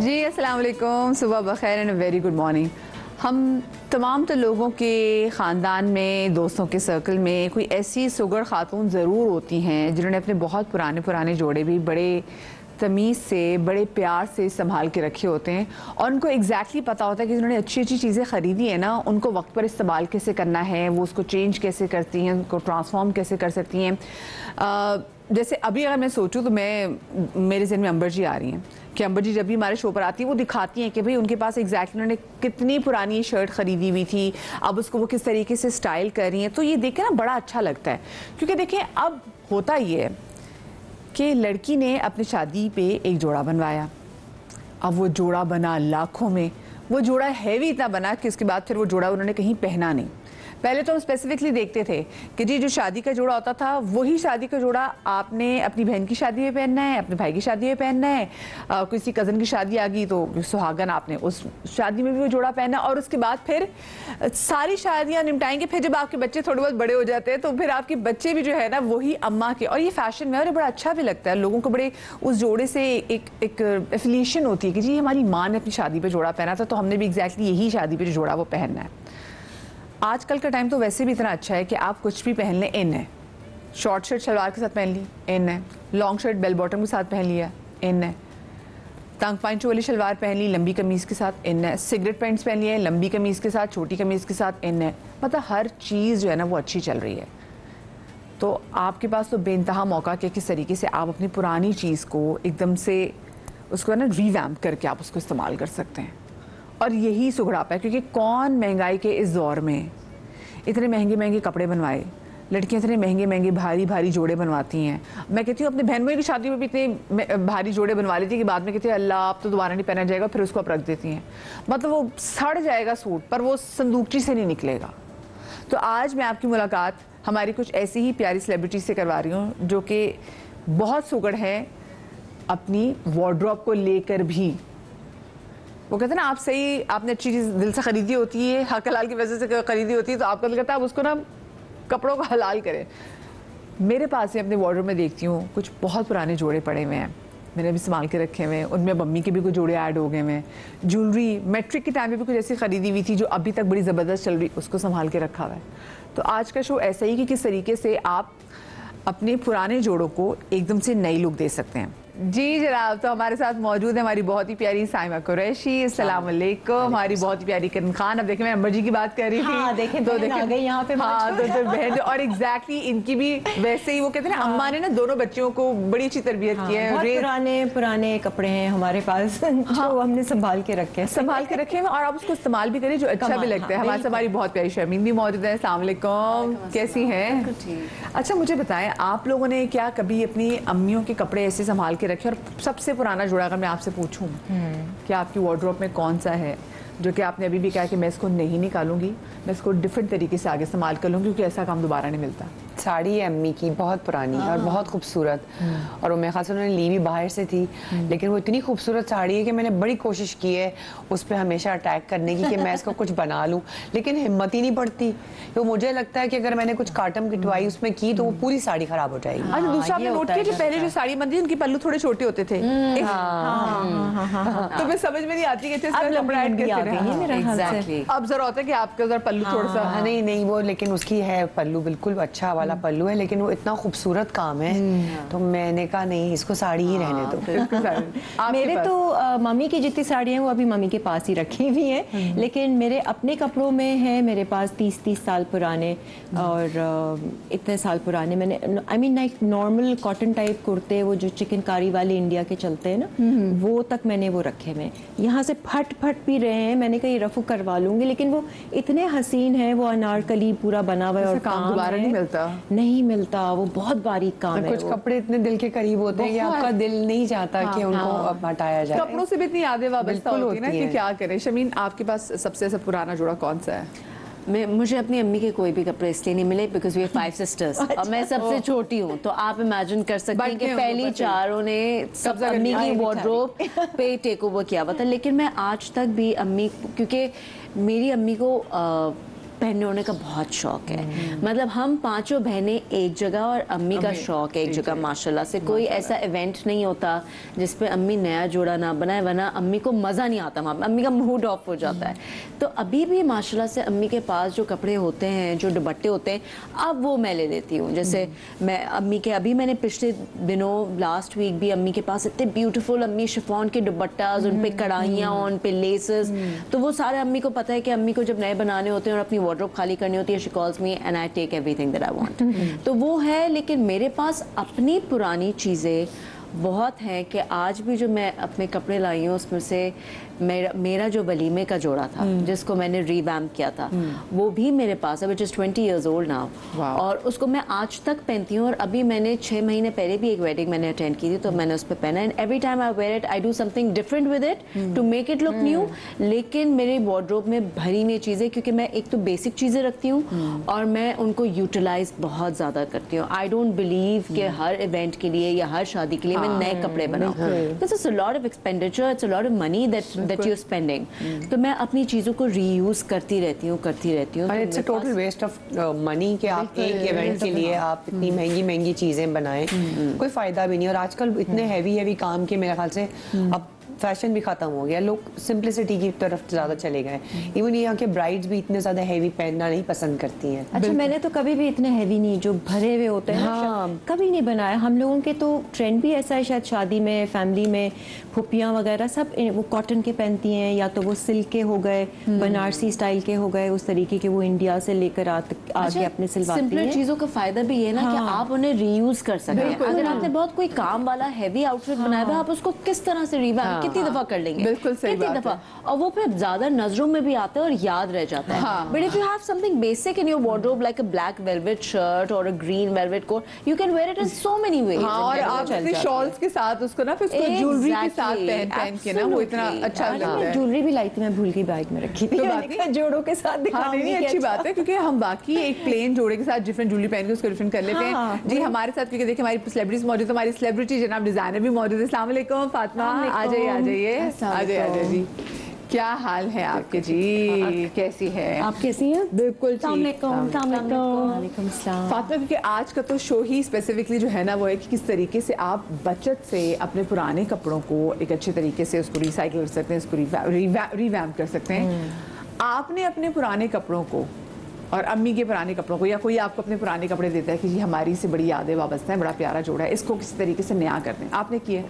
जी अस्सलाम वालेकुम, सुबह बखैर एंड वेरी गुड मॉर्निंग। हम तमाम तो लोगों के ख़ानदान में, दोस्तों के सर्कल में कोई ऐसी सुगर खातून ज़रूर होती हैं जिन्होंने अपने बहुत पुराने पुराने जोड़े भी बड़े तमीज़ से, बड़े प्यार से संभाल के रखे होते हैं और उनको एग्जैक्टली पता होता है कि जिन्होंने अच्छी अच्छी चीज़ें ख़रीदी है ना, उनको वक्त पर इस्तेमाल कैसे करना है, वो उसको चेंज कैसे करती हैं, उनको ट्रांसफॉर्म कैसे कर सकती हैं। जैसे अभी अगर मैं सोचूं तो मेरे ज़हन में अंबर जी आ रही हैं कि अंबर जी जब भी हमारे शो पर आती है वो दिखाती हैं कि भाई उनके पास एग्जैक्टली उन्होंने कितनी पुरानी शर्ट ख़रीदी हुई थी, अब उसको वो किस तरीके से स्टाइल कर रही हैं। तो ये देख के ना बड़ा अच्छा लगता है, क्योंकि देखें अब होता ये है कि लड़की ने अपनी शादी पे एक जोड़ा बनवाया, अब वो जोड़ा बना लाखों में, वो जोड़ा हैवी इतना बना कि उसके बाद फिर वो जोड़ा उन्होंने कहीं पहना नहीं। पहले तो हम स्पेसिफिकली देखते थे कि जी जो शादी का जोड़ा होता था वही शादी का जोड़ा आपने अपनी बहन की शादी में पहनना है, अपने भाई की शादी में पहनना है, किसी कज़न की शादी आ गई तो सुहागन आपने उस शादी में भी वो जोड़ा पहना, और उसके बाद फिर सारी शादियां निपटाएंगे। फिर जब आपके बच्चे थोड़े बहुत बड़े हो जाते हैं तो फिर आपके बच्चे भी जो है ना वही अम्मा के, और ये फैशन में और ये बड़ा अच्छा भी लगता है लोगों को, बड़े उस जोड़े से एक एफिलिएशन होती है कि जी हमारी माँ ने अपनी शादी पर जोड़ा पहना था तो हमने भी एग्जैक्टली यही शादी पर जो जोड़ा वो पहनना है। आजकल का टाइम तो वैसे भी इतना अच्छा है कि आप कुछ भी पहन लें, इन है। शॉर्ट शर्ट शलवार के साथ पहन ली, इन है। लॉन्ग शर्ट बेल बॉटम के साथ पहन लिया, इन है। तंग पांचों वाली शलवार पहन ली लंबी कमीज़ के साथ, इन है। सिगरेट पैंट्स पहन लिए लंबी कमीज़ के साथ, छोटी कमीज़ के साथ, इन है। मतलब हर चीज़ जो है ना वो अच्छी चल रही है। तो आपके पास तो बेइंतहा मौका कि किस तरीके से आप अपनी पुरानी चीज़ को एकदम से उसको ना रीवैम्प करके आप उसको इस्तेमाल कर सकते हैं। और यही सुगड़ापा है, क्योंकि कौन महंगाई के इस दौर में इतने महंगे महंगे कपड़े बनवाए, लड़कियां इतने महंगे महंगे भारी भारी जोड़े बनवाती हैं। मैं कहती हूँ अपने बहन भाई की शादी में भी इतने भारी जोड़े बनवा लेती है कि बाद में कहती है अल्लाह आप तो दोबारा नहीं पहना जाएगा, फिर उसको आप रख देती हैं। मतलब वो सड़ जाएगा सूट पर वो संदूकची से नहीं निकलेगा। तो आज मैं आपकी मुलाकात हमारी कुछ ऐसी ही प्यारी सेलिब्रिटी से करवा रही हूँ जो कि बहुत सुगड़ है अपनी वार्डरोब को लेकर भी। वो कहते हैं ना, आप सही आपने अच्छी चीज़ दिल से ख़रीदी होती है, हक हलाल की वजह से ख़रीदी होती है, तो आपका दिल करता है आप उसको ना कपड़ों को हलाल करें। मेरे पास ही अपने वार्डरोब में देखती हूँ कुछ बहुत पुराने जोड़े पड़े हुए हैं, मैंने भी संभाल के रखे हुए हैं। उनमें मम्मी के भी कुछ जोड़े ऐड हो गए हैं। ज्वेलरी मैट्रिक के टाइम में भी कुछ ऐसी ख़रीदी हुई थी जो अभी तक बड़ी ज़बरदस्त चल रही, उसको संभाल के रखा हुआ है। तो आज का शो ऐसा ही कि किस तरीके से आप अपने पुराने जोड़ों को एकदम से नई लुक दे सकते हैं। जी जनाब, तो हमारे साथ मौजूद है हमारी बहुत ही प्यारी साइमा कुरैशी। अस्सलाम वालेकुम। हमारी बहुत ही प्यारी करण खान। अब देखें मैं अंबर जी की बात कर रही थी। हाँ, देखें तो देखें आ गई यहाँ पे। हाँ, तो बहन और एग्जैक्टली इनकी भी वैसे ही वो कहते हैं ना, अम्मा ने ना दोनों बच्चियों को बड़ी अच्छी तरबियत की है। बहुत पुराने पुराने कपड़े हैं हमारे पास जो हमने संभाल के रखे हैं और आप उसको इस्तेमाल भी करें जो अच्छा भी लगता है। हमारे साथ हमारी बहुत प्यारी शर्मीन भी मौजूद है। अस्सलाम वालेकुम, कैसी हैं? अच्छा मुझे बताएं, आप लोगों ने क्या कभी अपनी अम्मियों के कपड़े ऐसे संभाल के रखे? और सबसे पुराना जोड़ा अगर मैं आपसे पूछूं कि आपकी वार्डरोब में कौन सा है जो कि आपने अभी भी कहा कि मैं इसको नहीं निकालूंगी, मैं इसको डिफरेंट तरीके से आगे इस्तेमाल कर लूँगी, क्योंकि ऐसा काम दोबारा नहीं मिलता? साड़ी है अम्मी की, बहुत पुरानी और बहुत खूबसूरत, और वो मेरे ख्याल से उन्होंने ली भी बाहर से थी, लेकिन वो इतनी खूबसूरत साड़ी है कि मैंने बड़ी कोशिश की है उस पर हमेशा अटैक करने की कि मैं इसको कुछ बना लूँ, लेकिन हिम्मत ही नहीं पड़ती। तो मुझे लगता है कि अगर मैंने कुछ काटम किटवाई उसमें की तो वो पूरी साड़ी खराब हो जाएगी। अच्छा, दूसरा आपने नोट किया जो पहले जो साड़ी बनती है उनके पल्लू थोड़े छोटे होते थे, तो मैं समझ में नहीं आती कि अब जरा होता है कि आपका जरा पल्लू थोड़ा सा नहीं वो, लेकिन उसकी है पल्लू बिल्कुल अच्छा वाला पल्लू है, लेकिन वो इतना खूबसूरत काम है तो मैंने कहा नहीं इसको साड़ी ही रहने दो। मेरे तो मम्मी की जितनी साड़ियाँ हैं वो अभी मम्मी के पास ही रखी हुई हैं, लेकिन मेरे अपने कपड़ों में है मेरे पास 30 साल पुराने, और इतने साल पुराने मैंने I mean like normal cotton type कुर्ते, वो जो चिकनकारी वाले इंडिया के चलते हैं ना, वो तक मैंने वो रखे हुए। यहाँ से फट भी रहे हैं, मैंने कहीं रफू करवा लूंगी, लेकिन वो इतने हसीन है, वो अनारकली पूरा बना हुआ है और काम दोबारा नहीं मिलता, वो बहुत बारीक काम है। कुछ कपड़े इतने दिल के करीब होते हैं कि आपका दिल नहीं चाहता कि उनको हटाया जाए। कपड़ों से भी इतनी यादें वाबस्ता होती है ना कि क्या करें। शमीन, आपके पास सबसे ऐसा पुराना जोड़ा कौन सा है? मुझे अपनी अम्मी के कोई भी कपड़े इसलिए नहीं मिले बिकॉज वी आर 5 सिस्टर्स और मैं सबसे छोटी हूँ, तो आप इमेजिन कर सकते हैं कि पहली चारों ने सब अम्मी की वार्डरोब पे टेक ओवर किया हुआ था। लेकिन मैं आज तक भी अम्मी, क्योंकि मेरी अम्मी को पहनने ओढ़ने का बहुत शौक है। मतलब हम पांचों बहनें एक जगह और अम्मी का शौक है एक जगह। माशाल्लाह से कोई ऐसा इवेंट नहीं होता जिसपे अम्मी नया जोड़ा ना बनाए, वरना अम्मी को मज़ा नहीं आता, वहाँ अम्मी का मूड ऑफ हो जाता है। तो अभी भी माशाल्लाह से अम्मी के पास जो कपड़े होते हैं, जो दुपट्टे होते हैं, अब वो मैं ले लेती हूँ। जैसे मैं अम्मी के अभी मैंने पिछले दिनों लास्ट वीक भी अम्मी के पास इतने ब्यूटीफुल अम्मी शिफॉन के दुपट्टाज, उन पे कढ़ाइयाँ, उन पे लेसेस, तो वो सारे अम्मी को पता है कि अम्मी को जब नए बनाने होते हैं और अपनी वार्डरोब खाली करनी होती है, she calls me and I take everything that I want. तो वो है, लेकिन मेरे पास अपनी पुरानी चीज़ें बहुत हैं कि आज भी जो मैं अपने कपड़े लाई हूँ उसमें से मेरा जो वलीमे का जोड़ा था जिसको मैंने रीवैम्प किया था, वो भी मेरे पास है, which is 20 years old now. और उसको मैं आज तक पहनती हूँ। और अभी मैंने 6 महीने पहले भी एक वेडिंग मैंने अटेंड की थी, तो मैंने उस पर पहना। And every time I wear it I do something different with it to make it look new. लेकिन मेरे वार्डरोब में भरी हुई चीज़ें, क्योंकि मैं एक तो बेसिक चीज़ें रखती हूँ और मैं उनको यूटिलाइज बहुत ज़्यादा करती हूँ। आई डोंट बिलीव कि हर इवेंट के लिए या हर शादी के लिए मैं नए कपड़े बनाऊँ। This is a lot of expenditure, it's a lot of money that you're spending। तो मैं अपनी चीज़ों को रीयूज करती रहती हूँ। It's a total waste of money कि आप एक इवेंट के लिए आप इतनी महंगी चीज़ें बनाएं, कोई फ़ायदा भी नहीं। और आजकल इतने हैवी काम के मेरे ख्याल से अब फैशन भी खत्म हो गया, लोग सिंप्लिसिटी की तरफ ज़्यादा चले गए। इवन यहाँ के ब्राइड्स भी इतने ज़्यादा हैवी पहनना नहीं पसंद करती हैं। अच्छा, मैंने तो कभी भी इतने हैवी नहीं, जो भरे हुए होते हैं कभी नहीं बनाया। हम लोगों के तो ट्रेंड भी ऐसा है, शायद शादी में, फैमिली में, फुप्पियाँ वगैरह सब वो कॉटन के पहनती हैं, या तो वो सिल्क के हो गए, बनारसी स्टाइल के हो गए, उस तरीके के वो इंडिया से लेकर आके अपने सिलवाती हैं। सिंपल चीज़ों का फायदा भी ये है ना कि आप उन्हें रीयूज कर सकें। अगर आपने बहुत कोई काम वाला हैवी आउटफिट बनाया हुआ, आप उसको किस तरह से रिवैम्प कितनी दफा कर लेंगे, बिल्कुल सही कितनी दफा, और वो फिर ज्यादा नजरों में भी आता है और याद रह जाता है। But if you have something basic in your wardrobe like a black velvet shirt और a green velvet coat, you can wear it in so many ways. और आप अपने शॉल्स के साथ उसको ना, फिर उसको ज्वेलरी के साथ पहन के ना, वो इतना अच्छा लगता है। ज्वेलरी भी लाई थी, मैं भूल गई बैग में रखी थी, जोड़ों के साथ दिखाऊंगी। नहीं, अच्छी बात है, क्योंकि हम बाकी एक प्लेन जोड़े के साथ डिफरेंट ज्वेलरी पहन के उसको डिफरेंट कर लेते हैं। जी हमारे साथ, क्योंकि देखिए हमारी सेलिब्रिटीज मौजूद है, हमारी सेलिब्रिटी जनाब डिजाइनर भी मौजूद है। अस्सलाम वालेकुम फातिमा, आ जाइए। जी क्या हाल है आपके? जी कैसी है आप? कैसी हैं? बिल्कुल वालेकुम सलाम। फातिमा, क्योंकि आज का तो शो ही स्पेसिफिकली जो है ना वो है कि किस तरीके से आप बचत से अपने पुराने कपड़ों को एक अच्छे तरीके से उसको रिसाइकिल कर सकते हैं, उसको रिवैम्प कर सकते हैं। आपने अपने पुराने कपड़ों को और अम्मी के पुराने कपड़ों को, या कोई आपको अपने पुराने कपड़े देता है कि जी हमारी से बड़ी यादें वाबस्ता है, बड़ा प्यारा जोड़ा है, इसको किसी तरीके से नया कर दें, आपने किए?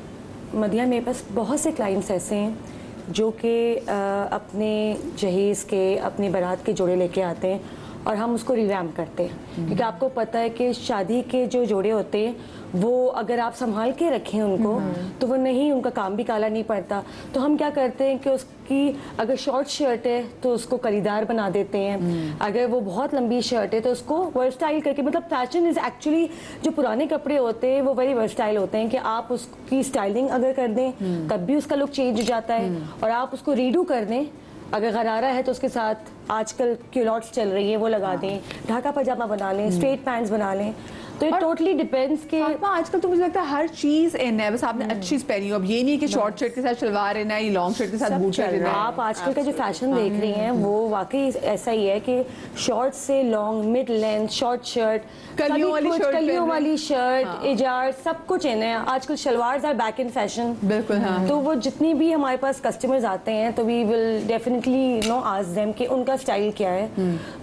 मदिया, मेरे पास बहुत से क्लाइंट्स ऐसे हैं जो कि अपने जहेज़ के, अपनी बारात के जोड़े लेके आते हैं और हम उसको रिवैम्प करते हैं। क्योंकि आपको पता है कि शादी के जो जोड़े होते हैं वो अगर आप संभाल के रखें उनको तो वो नहीं, उनका काम भी काला नहीं पड़ता। तो हम क्या करते हैं कि उसकी अगर शॉर्ट शर्ट है तो उसको कलीदार बना देते हैं, अगर वो बहुत लंबी शर्ट है तो उसको वर्सटाइल करके, मतलब फैशन इज़ एक्चुअली, जो पुराने कपड़े होते हैं वो वेरी वर्सटाइल होते हैं कि आप उसकी स्टाइलिंग अगर कर दें कभी उसका लुक चेंज हो जाता है, और आप उसको रीडू कर दें। अगर गरारा है तो उसके साथ आजकल क्यूलॉट्स चल रही है वो लगा दें, ढाका पजामा बना लें, स्ट्रेट पैंट्स बना लें। तो इट टोटली डिपेंड्स कि आजकल तो मुझे लगता है हर चीज इन है, बस आपने अच्छी पैनी हो। अब ये नहीं कि शॉर्ट शर्ट के साथ शलवार है ना, ये लॉन्ग शर्ट के साथ बूट चल रहा है। आप आजकल का जो फैशन देख रही हैं वो वाकई ऐसा ही है कि शॉर्ट से long, mid length, short shirt, कलियों वाली शर्ट, इजार, सब कुछ इन है आजकल। Shalwars are back in fashion. बिल्कुल हाँ। तो वो जितनी भी हमारे पास कस्टमर्स आते हैं तो we will definitely no ask them कि उनका स्टाइल क्या है,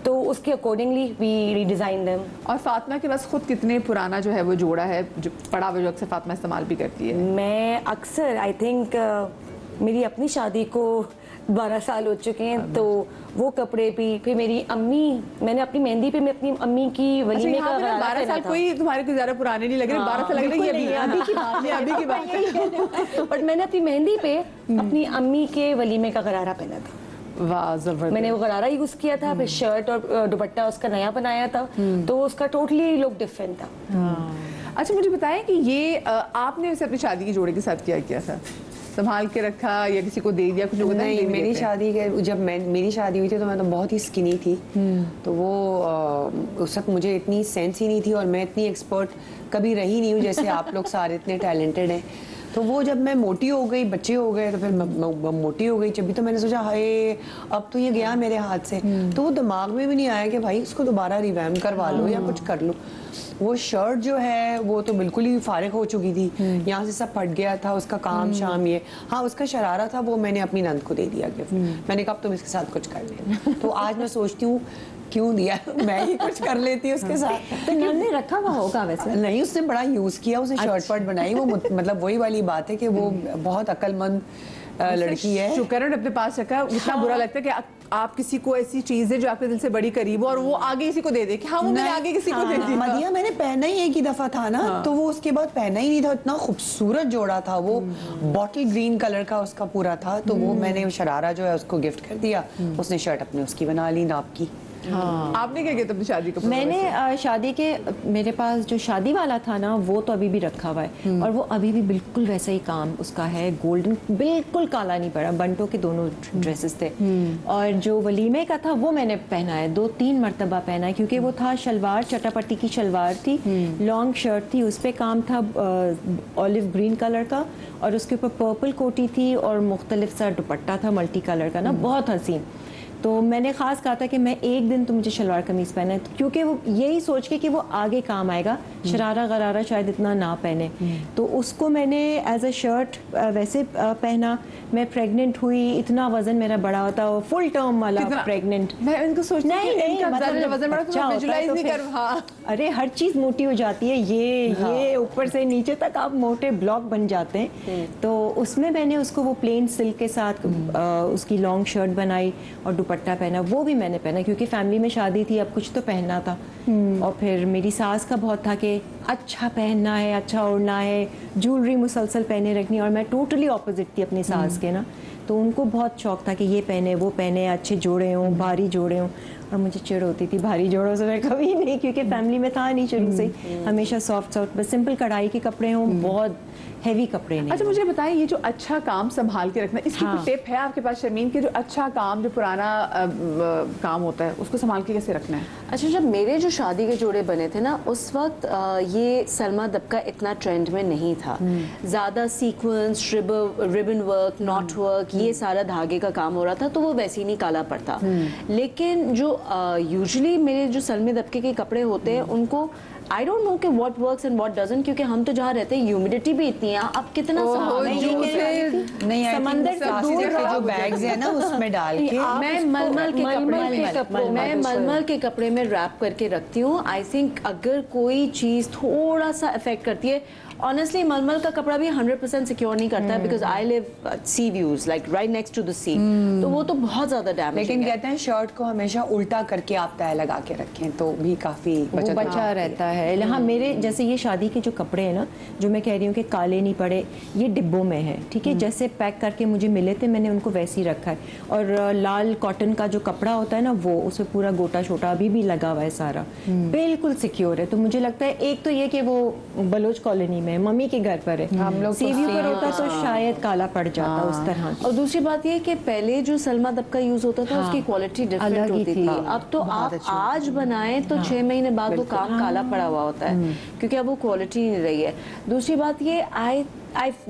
तो उसके अकॉर्डिंगली वी रीडिजाइन देम। और फातिमा के पास खुद कितने पुराना जो है वो जोड़ा है जो पड़ा हुआ, जो अक्सर फातिमा इस्तेमाल भी करती है? मैं अक्सर, आई थिंक मेरी अपनी शादी को 12 साल हो चुके हैं, तो वो कपड़े भी, फिर मेरी अम्मी, मैंने अपनी मेहंदी पे मैं अपनी अम्मी की वलीमे का गरारा 12 साल कोई तुम्हारे को ज्यादा पुराने नहीं लग रहे, 12 साल लग रहे हैं अभी की बात है। बट मैंने अपनी मेहंदी पे अपनी अम्मी के वलीमे का गरारा पहना था। वाह जबरदस्त। मैंने वो गरारा यूज किया था, फिर शर्ट और दुपट्टा उसका नया बनाया था, तो उसका टोटली लुक डिफरेंट था। अच्छा मुझे बताएं कि ये आपने वैसे अपनी शादी के जोड़े के साथ क्या किया था? संभाल के रखा या किसी को दे दिया? कुछ लोगों ने नहीं, मेरी शादी के जब मेरी शादी हुई थी तो मैं तो बहुत ही स्किनी थी, तो वो उस वक्त मुझे इतनी सेंस ही नहीं थी और मैं इतनी एक्सपर्ट कभी रही नहीं हूँ जैसे आप लोग सारे इतने टैलेंटेड हैं। तो वो जब मैं मोटी हो गई, बच्चे हो गए, तो फिर मैं मोटी हो गई जब भी, तो मैंने सोचा हाय अब तो ये गया मेरे हाथ से। तो वो दिमाग में भी नहीं आया कि भाई उसको दोबारा रिवैम करवा लो या कुछ कर लो। वो शर्ट जो है वो तो बिल्कुल ही फारिग हो चुकी थी, यहाँ से सब फट गया था, उसका काम शाम ये। हाँ, उसका शरारा था, वो मैंने अपनी नंद को दे दिया गिफ्ट। मैंने कहा अब तुम इसके साथ कुछ कर ले। तो आज मैं सोचती हूँ क्यों दिया, मैं ही कुछ कर लेती उसके साथ। तो नंद ने रखा हुआ होगा वैसे? नहीं, उसने बड़ा यूज किया, उसने शर्ट पर्ट बनाई। वो मतलब वही वाली बात है कि वो बहुत अक्लमंद लड़की है। शुक्र है अपने पास रखा। इतना बुरा लगता है कि आप किसी को ऐसी चीज है जो आपके दिल से बड़ी करीब हो और वो आगे किसी को दे दे कि हाँ वो मैंने आगे किसी को दे दी। मदिया मैंने पहना ही एक ही दफा था ना, तो वो उसके बाद पहना ही नहीं था। इतना खूबसूरत जोड़ा था वो, बॉटल ग्रीन कलर का उसका पूरा था। तो वो मैंने शरारा जो है उसको गिफ्ट कर दिया, उसने शर्ट अपने उसकी बना ली नाप की। हाँ। आपने क्या किया अपनी शादी को? मैंने शादी के, मेरे पास जो शादी वाला था ना वो तो अभी भी रखा हुआ है और वो अभी भी बिल्कुल वैसा ही काम उसका है, गोल्डन, बिल्कुल काला नहीं पड़ा। बंटों के दोनों ड्रेसेस थे और जो वलीमे का था वो मैंने पहना है, 2-3 मरतबा पहना है, क्योंकि वो था शलवार, चटापट्टी की शलवार थी, लॉन्ग शर्ट थी, उस पर काम था ऑलिव ग्रीन कलर का और उसके ऊपर पर्पल कोटी थी और मुख्तलिफ सा दुपट्टा था मल्टी कलर का ना, बहुत हसीन। तो मैंने ख़ास कहा था कि मैं एक दिन तो मुझे शलवार कमीज़ पहना है, क्योंकि वो यही सोच के कि वो आगे काम आएगा, शरारा गरारा शायद इतना ना पहने। तो उसको मैंने एज अ शर्ट वैसे पहना। मैं प्रेग्नेंट हुई, इतना वजन मेरा बड़ा होता है, फुल टर्म वाला प्रेग्नेंट। मैं इनको सोचती हूँ मतलब वजन बड़ा तो विजुलाइज नहीं कर। हाँ, अरे हर चीज़ मोटी हो जाती है, ये ऊपर से नीचे तक आप मोटे ब्लॉक बन जाते हैं। तो उसमें मैंने उसको वो प्लेन सिल्क के साथ उसकी लॉन्ग शर्ट बनाई और दुपट्टा पहना। वो भी मैंने पहना क्योंकि फैमिली में शादी थी, अब कुछ तो पहनना था। और फिर मेरी सास का बहुत था कि अच्छा पहनना है, अच्छा ओढ़ना है, ज्वेलरी मुसलसल पहने रखनी, और मैं टोटली ऑपोजिट थी अपनी सास के ना। तो उनको बहुत शौक था कि ये पहने वो पहने, अच्छे जोड़े हों, भारी जोड़े हों, और मुझे चिढ़ होती थी भारी जोड़ों से। मैं कभी नहीं, क्योंकि फैमिली में था नहीं शुरू से, हमेशा सॉफ्ट सॉफ्ट बस सिंपल कढ़ाई के कपड़े हों, बहुत हैवी कपड़े नहीं। अच्छा मुझे बताइए, ये जो अच्छा काम संभाल के रखना, इसकी कोई टिप है आपके पास शर्मीन, के जो अच्छा काम, जो पुराना काम होता है उसको संभाल के कैसे रखना है? अच्छा, जब मेरे जो शादी के जोड़े बने थे ना, उस वक्त ये सलमा दबका इतना ट्रेंड में नहीं था। ज़्यादा sequence, ribbon work, not work, ये सारा धागे का काम हो रहा था, तो वो वैसे ही नहीं काला पड़ता। लेकिन जो यूजुअली मेरे जो सलमे दबके के कपड़े होते हैं उनको आई डोंट नो कि what works and what doesn't, क्योंकि हम तो जहाँ रहते हैं ह्यूमिडिटी भी इतनी है, अब कितना समंदर से दूर जो बैग्स है ना उसमें डाल के मैं मलमल के कपड़े में रैप करके रखती हूँ। आई थिंक अगर कोई चीज़ थोड़ा सा अफेक्ट करती है, ऑनेस्टली मलमल का कपड़ा भी 100% सिक्योर नहीं करता है, because I live sea views like right next to the sea, तो वो तो बहुत ज्यादा डैमेज। लेकिन कहते हैं शर्ट को हमेशा उल्टा करके आप तय लगा के रखें तो भी काफी बचा रहता है। हाँ, मेरे जैसे ये शादी के जो कपड़े हैं ना, जो मैं कह रही हूँ कि काले नहीं पड़े, ये डिब्बों में है, ठीक है, जैसे पैक करके मुझे मिले थे मैंने उनको वैसे ही रखा है। और लाल कॉटन का जो कपड़ा होता है ना, वो उसमें पूरा गोटा छोटा अभी भी लगा हुआ है, सारा बिल्कुल सिक्योर है। तो मुझे लगता है एक तो ये कि वो बलोच कॉलोनी में मम्मी के घर पर है, हम लोग सीव्यू पर होता तो शायद काला पड़ जाता उस तरह। और दूसरी बात ये कि पहले जो सलमा दबका यूज होता था उसकी क्वालिटी डिफरेंट होती थी। अब तो आप आज बनाए तो 6 महीने बाद वो काम काला पड़ा हुआ होता है, क्योंकि अब वो क्वालिटी नहीं रही है। दूसरी बात ये आई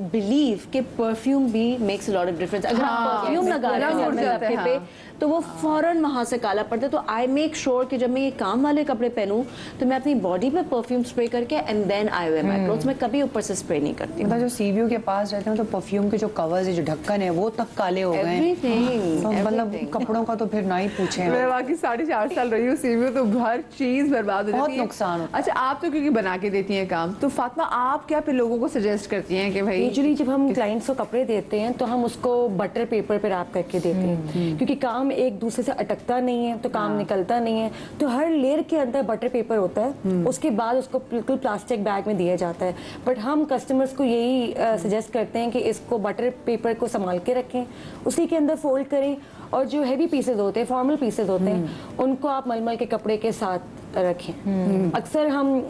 बिलीव कि परफ्यूम भी makes a lot of difference. अगर आप परफ्यूम लगा रहे हैं अपने दबके पे तो वो फौरन वहां से काला पड़ता है। तो आई मेक श्योर कि जब मैं ये काम वाले कपड़े पहनूं तो मैं अपनी बॉडी पे परफ्यूम स्प्रे करके and then I wear my clothes. मैं कभी ऊपर से स्प्रे नहीं करती। मतलब जो सीव्यू के पास रहते हैं तो परफ्यूम के जो कवर्स है, जो ढक्कन है, वो तक काले हो गए हैं। मतलब कपड़ों का तो फिर ना ही पूछे। मैं वाकई 4.5 साल रही हूँ सीव्यू, तो हर चीज बर्बाद हो जाती है, बहुत नुकसान होता है। अच्छा, आप तो क्योंकि बना के देती हैं काम, तो फातिमा आप क्या फिर लोगों को सजेस्ट करती हैं कि भाई? यूजुअली जब हम क्लाइंट्स को कपड़े देते हैं तो हम उसको बटर पेपर पे रैप करके देते हैं, क्योंकि काम एक दूसरे से अटकता नहीं है तो काम निकलता नहीं है। तो हर लेयर के अंदर बटर पेपर होता है, उसके बाद उसको बिल्कुल प्लास्टिक बैग में दिया जाता है। बट हम कस्टमर्स को यही सजेस्ट करते हैं कि इसको बटर पेपर को संभाल के रखें, उसी के अंदर फोल्ड करें, और जो हैवी पीसेज होते हैं, फॉर्मल पीसेज होते हैं, उनको आप मलमल के कपड़े के साथ रखें। अक्सर हम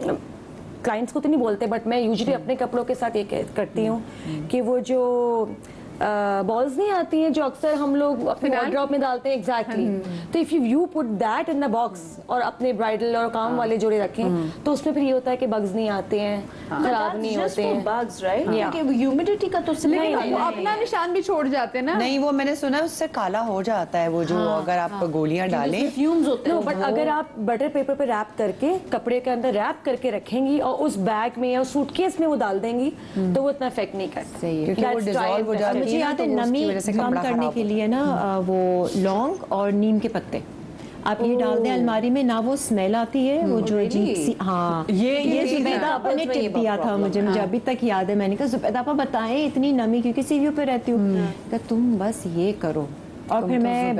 क्लाइंट्स को तो नहीं बोलते, बट मैं यूजुअली अपने कपड़ों के साथ ये करती हूँ कि वो जो बॉल्स नहीं आती हैं जो अक्सर हम लोग अपने वार्डरोब में डालते हैं, एग्जैक्टली। तो if you put that in the box और अपने ब्राइडल और काम वाले जोड़े रखें तो उसमें फिर ये होता है कि बग्स नहीं आते हैं, खराब नहीं होते हैं। bugs, right? ह्यूमिडिटी का तो लेकिन वो अपना निशान भी छोड़ जाते हैं ना। नहीं, वो मैंने सुना है उससे काला हो जाता है वो जो अगर आप गोलियां डालें। फ्यूम्स होते हैं। बट अगर आप बटर पेपर पे रैप करके कपड़े के अंदर रैप करके रखेंगी और उस बैग में या सूटकेस में वो डाल देंगी तो वो इतना इफेक्ट नहीं करता। सही है, क्योंकि वो डिसॉल्व हो जाती है। मुझे याद है तो उसकी नमी वजह से कम कपड़ा करने खराब के लिए ना वो लौंग और नीम के पत्ते आप ये डाल दें अलमारी में ना, वो स्मेल आती है वो जो अजीब सी। हाँ, ये जुबैदा आपा ने टिप दिया था मुझे अभी तक याद है। मैंने कहा जुबैदा आपा बताएं इतनी नमी क्योंकि सीवियों पे रहती हूँ, कि तुम बस ये करो। और फिर मैं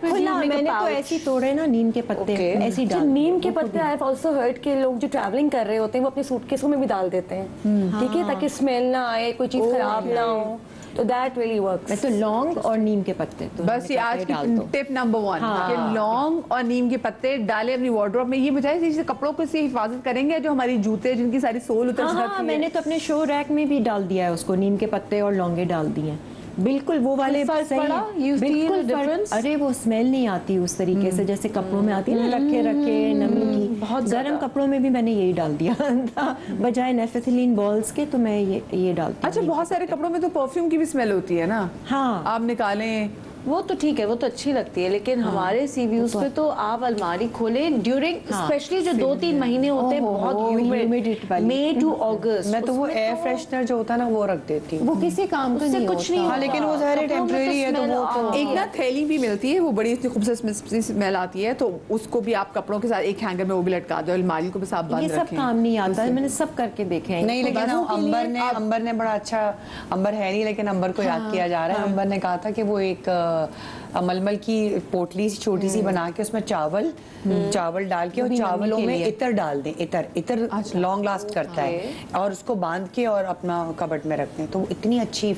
खुला मैंने तो ऐसी तोड़े ना नीम के पत्ते ऐसी डाल। नीम के पत्ते आई हैव आल्सो हर्ड के लोग जो ट्रैवलिंग कर रहे होते हैं वो अपने सूटकेसों में भी डाल देते हैं, ठीक है, ताकि स्मेल ना आए, कोई चीज खराब ना हो। तो दैट रियली वर्क्स। मैं तो लौंग और नीम के पत्ते तो बस ये आज की टिप नंबर 1 कि लौंग और नीम के पत्ते डालें अपनी वार्डरोब में। ये बताइए इसे कपड़ों को से हिफाजत करेंगे जो हमारी जूते जिनकी सारी सोल उतर जाती है। मैंने तो अपने शो रैक में भी डाल दिया है उसको, नीम के पत्ते और लौंगे डाल दिए हैं। बिल्कुल वो वाले सही है, बिल्कुल डिफरेंस। अरे वो स्मेल नहीं आती उस तरीके से जैसे कपड़ों में आती है ना, रखे रखे नमी की। बहुत गर्म कपड़ों में भी मैंने यही डाल दिया था बजाय नेफेथिलीन बॉल्स के, तो मैं ये डालती हूँ। अच्छा, बहुत सारे कपड़ों में तो परफ्यूम की भी स्मेल होती है ना। हाँ, आप निकालें वो तो ठीक है, वो तो अच्छी लगती है, लेकिन हमारे सीव्यूज पे तो आप अलमारी खोलें ड्यूरिंग स्पेशली जो 2-3 महीने होते हैं बहुत ह्यूमिड, मई टू अगस्त, मैं तो वो एयर फ्रेशनर जो होता है ना वो रख देती हूँ। वो किसी काम का नहीं कुछ नहीं हाँ, लेकिन वो ज़ाहिर है टेम्परेरी है, तो वो तो एक ना थैली भी मिलती है, वो बड़ी इतनी खूबसूरत स्मेल आती है, तो उसको भी आप कपड़ों के साथ एक हैंगर में वो भी लटका दो, अलमारी को भी साफ बंद रखें। ये सब काम नहीं आता है, मैंने सब करके देखे हैं। नहीं, लेकिन अंबर ने बड़ा अच्छा, अंबर है नहीं लेकिन अंबर को याद किया जा रहा है। अंबर ने कहा था कि वो एक मलमल की पोटली सी छोटी सी बना के उसमें चावल डाल के और चावलों में इतर डाल दें। इतर लॉन्ग लास्ट करता है, और उसको बांध के और अपना कबर्ड में रख दें तो इतनी अच्छी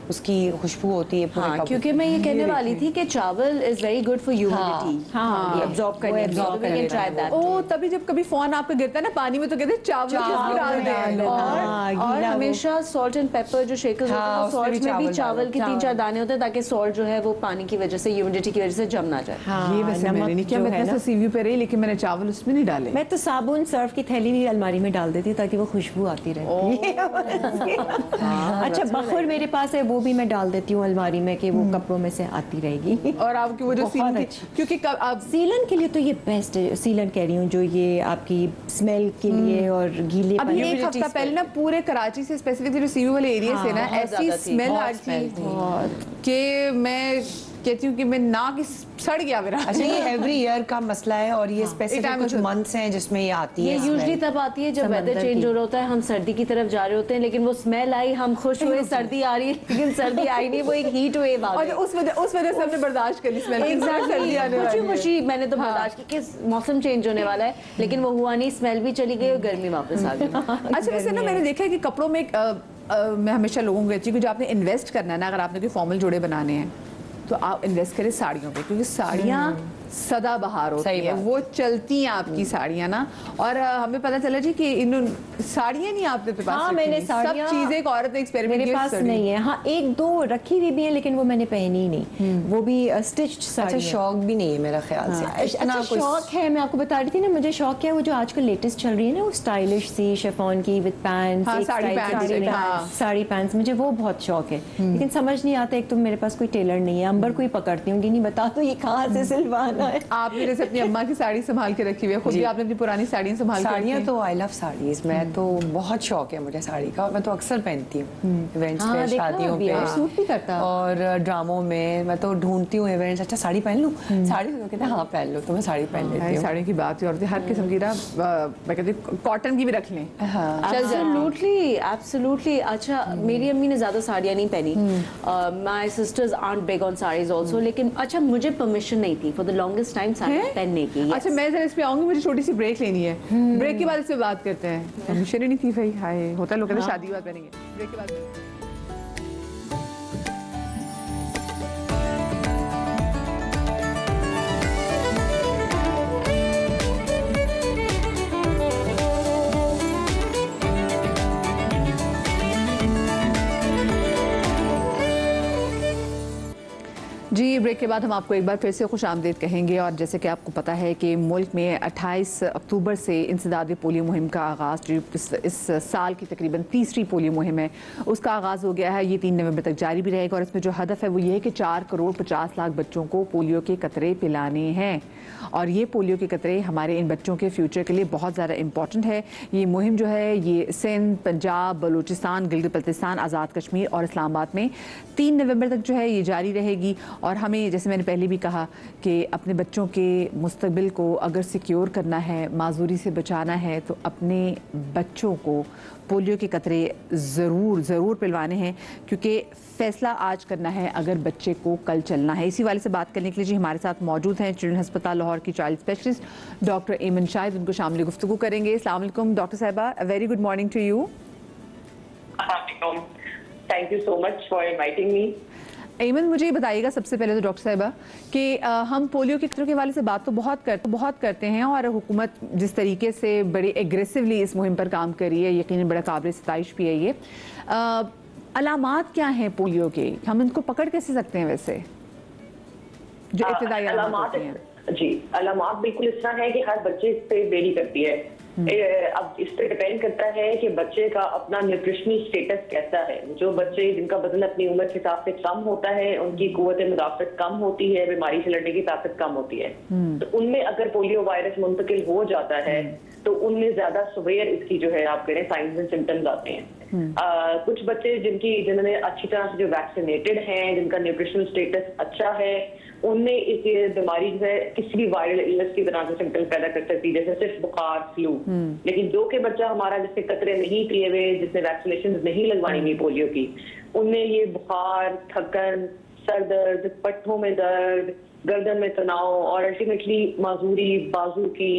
उसकी खुशबू होती है। हाँ, क्योंकि मैं ये कहने वाली थी कि चावल is very good for humidity. हाँ, एब्जॉर्ब करने के लिए वी कैन ट्राई दैट। ओ, तभी जब कभी फोन आपका गिरता है ना पानी में तो कहते हैं चावल डाल दें। और हमेशा सॉल्ट एंड पेपर जो शेकर्स होते हैं सॉल्ट में भी चावल के 3-4 दाने होते हैं ताकि सॉल्ट जो है वो पानी की वजह से, ह्यूमिडिटी की वजह से जम ना जाए। ये वैसे मैंने नहीं किया, मैं तो सीवी पे रही लेकिन मैंने चावल उसमें नहीं डाले। मैं तो साबुन सर्फ की थैली भी अलमारी में डाल देती ताकि वो खुशबू आती रहे। अच्छा, बखुर मेरे पास है, वो भी मैं डाल देती हूँ अलमारी में कि वो कपड़ों में से आती रहेगी। और आपकी वो जो सीलन, क्योंकि आप सीलन के लिए तो ये बेस्ट है, सीलन कह रही हूँ जो ये आपकी स्मेल के लिए और गीले। अभी एक हफ्ता पहले ना पूरे कराची से स्पेसिफिकली जो सीवी वाले एरिया से ना ऐसी स्मेल आ रही थी कि मैं कहती हूँ कि मैं नाक सड़ गया मेरा। अच्छा, ये एवरी ईयर का मसला है और ये स्पेसिफिक कुछ मंथ्स हैं जिसमें ये आती है। ये यूजुअली तब आती है जब वेदर चेंज हो रहा होता है, हम सर्दी की तरफ जा रहे होते हैं, लेकिन वो स्मेल आई, हम खुश हुए सर्दी आ रही है, लेकिन सर्दी आई नहीं, वो एक हीट वेव आ गई। और उस वजह से हमने बर्दाश्त कर ली स्मेल। सर्दी आने वाली है। खुशी मैंने तो बर्दाश्त की कि मौसम चेंज होने वाला है, लेकिन वो हुआ नहीं, स्मेल भी चली गई और गर्मी वापस आ गई। अच्छा, वैसे ना मैंने देखा है कि कपड़ों में मैं हमेशा लोगों को कहती हूँ कि जो आपने इन्वेस्ट करना है ना, अगर आपने कोई फॉर्मल जोड़े बनाने हैं तो आप इन्वेस्ट करें साड़ियों पे, क्योंकि साड़ियाँ सदाबहार होती है, वो चलती हैं आपकी साड़ियाँ ना। और हमें पता चला जी कि इन साड़ियाँ नहीं आपके पास। हाँ, मैंने सब चीजें एक औरत ने एक्सपेरिमेंट मेरे पास नहीं है। हाँ, 1-2 रखी हुई भी है लेकिन वो मैंने पहनी ही नहीं, वो भी स्टिच्ड साड़ी। अच्छा, शौक भी नहीं है मेरा ख्याल से। अच्छा, शौक है, मैं आपको बता रही थी ना, मुझे शौक है वो जो आजकल लेटेस्ट चल रही है ना, वो स्टाइलिश सी शिफॉन की विद पैंट्स, साड़ी पैंट्स, मुझे वो बहुत शौक है। लेकिन समझ नहीं आता, एक तो मेरे पास कोई टेलर नहीं है, अंबर को ही पकड़ती हूँ कि नहीं बता तो ये कहाँ से सिलवाना है। आप मेरे से अपनी अम्मा की साड़ी संभाल के रखी हुई है, खुद भी आपने अपनी पुरानी साड़ियाँ संभाल के। साड़ियाँ तो आई लव साड़ीज, मैं तो बहुत शौक है मुझे साड़ी का, मैं तो अक्सर पहनती हूँ इवेंट्स पे, शादियों पे, सूट भी करता है और ड्रामों में। मैं तो ढूंढती हूँ इवेंट्स, अच्छा साड़ी पहन लूँ, साड़ी तो कहते हैं हाँ पहन लो, तो मैं साड़ी पहन लेती हूँ। साड़ी की बात ही और हर किस्म की ना, मैं कहती हूँ कॉटन की भी रख लें। एब्सोल्युटली। अच्छा, मेरी अम्मी ने ज्यादा साड़ियाँ नहीं पहनी, my sister's art big on saris also, लेकिन अच्छा मुझे परमिशन नहीं थी for the longest time sari पहनने की। अच्छा, मैं जरा इस पे आऊंगी, मुझे छोटी सी ब्रेक लेनी है, ब्रेक के बाद इस पे बात करते हैं। परमिशन ही नहीं थी भाई, हाय होता है लोग कहते हैं शादी के बाद पहनेंगे, ब्रेक के बाद। ब्रेक के बाद हम आपको एक बार फिर से खुशामदीद कहेंगे। और जैसे कि आपको पता है कि मुल्क में 28 अक्टूबर से इंसदादी पोलियो मुहिम का आगाज़, जो इस साल की तकरीबन तीसरी पोलियो मुहिम है, उसका आगाज़ हो गया है। ये 3 नवंबर तक जारी भी रहेगा और इसमें जो हदफ है वो ये है कि 4 करोड़ 50 लाख बच्चों को पोलियो के कतरे पिलाने हैं। और ये पोलियो के कतरे हमारे इन बच्चों के फ्यूचर के लिए बहुत ज़्यादा इंपॉर्टेंट है। ये मुहिम जो है ये सिंध, पंजाब, बलूचिस्तान, गिलगित बल्तिस्तान, आज़ाद कश्मीर और इस्लामाबाद में 3 नवंबर तक जो है ये जारी रहेगी। और हमें, जैसे मैंने पहले भी कहा, कि अपने बच्चों के मुस्तकबिल को अगर सिक्योर करना है, माजूरी से बचाना है, तो अपने बच्चों को पोलियो के कतरे ज़रूर पिलवाने हैं, क्योंकि फ़ैसला आज करना है अगर बच्चे को कल चलना है। इसी वाले से बात करने के लिए जी हमारे साथ मौजूद हैं चिल्ड्रन अस्पताल लाहौर की चाइल्ड स्पेशलिस्ट डॉक्टर एमन शाहिद। उनको शामिल गुफ्तगू करेंगे। अस्सलाम वालेकुम डॉक्टर साहिबा, very good morning to you. Thank you so much for inviting me. Aiman, मुझे ये बताइएगा सबसे पहले तो डॉक्टर साहिबा कि हम पोलियो के कतरों के हवाले से बात तो बहुत करते हैं और हुकूमत जिस तरीके से बड़ी एग्रेसिवली इस मुहिम पर काम कर रही है, यकीनन बड़ा काबिल सताइश भी है। ये अलामात क्या हैं पोलियो के, हम इनको पकड़ कैसे सकते हैं वैसे, जो इब्तिदाई अलामात होती हैं? जी, अलामात बिल्कुल इस तरह है कि हर बच्चे इस पे वेरी करती है। अब इस पे डिपेंड करता है कि बच्चे का अपना न्यूट्रिशनल स्टेटस कैसा है। जो बच्चे जिनका वजन अपनी उम्र के हिसाब से कम होता है, उनकी कुव्वत मुदाफ़त कम होती है, बीमारी से लड़ने की ताकत कम होती है, तो उनमें अगर पोलियो वायरस मुंतकिल हो जाता है तो उनमें ज्यादा सवेयर इसकी जो है आप कह रहे हैं साइंस एंड सिम्टम्स आते हैं। कुछ बच्चे जिन्होंने अच्छी तरह से जो वैक्सीनेटेड हैं, जिनका न्यूट्रिशनल स्टेटस अच्छा है, उनमें इस बीमारी जो है किसी भी वायरल इलनेस की तरह से सिम्टम पैदा कर सकती है, जैसे सिर्फ बुखार, फ्लू। लेकिन जो के बच्चा हमारा जिससे कतरे नहीं पिए हुए, जिसने वैक्सीनेशन नहीं लगवानी हुई पोलियो की, उनमें ये बुखार, थकन, सर दर्द, पट्टों में दर्द, गर्दन में तनाव और अल्टीमेटली माजूरी, बाजू की,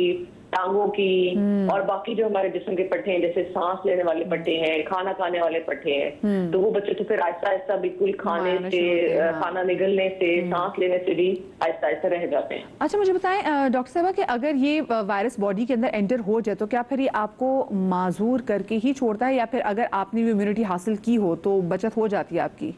टांगों की और बाकी जो हमारे जिस्म के पट्टे हैं, जैसे सांस लेने वाले पट्टे हैं, खाना खाने वाले पट्टे हैं, तो वो बच्चे तो फिर आहिस्ता आहिस्ता बिल्कुल खाने से, खाना निगलने से, सांस लेने से भी आहिस्ता आहिस्ता रह जाते हैं। अच्छा, मुझे बताएं डॉक्टर साहबा कि अगर ये वायरस बॉडी के अंदर एंटर हो जाए तो क्या फिर ये आपको माजूर करके ही छोड़ता है, या फिर अगर आपने भी इम्यूनिटी हासिल की हो तो बचत हो जाती है आपकी?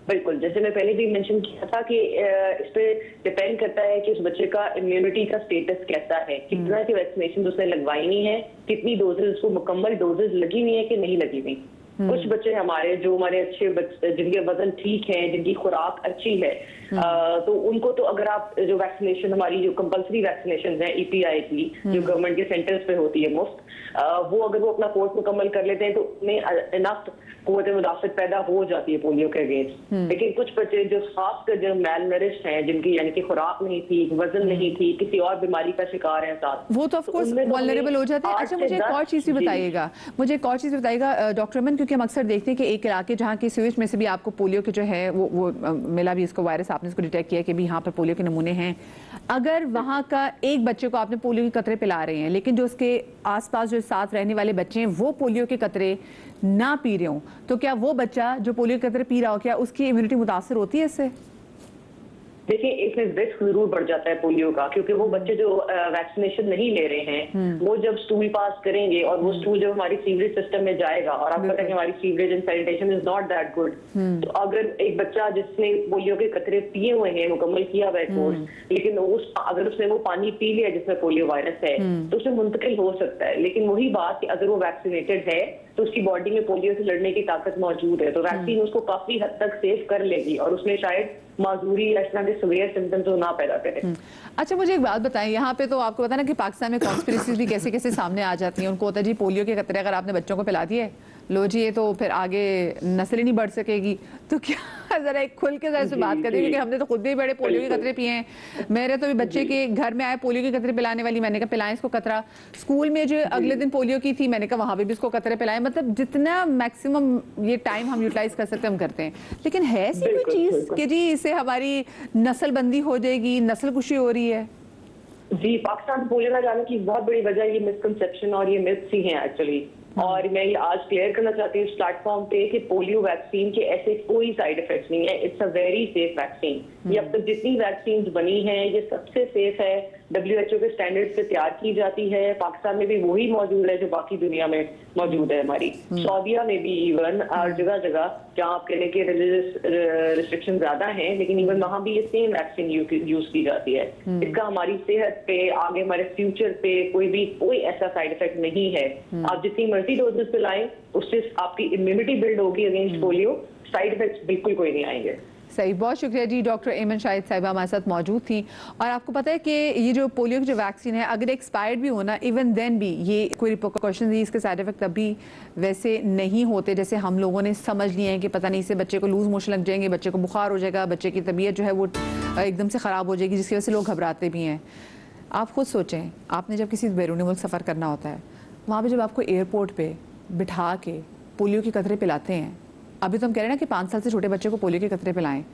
बिल्कुल, जैसे मैं पहले भी मेंशन किया था कि इस पे डिपेंड करता है कि उस बच्चे का इम्यूनिटी का स्टेटस कैसा है, कितना की वैक्सीनेशन उसने लगवाई हुई है, कितनी डोजेज उसको मुकम्मल डोजेज लगी हुई है कि नहीं लगी हुई। कुछ बच्चे हमारे जो हमारे अच्छे बच्चे जिनके वजन ठीक है, जिनकी खुराक अच्छी है, तो उनको तो अगर आप जो वैक्सीनेशन हमारी जो कंपलसरी वैक्सीनेशन है EPI की, जो गवर्नमेंट के सेंटर्स पे होती है मुफ्त, वो अगर वो अपना कोर्स मुकम्मल कर लेते हैं तो उन्हें इनफ कुव्वत मुदाफ़त पैदा हो जाती है पोलियो के अगेंस्ट। लेकिन कुछ बच्चे जो खासकर जो मेल नरिश्ड हैं, जिनकी यानी कि खुराक नहीं थी, वजन नहीं थी, किसी और बीमारी का शिकार है साथ, वो तो ऑफ कोर्स वल्नरेबल हो जाते हैं। अच्छा, मुझे एक और चीज़ भी बताइएगा, डॉक्टर अमन, क्योंकि हम अक्सर देखते हैं कि एक इलाके जहाँ की स्विच में से भी आपको पोलियो के जो है वो मिला भी, इसको वायरस आपने इसको डिटेक्ट किया कि भी यहाँ पर पोलियो के नमूने हैं। अगर वहाँ का एक बच्चे को आपने पोलियो के कतरे पिला रहे हैं, लेकिन जो उसके आसपास जो साथ रहने वाले बच्चे हैं वो पोलियो के कतरे ना पी रहे हो, तो क्या वो बच्चा जो पोलियो के कतरे पी रहा हो, क्या उसकी इम्यूनिटी मुतासर होती है इससे? देखिए, इसमें रिस्क जरूर बढ़ जाता है पोलियो का, क्योंकि वो बच्चे जो वैक्सीनेशन नहीं ले रहे हैं, वो जब स्टूल पास करेंगे और वो स्टूल जब हमारी सीवरेज सिस्टम में जाएगा, और आपको पता है कि हमारी sewerage and sanitation is not that good, तो अगर एक बच्चा जिसने पोलियो के कतरे पिए हुए हैं, मुकम्मल किया हुआ है कोर्स, लेकिन अगर उसने वो पानी पी लिया जिसमें पोलियो वायरस है, तो उसे मुंतकिल हो सकता है। लेकिन वही बात कि अगर वो वैक्सीनेटेड है तो उसकी बॉडी में पोलियो से लड़ने की ताकत मौजूद है, तो वैक्सीन उसको काफी हद तक सेव कर लेगी और उसमें शायद माजूरी या इस तरह के सवेयर सिम्टम्स ना पैदा करे। अच्छा, मुझे एक बात बताएं, यहाँ पे तो आपको पता ना कि पाकिस्तान में कॉन्स्पिरेसीज भी कैसे कैसे सामने आ जाती हैं। उनको होता है जी पोलियो के कतरे अगर आपने बच्चों को पिला दिए, लो जी, ये तो फिर आगे नस्ल ही नहीं बढ़ सकेगी। तो क्या जरा एक खुल के जरा से बात करें, क्योंकि हमने तो खुद भी बड़े पोलियो के कतरे पिए हैं। मेरे तो भी बच्चे के घर में आए पोलियो के कतरे पिलाने वाली, मैंने कहा पिलाएं इसको कतरा। स्कूल में जो अगले दिन पोलियो की थी, मैंने कहा वहां पे भी इसको कतरे पिलाएं। मतलब जितना मैक्सिमम ये टाइम हम यूटिलाइज कर सकते हैं हम करते हैं। लेकिन है ऐसी कोई चीज कि जी इससे हमारी नस्ल बंदी हो जाएगी, नस्ल कुशी हो रही है? जी, पाकिस्तान पोलियो ना जाने की बहुत बड़ी वजह ये मिसकंसेप्शन और ये मिथ्स ही हैं एक्चुअली। और मैं ये आज क्लियर करना चाहती हूँ इस प्लेटफॉर्म पे कि पोलियो वैक्सीन के ऐसे कोई साइड इफेक्ट्स नहीं है। It's a very safe vaccine. ये अब तक जितनी वैक्सीन बनी हैं ये सबसे सेफ है, WHO के स्टैंडर्ड्स पे तैयार की जाती है। पाकिस्तान में भी वही मौजूद है जो बाकी दुनिया में मौजूद है हमारी। सऊदीया में भी इवन और जगह जगह जहाँ आप कहने के रिलीजियस रिस्ट्रिक्शन ज्यादा हैं, लेकिन इवन वहाँ भी ये सेम वैक्सीन यूज की जाती है। इसका हमारी सेहत पे, आगे हमारे फ्यूचर पे कोई ऐसा साइड इफेक्ट नहीं है। आप जितनी मर्जी डोजेस पिलाएं, उससे आपकी इम्यूनिटी बिल्ड होगी अगेंस्ट पोलियो। साइड इफेक्ट्स बिल्कुल कोई नहीं आएंगे। सही, बहुत शुक्रिया जी। डॉक्टर एमन शाहिद साहिबा हमारे साथ मौजूद थी। और आपको पता है कि ये जो पोलियो की जो वैक्सीन है, अगर एक्सपायर्ड भी होना, इवन देन भी ये कोई रिपोर्शन नहीं, इसके साइड इफेक्ट तभी वैसे नहीं होते जैसे हम लोगों ने समझ लिए हैं कि पता नहीं इससे बच्चे को लूज मोशन लग जाएंगे, बच्चे को बुखार हो जाएगा, बच्चे की तबीयत जो है वो एकदम से ख़राब हो जाएगी, जिसकी वजह से लोग घबराते भी हैं। आप खुद सोचें, आपने जब किसी बैरूनी मुल्क सफ़र करना होता है, वहाँ पर जब आपको एयरपोर्ट पर बिठा के पोलियो के कतरे पिलाते हैं, अभी तो हम कह रहे हैं ना कि 5 साल से छोटे बच्चे को पोलियो के कतरे पिलाएं।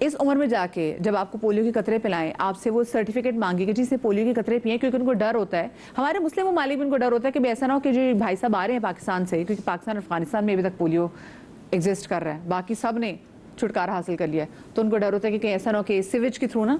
इस उम्र में जाके जब आपको पोलियो के कतरे पिलाएं, आपसे वो सर्टिफिकेट मांगेगी जिससे पोलियो के कतरे पिए, क्योंकि उनको डर होता है। हमारे मुस्लिम ममालिक में उनको डर होता है कि ऐसा ना हो कि जो भाई साहब आ रहे हैं पाकिस्तान से, क्योंकि पाकिस्तान और अफगानिस्तान में अभी तक पोलियो एग्जिस्ट कर रहा है, बाकी सब ने छुटकारा हासिल कर लिया है, तो उनको डर होता है कि कहीं ऐसा ना हो कि सिवेज के थ्रू ना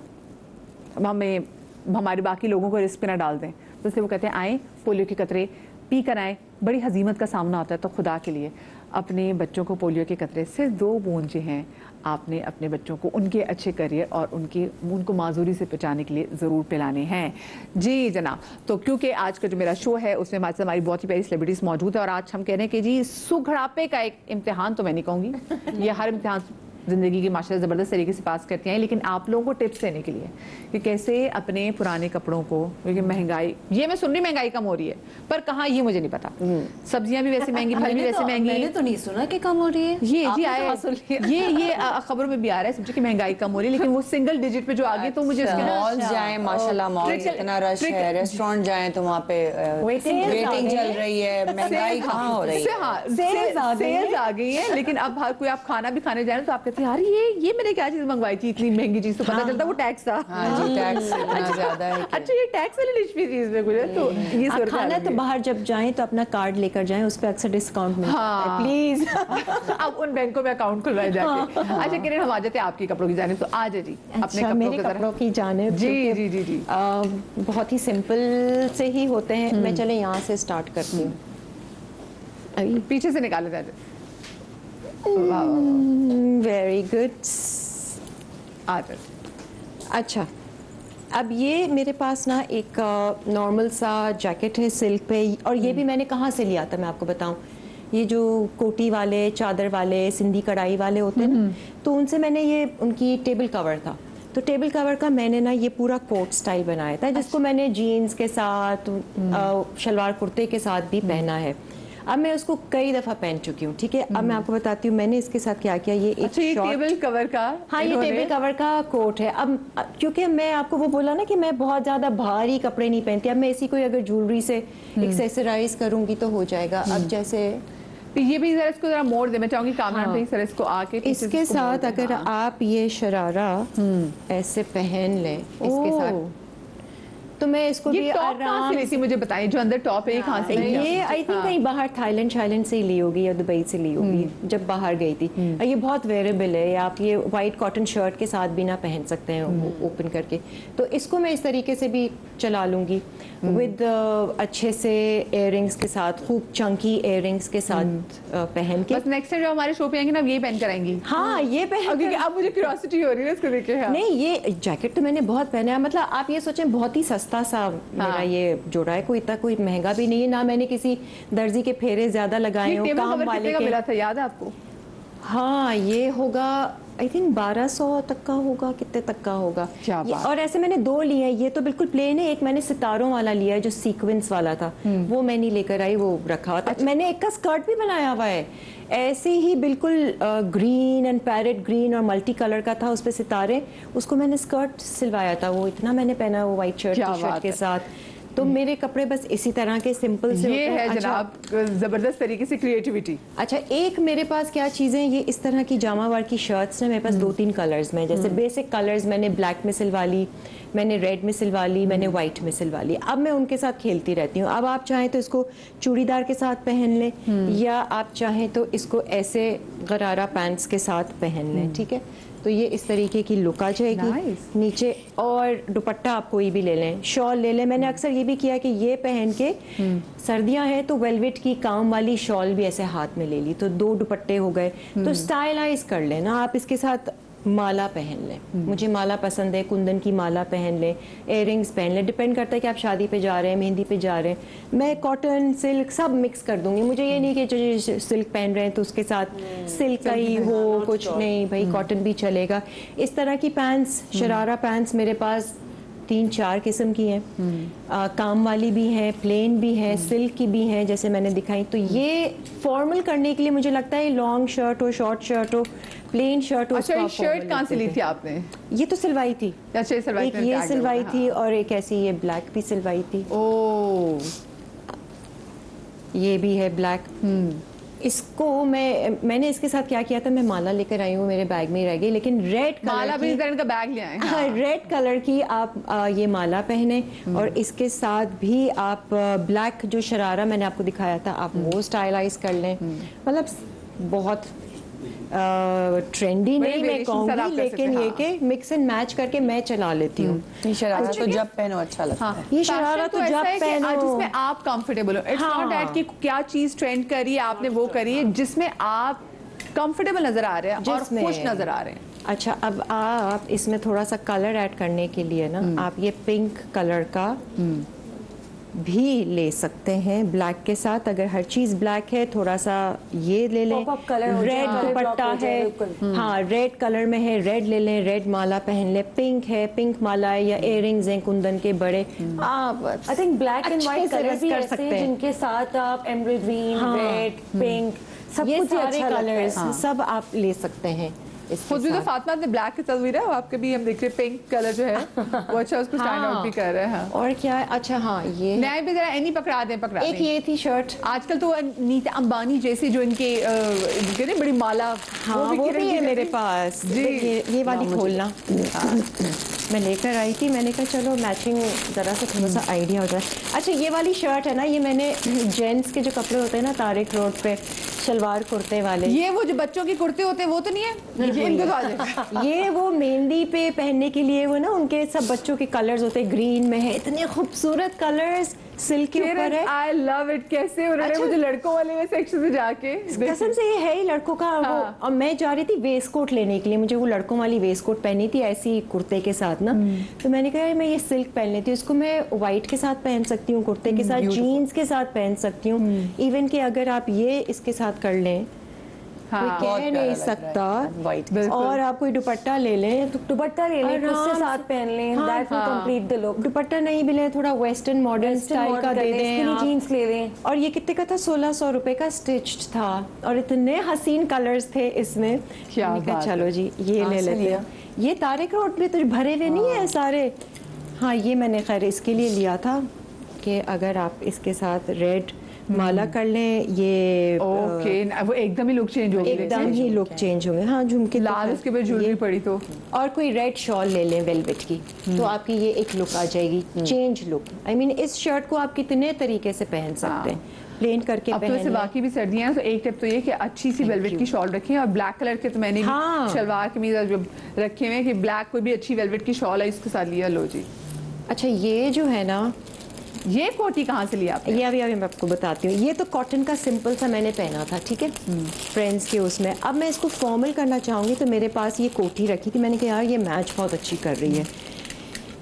हमें हमारे बाकी लोगों को रिस्क पे ना डाल दें। तो इसलिए वो कहते हैं आएँ पोलियो के कतरे पी कर आएँ। बड़ी हजीमत का सामना होता है, तो खुदा के लिए अपने बच्चों को पोलियो के कतरे सिर्फ 2 बूंद जो हैं, आपने अपने बच्चों को उनके अच्छे करियर और उनको माजूरी से बचाने के लिए ज़रूर पिलाने हैं। जी जनाब, तो क्योंकि आज का जो मेरा शो है उसमें हमारी बहुत ही प्यारी सेलिब्रिटीज़ मौजूद है, और आज हम कह रहे हैं कि जी सुघड़ापे का एक इम्तिहान तो मैं नहीं कहूँगी, ये हर इम्तिहान ज़िंदगी की माशाल्लाह ज़बरदस्त तरीके से पास करती हैं, लेकिन आप लोगों को टिप्स देने के लिए कि कैसे अपने पुराने कपड़ों को, क्योंकि महंगाई, ये मैं सुन रही महंगाई कम हो रही है, पर कहाँ ये मुझे नहीं पता। सब्जियां भी वैसे महंगी, फल भी वैसे महंगी। मैंने तो नहीं सुना कि कम हो रही है। ये जी आया, ये खबरों में भी आ रहा है सब्जी की महंगाई कम हो रही है, लेकिन वो सिंगल डिजिट पे जो आ गई, तो मुझे मॉल जाए माशाल्लाह, मॉल इतना रश है, रेस्टोरेंट जाए तो वहाँ पे वेटिंग चल रही है, महंगाई कहाँ हो रही है, सेल्स आ गई है। लेकिन अब हर कोई आप खाना भी खाने जाए तो आप कहते हैं यार ये मैंने क्या चीज मंगवाई थी, इतनी महंगी चीज, तो पता चलता वो टैक्स था। हाँ जी, टैक्स इतना ज्यादा है। अच्छा, ये टैक्स वाली लिस्ट भी चीज में गुजरे, तो ये खाना तो बाहर जब जाएं तो अपना कार्ड लेकर जाएं, उस पर अक्सर डिस्काउंट मिलता है, प्लीज। अब उन बैंकों में अकाउंट खुलवाए जाके। अच्छा किरण, हम आ जाते हैं आपकी कपड़ों की जानिब, तो आ जाए जी अपने कपड़ों की जानिब। जी जी जी जी, बहुत ही सिंपल से ही होते हैं। मैं चले यहाँ से स्टार्ट करती हूँ, अभी पीछे से निकाले जाते। Very good. अच्छा, अब ये मेरे पास ना एक नॉर्मल सा जैकेट है सिल्क पे, और ये भी मैंने कहाँ से लिया था मैं आपको बताऊं। ये जो कोटी वाले, चादर वाले, सिंधी कढ़ाई वाले होते हैं ना, तो उनसे मैंने ये, उनकी टेबल कवर था, तो टेबल कवर का मैंने ना ये पूरा कोट स्टाइल बनाया था, जिसको मैंने जीन्स के साथ, शलवार कुर्ते के साथ भी पहना है। अब मैं उसको कई दफा पहन चुकी हूँ, ठीक है। अब मैं आपको बताती हूँ मैंने इसके साथ क्या किया। ये एक टेबल कवर का, हाँ ये टेबल कवर का कोट है। अब क्योंकि मैं आपको वो बोला ना कि मैं बहुत ज्यादा भारी कपड़े नहीं पहनती, अब मैं इसी कोई अगर ज्वेलरी से एक्सेसराइज करूंगी तो हो जाएगा। अब जैसे ये भी जरा इसको जरा मोड़ दे, मैं चाहूंगी कामरान भाई सर इसको आके इसके साथ अगर आप ये शरारा ऐसे पहन लें इसके साथ, तो मैं इसको भी आराम से मुझे बताएं, जो अंदर टॉप है कहाँ से? ये आई थिंक कहीं बाहर थाईलैंड से ही ली होगी या दुबई से ली होगी, जब बाहर गई थी। ये बहुत वेरेबल है, आप ये वाइट कॉटन शर्ट के साथ भी ना पहन सकते हैं ओपन करके। तो इसको मैं इस तरीके से भी चला लूंगी विद अच्छे से इयररिंग्स के साथ, खूब चंकी इयररिंग्स के साथ पहन के। बस नेक्स्ट टाइम जब हमारे शो पे आएंगे ना, यही पहन कर आएंगी। हाँ ये पहन, क्योंकि अब मुझे क्यूरियोसिटी हो रही है इसको देख के। नहीं ये जैकेट तो मैंने बहुत पहना है, मतलब आप ये सोचें बहुत ही सस्ता सा मेरा ये जोड़ा है, कोई महंगा भी नहीं है, ना मैंने किसी दर्जी के फेरे ज्यादा लगाए हो काम वाले के। मिला था याद है आपको? हाँ ये होगा आई थिंक 1200 तक का होगा, कितने तक का होगा। और ऐसे मैंने 2 लिए हैं, ये तो बिल्कुल प्लेन है, एक मैंने सितारों वाला लिया है जो सीक्वेंस वाला था, वो मैं नहीं लेकर आई, वो रखा हुआ था। अच्छा। मैंने एक का स्कर्ट भी बनाया हुआ है ऐसे ही बिल्कुल ग्रीन एंड पैरेट ग्रीन और मल्टी कलर का था, उस पर सितारे, उसको मैंने स्कर्ट सिलवाया था, वो इतना मैंने पहना वो वाइट शर्ट टी शर्ट के साथ। तो मेरे कपड़े बस इसी तरह के सिंपल से ये है जनाब, जबरदस्त तरीके से क्रिएटिविटी। अच्छा एक मेरे पास क्या चीजें, ये इस तरह की जामावार की शर्ट्स ने मेरे पास 2-3 कलर्स में, जैसे बेसिक कलर्स मैंने ब्लैक में सिलवा ली, मैंने रेड में सिलवा ली, मैंने व्हाइट में सिलवा ली। अब मैं उनके साथ खेलती रहती हूँ। अब आप चाहें तो इसको चूड़ीदार के साथ पहन लें, या आप चाहें तो इसको ऐसे गरारा पैंट्स के साथ पहन लें, ठीक है। तो ये इस तरीके की लुक आ जाएगी। Nice. नीचे और दुपट्टा आप कोई भी ले लें, शॉल ले लें। मैंने अक्सर ये भी किया कि ये पहन के सर्दियां हैं तो वेलवेट की काम वाली शॉल भी ऐसे हाथ में ले ली, तो 2 दुपट्टे हो गए। तो स्टाइलाइज कर लें ना आप, इसके साथ माला पहन लें। मुझे माला पसंद है, कुंदन की माला पहन लें, इयररिंग्स पहन लें। डिपेंड करता है कि आप शादी पे जा रहे हैं, मेहंदी पे जा रहे हैं। मैं कॉटन सिल्क सब मिक्स कर दूंगी। मुझे ये नहीं कि जो सिल्क पहन रहे हैं तो उसके साथ सिल्क का ही हो, कुछ नहीं भाई, कॉटन भी चलेगा। इस तरह की पैंट्स, शरारा पैंट्स मेरे पास 3-4 किस्म की हैं। काम वाली भी हैं, प्लेन भी हैं, सिल्क की भी हैं, जैसे मैंने दिखाई। तो ये फॉर्मल करने के लिए मुझे लगता है लॉन्ग शर्ट हो, शॉर्ट शर्ट हो, प्लेन शर्ट हो। अच्छा, ये शर्ट कहाँ से ली थी आपने? ये तो सिलवाई थी। अच्छा, ये सिलवाई एक ये सिलवाई थी और एक ऐसी ये ब्लैक भी सिलवाई थी। ओह, ये भी है ब्लैक। इसको मैंने इसके साथ क्या किया था, मैं माला लेकर आई हूँ, मेरे बैग में ही रह गई, लेकिन रेड माला भी कलर का बैग ले आए। हाँ, रेड कलर की आप ये माला पहने और इसके साथ भी आप ब्लैक जो शरारा मैंने आपको दिखाया था आप वो स्टाइलाइज कर लें। मतलब बहुत ट्रेंडी नहीं मैं कहूँगी, लेकिन ये कि मिक्स एंड मैच करके मैं चला लेती हूँ। ये शरारा तो जब पहनो अच्छा लगता है। ये शरारा तो जब पहनो जिसमें आप कंफर्टेबल हो। इट्स नॉट दैट कि क्या चीज ट्रेंड करी आपने वो करी है, जिसमें आप कंफर्टेबल नजर आ रहे हैं और खुश नजर आ रहे हैं। अच्छा, अब आप इसमें थोड़ा सा कलर ऐड करने के लिए ना आप ये पिंक कलर का भी ले सकते हैं ब्लैक के साथ। अगर हर चीज ब्लैक है थोड़ा सा ये ले लें। रेड दुपट्टा है, हाँ रेड कलर में है, रेड ले लें, रेड माला पहन लें। पिंक है, पिंक माला है या इयररिंग्स हैं कुंदन के बड़े। आप I think black and white colour भी कर ऐसे सकते हैं जिनके साथ आप एमराल्ड ग्रीन, रेड, पिंक सब ये कुछ सारे कलर्स हाँ। सब आप ले सकते हैं। खुद भी तो फातिमा ने ब्लैक की तस्वीर है, आपके भी हम देख रहे हैं पिंक कलर जो है वो अच्छा उसको स्टैंड आउट भी कर रहा है। और क्या है, अच्छा हाँ ये नए भी जरा एनी पकड़ा दें, पकड़ा एक दें। ये थी शर्ट। आजकल तो नीता अंबानी जैसे जो इनके कहते हैं बड़ी माला, हाँ वो भी है मेरे पास। ये वाली खोलना मैं लेकर आई थी, मैंने कहा चलो मैचिंग जरा सा थोड़ा सा आइडिया हो जाए। अच्छा, ये वाली शर्ट है ना, ये मैंने जेंट्स के जो कपड़े होते हैं ना तारिक रोड पे शलवार कुर्ते वाले, ये वो जो बच्चों के कुर्ते होते हैं वो तो नहीं है, ये इनको तो आ जाएगा। ये वो मेहंदी पे पहनने के लिए वो ना उनके सब बच्चों के कलर्स होते हैं, ग्रीन में है, इतने खूबसूरत कलर्स सिल्क के ऊपर है। आई लव इट। कैसे उन्होंने मुझे लड़कों वाले सेक्शन में जाके कसम से ये है ही लड़कों का वो। और मैं जा रही थी वेस्ट कोट लेने के लिए, मुझे वो लड़कों वाली वेस्ट कोट पहनी थी ऐसी कुर्ते के साथ ना, तो मैंने कहा मैं ये सिल्क पहन लेती हूँ, इसको मैं व्हाइट के साथ पहन सकती हूँ, कुर्ते के साथ, जीन्स के साथ पहन सकती हूँ, इवन कि अगर आप ये इसके साथ कर लें कोई कह नहीं सकता। और आप कोई दुपट्टा ले लें तो दुपट्टा ले लें, उसके साथ पहन लें, that will complete the look. दुपट्टा नहीं भी लें, थोड़ा वेस्टर्न मॉडर्न स्टाइल का दे दें, जीन्स ले लें। और ये कितने का था? 1600 रुपए का स्टिच्ड था और इतने हसीन कलर्स थे इसमें। क्या बात चलो जी ये ले लेते हैं। ये तारिक रोड पे तो भरे हुए नहीं है सारे। हाँ ये मैंने खैर इसके लिए लिया था कि अगर आप इसके साथ रेड माला कर लें, ये ओके वो एकदम ही लुक चेंज हो गया, एकदम ही लुक चेंज होंगे। हाँ झुमके लाल उसके ऊपर ज्वेलरी पड़ी तो। और कोई रेड शॉल ले लें वेलवेट की, तो आपकी ये एक लुक आ जाएगी, चेंज लुक। आई मीन इस शर्ट को आप कितने तरीके से पहन सकते हैं, प्लेन करके अब तो वैसे बाकी भी सर्दियां हैं तो एक टिप तो ये कि अच्छी सी वेलवेट की शॉल रखें। और ब्लैक कलर के तो मैंने हाँ। शलवार कमीज जो रखे हुए हैं कि ब्लैक कोई भी अच्छी वेलवेट की शॉल है इसके साथ लिया लो जी। अच्छा ये जो है ना, ये कोटी कहाँ से लिया आपने? ये अभी मैं आपको बताती हूँ। ये तो कॉटन का सिंपल सा मैंने पहना था, ठीक है, फ्रेंड्स के उसमें। अब मैं इसको फॉर्मल करना चाहूँगी तो मेरे पास ये कोटी रखी थी, मैंने कहा यार ये मैच बहुत अच्छी कर रही है।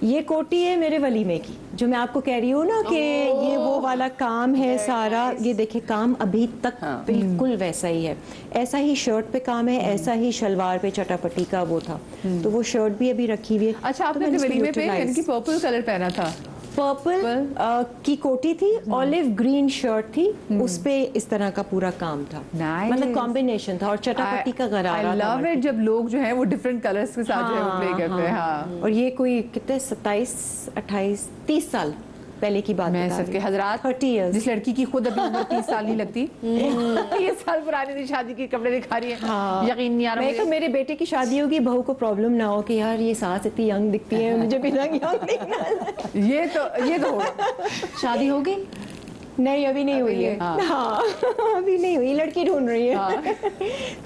ये कोटी है मेरे वलीमे की, जो मैं आपको कह रही हूँ ना कि ये वो वाला काम है सारा। ये देखिए काम अभी तक बिल्कुल वैसा ही है, ऐसा ही शर्ट पे काम है, ऐसा ही शलवार पे चटापटी का वो था, तो वो शर्ट भी अभी रखी हुई है। अच्छा आपने अपने वलीमे पे यानी कि पर्पल कलर पहना था? पर्पल की कोटी थी, ऑलिव ग्रीन शर्ट थी, उस पे इस तरह का पूरा काम था, मतलब कॉम्बिनेशन था और चटापटी का गरारा। I love it जब लोग जो है वो डिफरेंट कलर्स के साथ जो है वो प्ले करते हैं। हाँ। और ये कोई कितने 27, 28, 30 साल पहले की बात मैं सबके हजरात 30 years। जिस लड़की की खुद अभी उम्र 30 साल नहीं लगती 30 साल पुरानी थी शादी के कपड़े दिखा रही है। हाँ। यकीन नहीं आ रहा मैं तो मेरे बेटे की शादी होगी, बहू को प्रॉब्लम ना हो कि यार ये सास इतनी यंग दिखती है, मुझे भी यंग दिखना है। ये तो होगा। शादी होगी? नहीं अभी नहीं हुई है। हाँ अभी नहीं हुई, लड़की ढूंढ रही है।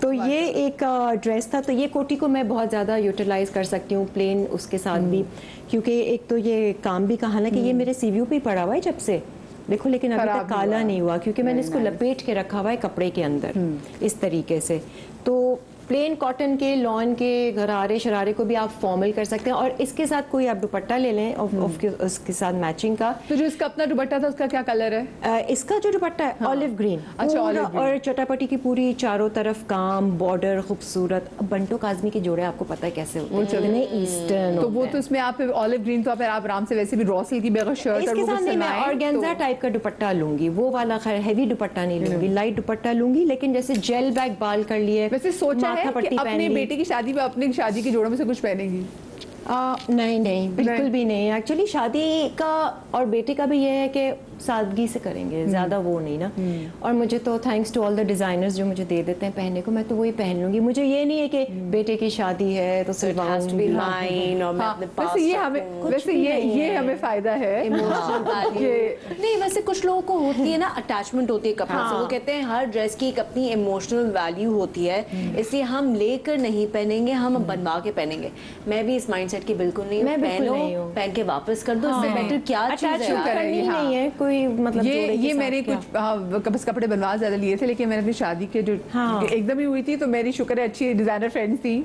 तो ये एक ड्रेस था, तो ये कोटी को मैं बहुत ज़्यादा यूटिलाइज कर सकती हूँ प्लेन उसके साथ भी, क्योंकि एक तो ये काम भी कहा ना कि ये मेरे सीवीयू पे पड़ा हुआ है जब से, देखो, लेकिन अभी तक काला नहीं हुआ क्योंकि मैंने इसको लपेट के रखा हुआ है कपड़े के अंदर इस तरीके से। तो प्लेन कॉटन के लॉन के गरारे शरारे को भी आप फॉर्मल कर सकते हैं, और इसके साथ कोई आप दुपट्टा ले लें उसके साथ मैचिंग का। तो जो इसका अपना दुपट्टा था उसका क्या कलर है? इसका जो दुपट्टा है ऑलिव ग्रीन। अच्छा, ऑलिव ग्रीन। और चटापटी की पूरी चारों तरफ काम, बॉर्डर खूबसूरत। अब बंटो काज़मी के जोड़े आपको पता है कैसे होते हैं, ईस्टर्न। तो वो तो इसमें आप ऑलिव ग्रीन, तो आप आराम से वैसे भी रॉ सिल्क की बगैर शर्ट और इसके साथ नहीं, मैं ऑर्गेन्जा टाइप का दुपट्टा लूंगी, वो वाला खैर हैवी दुपट्टा नहीं लूंगी, लाइट दुपट्टा लूंगी, लेकिन जैसे जेल बैग बाल कर लिए। वैसे सोचा है कि अपने बेटे की शादी पे अपनी शादी के जोड़ों में से कुछ पहनेगी? नहीं बिल्कुल भी नहीं। एक्चुअली शादी का और बेटे का भी ये है कि सादगी से करेंगे, ज्यादा वो नहीं ना। और मुझे तो thanks to all the designers जो मुझे दे देते हैं पहनने को, मैं तो वही पहन लूंगी। मुझे ये नहीं है कि बेटे की शादी है तो सिलवाऊंगी। वैसे ये हमें फायदा है नहीं, वैसे कुछ लोगों को होती है ना अटैचमेंट होती है कपड़े से, वो कहते हैं हर ड्रेस की एक अपनी इमोशनल वैल्यू होती है, इसलिए हम लेकर नहीं पहनेंगे, हम बनवा के पहनेंगे। मैं भी इस माइंडसेट की बिल्कुल नहीं हूँ। पहन के वापस कर दो, इससे बेटर क्या चीज नहीं है कोई, मतलब ये मैंने कुछ बस कपड़े बनवा ज्यादा लिए थे, लेकिन मैंने अपनी शादी के जो एकदम ही हुई थी, तो मेरी शुक्र है अच्छी डिजाइनर फ्रेंड्स थी।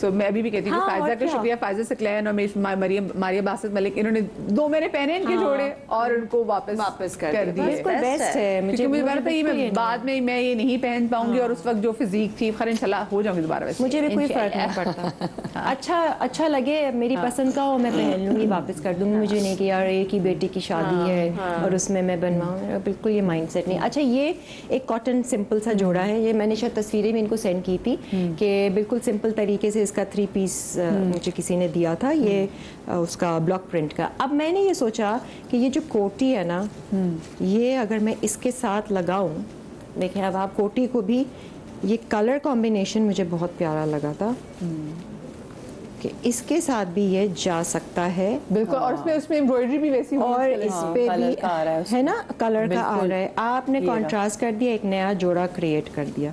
सो मैं अभी भी कहती हूँ फायजा का शुक्रिया, फायजा सकलैन और मारिया बासित मलिक, इन्होंने 2 महीने पहने इनके जोड़े और उनको वापस कर दिए। बेस्ट है। मुझे पता ही मैं बाद में मैं ये नहीं पहन पाऊंगी, और उस वक्त जो फिजिक थी खैर इंशाल्लाह हो जाऊंगी दोबारा। वैसे मुझे भी कोई फर्क नहीं पड़ता। अच्छा लगे मेरी पसंद का हो मैं पहन लूंगी, वापस कर दूंगी। मुझे नहीं कि यार एक ही बेटी की शादी है और उसमें मैं बनवाऊँ, बिल्कुल ये माइंडसेट नहीं। अच्छा, ये एक कॉटन सिंपल सा जोड़ा है, ये मैंने शायद तस्वीरें भी इनको सेंड की थी कि बिल्कुल सिंपल तरीके से इसका 3 पीस मुझे किसी ने दिया था, ये उसका ब्लॉक प्रिंट का। अब मैंने ये सोचा कि ये जो कोटी है ना, ये अगर मैं इसके साथ लगाऊं, देखें अब आप कोटी को भी, ये कलर कॉम्बिनेशन मुझे बहुत प्यारा लगा था कि इसके साथ भी ये जा सकता है बिल्कुल। और उसमें एम्ब्रॉयडरी भी वैसी और इस पे भी है ना, कलर का आ रहा है। आपने कंट्रास्ट कर दिया, एक नया जोड़ा क्रिएट कर दिया।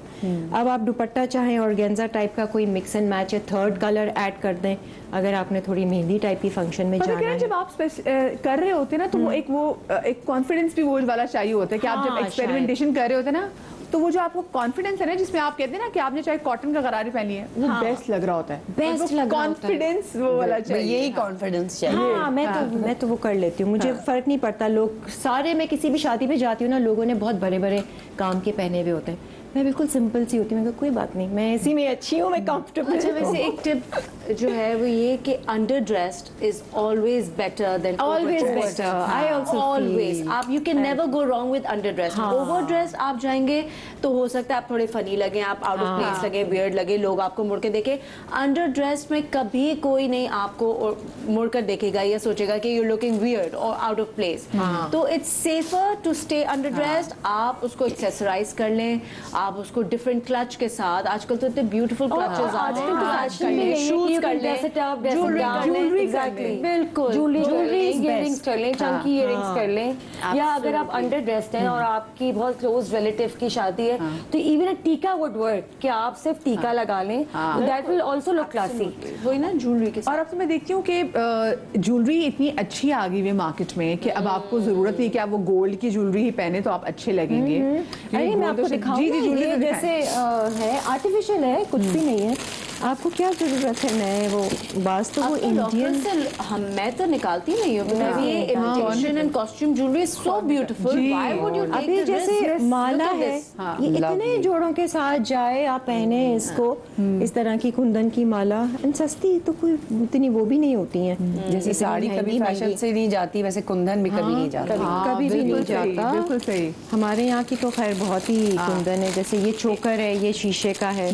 अब आप दुपट्टा चाहें ऑर्गेन्जा टाइप का कोई मिक्स एंड मैच है, 3rd कलर ऐड कर दें अगर आपने थोड़ी मेहंदी टाइप की फंक्शन में जाना है। जब आप कर रहे होते हैं ना, तो एक कॉन्फिडेंस भी वो वाला चाहिए होता है कि आप जब एक्सपेरिमेंटेशन कर रहे होते हैं ना, तो वो जो आपको कॉन्फिडेंस है ना, जिसमें आप कहते हैं ना कि आपने चाहे कॉटन का गरारी पहनी है, वो बेस्ट लग रहा होता है, बेस्ट लग रहा होता है। कॉन्फिडेंस वो वाला चाहिए, यही कॉन्फिडेंस चाहिए। हाँ, मैं तो वो कर लेती हूँ, मुझे फर्क नहीं पड़ता। लोग सारे, मैं किसी भी शादी पे जाती हूँ ना, लोगों ने बहुत बड़े बड़े काम के पहने हुए होते हैं, मैं बिल्कुल सिंपल सी होती हूँ। मैं कोई बात नहीं, मैं इसी में अच्छी हूँ, मैं कंफर्टेबल। अच्छा, वैसे एक टिप जो है वो ये कि underdressed is always better than always better. I also always, आप you can never go wrong with underdressed. Overdressed आप जाएंगे तो हो सकता है आप थोड़े फनी लगे, आप आउट ऑफ प्लेस लगे, वियर्ड लगे, लोग आपको मुड़ के देखे। अंडर ड्रेस्ड में कभी कोई नहीं आपको मुड़ कर देखेगा या सोचेगा कि यू लुकिंग वियर्ड और आउट ऑफ प्लेस। तो it's safer to stay underdressed. आप उसको एक्सेसराइज कर लें, आप उसको डिफरेंट क्लच के साथ, आजकल तो इतने ब्यूटीफुल क्लचेस आ रहे हैं, शूज कर लें, ज्वेलरी बिल्कुल, ज्वेलरी इयरिंग्स कर लें, चंकी इयरिंग्स कर लें। या अगर आप अंडर ड्रेस्ड हैं और आपकी बहुत क्लोज रिलेटिव की शादी है, तो इवन अ टीका वुड वर्क, कि आप सिर्फ टीका लगा लें, that will also look classy. वही ना ज्वेलरी के साथ। और अब तो मैं देखती हूँ कि ज्वेलरी इतनी अच्छी आ गई है मार्केट में कि अब आपको जरूरत नहीं कि आप वो गोल्ड की ज्वेलरी ही पहने तो आप अच्छे लगेंगे। अरे मैं आपको दिखाऊंगी, ये जैसे है आर्टिफिशियल है, कुछ भी नहीं है। आपको क्या जरूरत है? मैं वो बास तो वो इंडियन मैं तो निकालती नहीं हूँ, ये imitation and costume jewellery is so beautiful. Why would you take अभी जैसे माला है, ये इतने जोड़ों के साथ जाए, आप पहने इसको, इस तरह की कुंदन की माला, सस्ती तो कोई इतनी वो भी नहीं होती है। जैसे साड़ी कभी फैशन से नहीं जाती, वैसे कुंदन भी कभी नहीं जाता, कभी भी नहीं जाता। बिल्कुल सही। हमारे यहाँ की तो खैर बहुत ही कुंदन है। जैसे ये चोकर है, ये शीशे का है।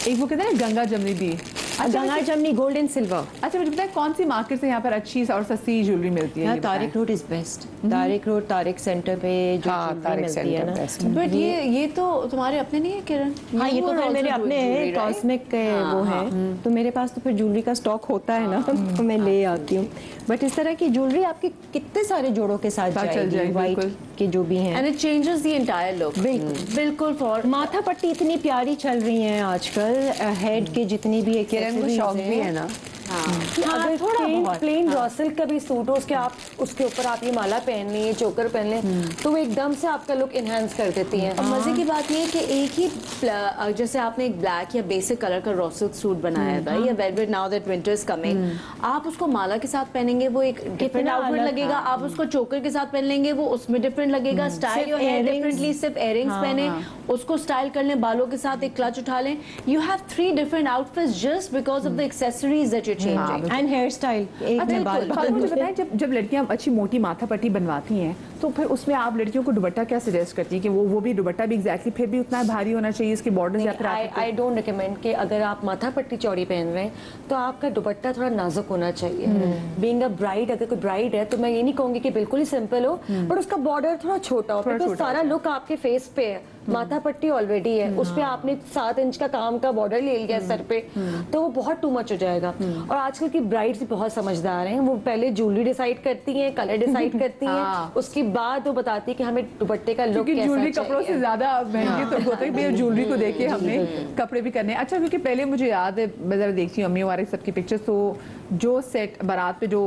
एक वो कहते हैं ना गंगा जमनी दी, गंगा जमनी गोल्ड एंड सिल्वर। अच्छा मुझे बताएं कौन सी मार्केट से यहाँ पर अच्छी और सस्ती ज्वेलरी मिलती है? यहाँ Tariq road is best. Tariq road, Tariq centre पे जो ज्वेलरी मिलती है ना। बट ये तो तुम्हारे अपने नहीं है किरण? हाँ ये तो मेरे अपने हैं, कॉस्मिक के वो हैं, तो मेरे पास तो फिर ज्वेलरी का स्टॉक होता है ना, तो मैं ले आती हूँ। बट इस तरह की ज्वेलरी आपके कितने सारे जोड़ों के साथ जाएगी, वाइट के जो भी हैं, and it changes the entire look. बिल्कुल। फॉर माथा पट्टी इतनी प्यारी चल रही है आजकल, हेड के जितनी भी एक्सेसरीज शौक भी है ना। अगर थोड़ा प्लेन रॉ सिल्क का भी सूट हो, उसके ऊपर आप ये माला पहन लें, चोकर पहन लें, तो वो एकदम से आपका लुक इनहेंस कर देती है। और मजे की बात ये है कि एक ही जैसे आपने एक ब्लैक या बेसिक कलर का रॉ सिल्क सूट बनाया था या velvet, now that winter is coming, आप उसको माला के साथ पहनेंगे वो एक डिफरेंट आउटफिट लगेगा। आप उसको चोकर के साथ पहन लेंगे वो उसमें डिफरेंट लगेगा। स्टाइल योर हेयर डिफरेंटली, सिर्फ इयररिंग्स पहने, उसको स्टाइल कर लें, बालों के साथ एक क्लच उठा लें। You have 3 different outfits just because of the accessories that you changing and hair style. मुझे बताएं जब लड़कियां अच्छी मोटी माथा पट्टी बनवाती हैं तो फिर उसमें आप लड़कियों को दुपट्टा क्या सजेस्ट करती है कि वो भी दुपट्टा भी एग्जैक्टली फिर भी उतना भारी होना चाहिए, इसके बॉर्डर या फिर आई डोंट रिकमेंड कि अगर आप माथा पट्टी चौड़ी पहन रहे हैं तो आपका दुपट्टा थोड़ा नाजुक होना चाहिए। बीइंग अ ब्राइड, अगर कोई ब्राइड है तो मैं ये नहीं कहूंगी कि बिल्कुल ही सिंपल हो, बट उसका बॉर्डर थोड़ा छोटा हो, बिकॉज सारा लुक आपके फेस पे है। माथा पट्टी ऑलरेडी है, उस पे आपने 7 इंच का काम का बॉर्डर ले लिया सर पे, तो वो बहुत टू मच हो जाएगा। और आजकल की ब्राइड्स बहुत समझदार हैं, वो पहले ज्वेलरी डिसाइड करती हैं, कलर डिसाइड करती हैं, उसके बाद वो बताती है कि हमें दुपट्टे का लुक कैसा ज्वेलरी कपड़ों से ज्यादा महंगी तो होता है, ज्वेलरी को देख के हमने कपड़े भी करने। अच्छा क्योंकि पहले मुझे याद है, मैं जरा देखती हूँ अम्मी हमारे सबकी पिक्चर्स, तो जो सेट बारात पे जो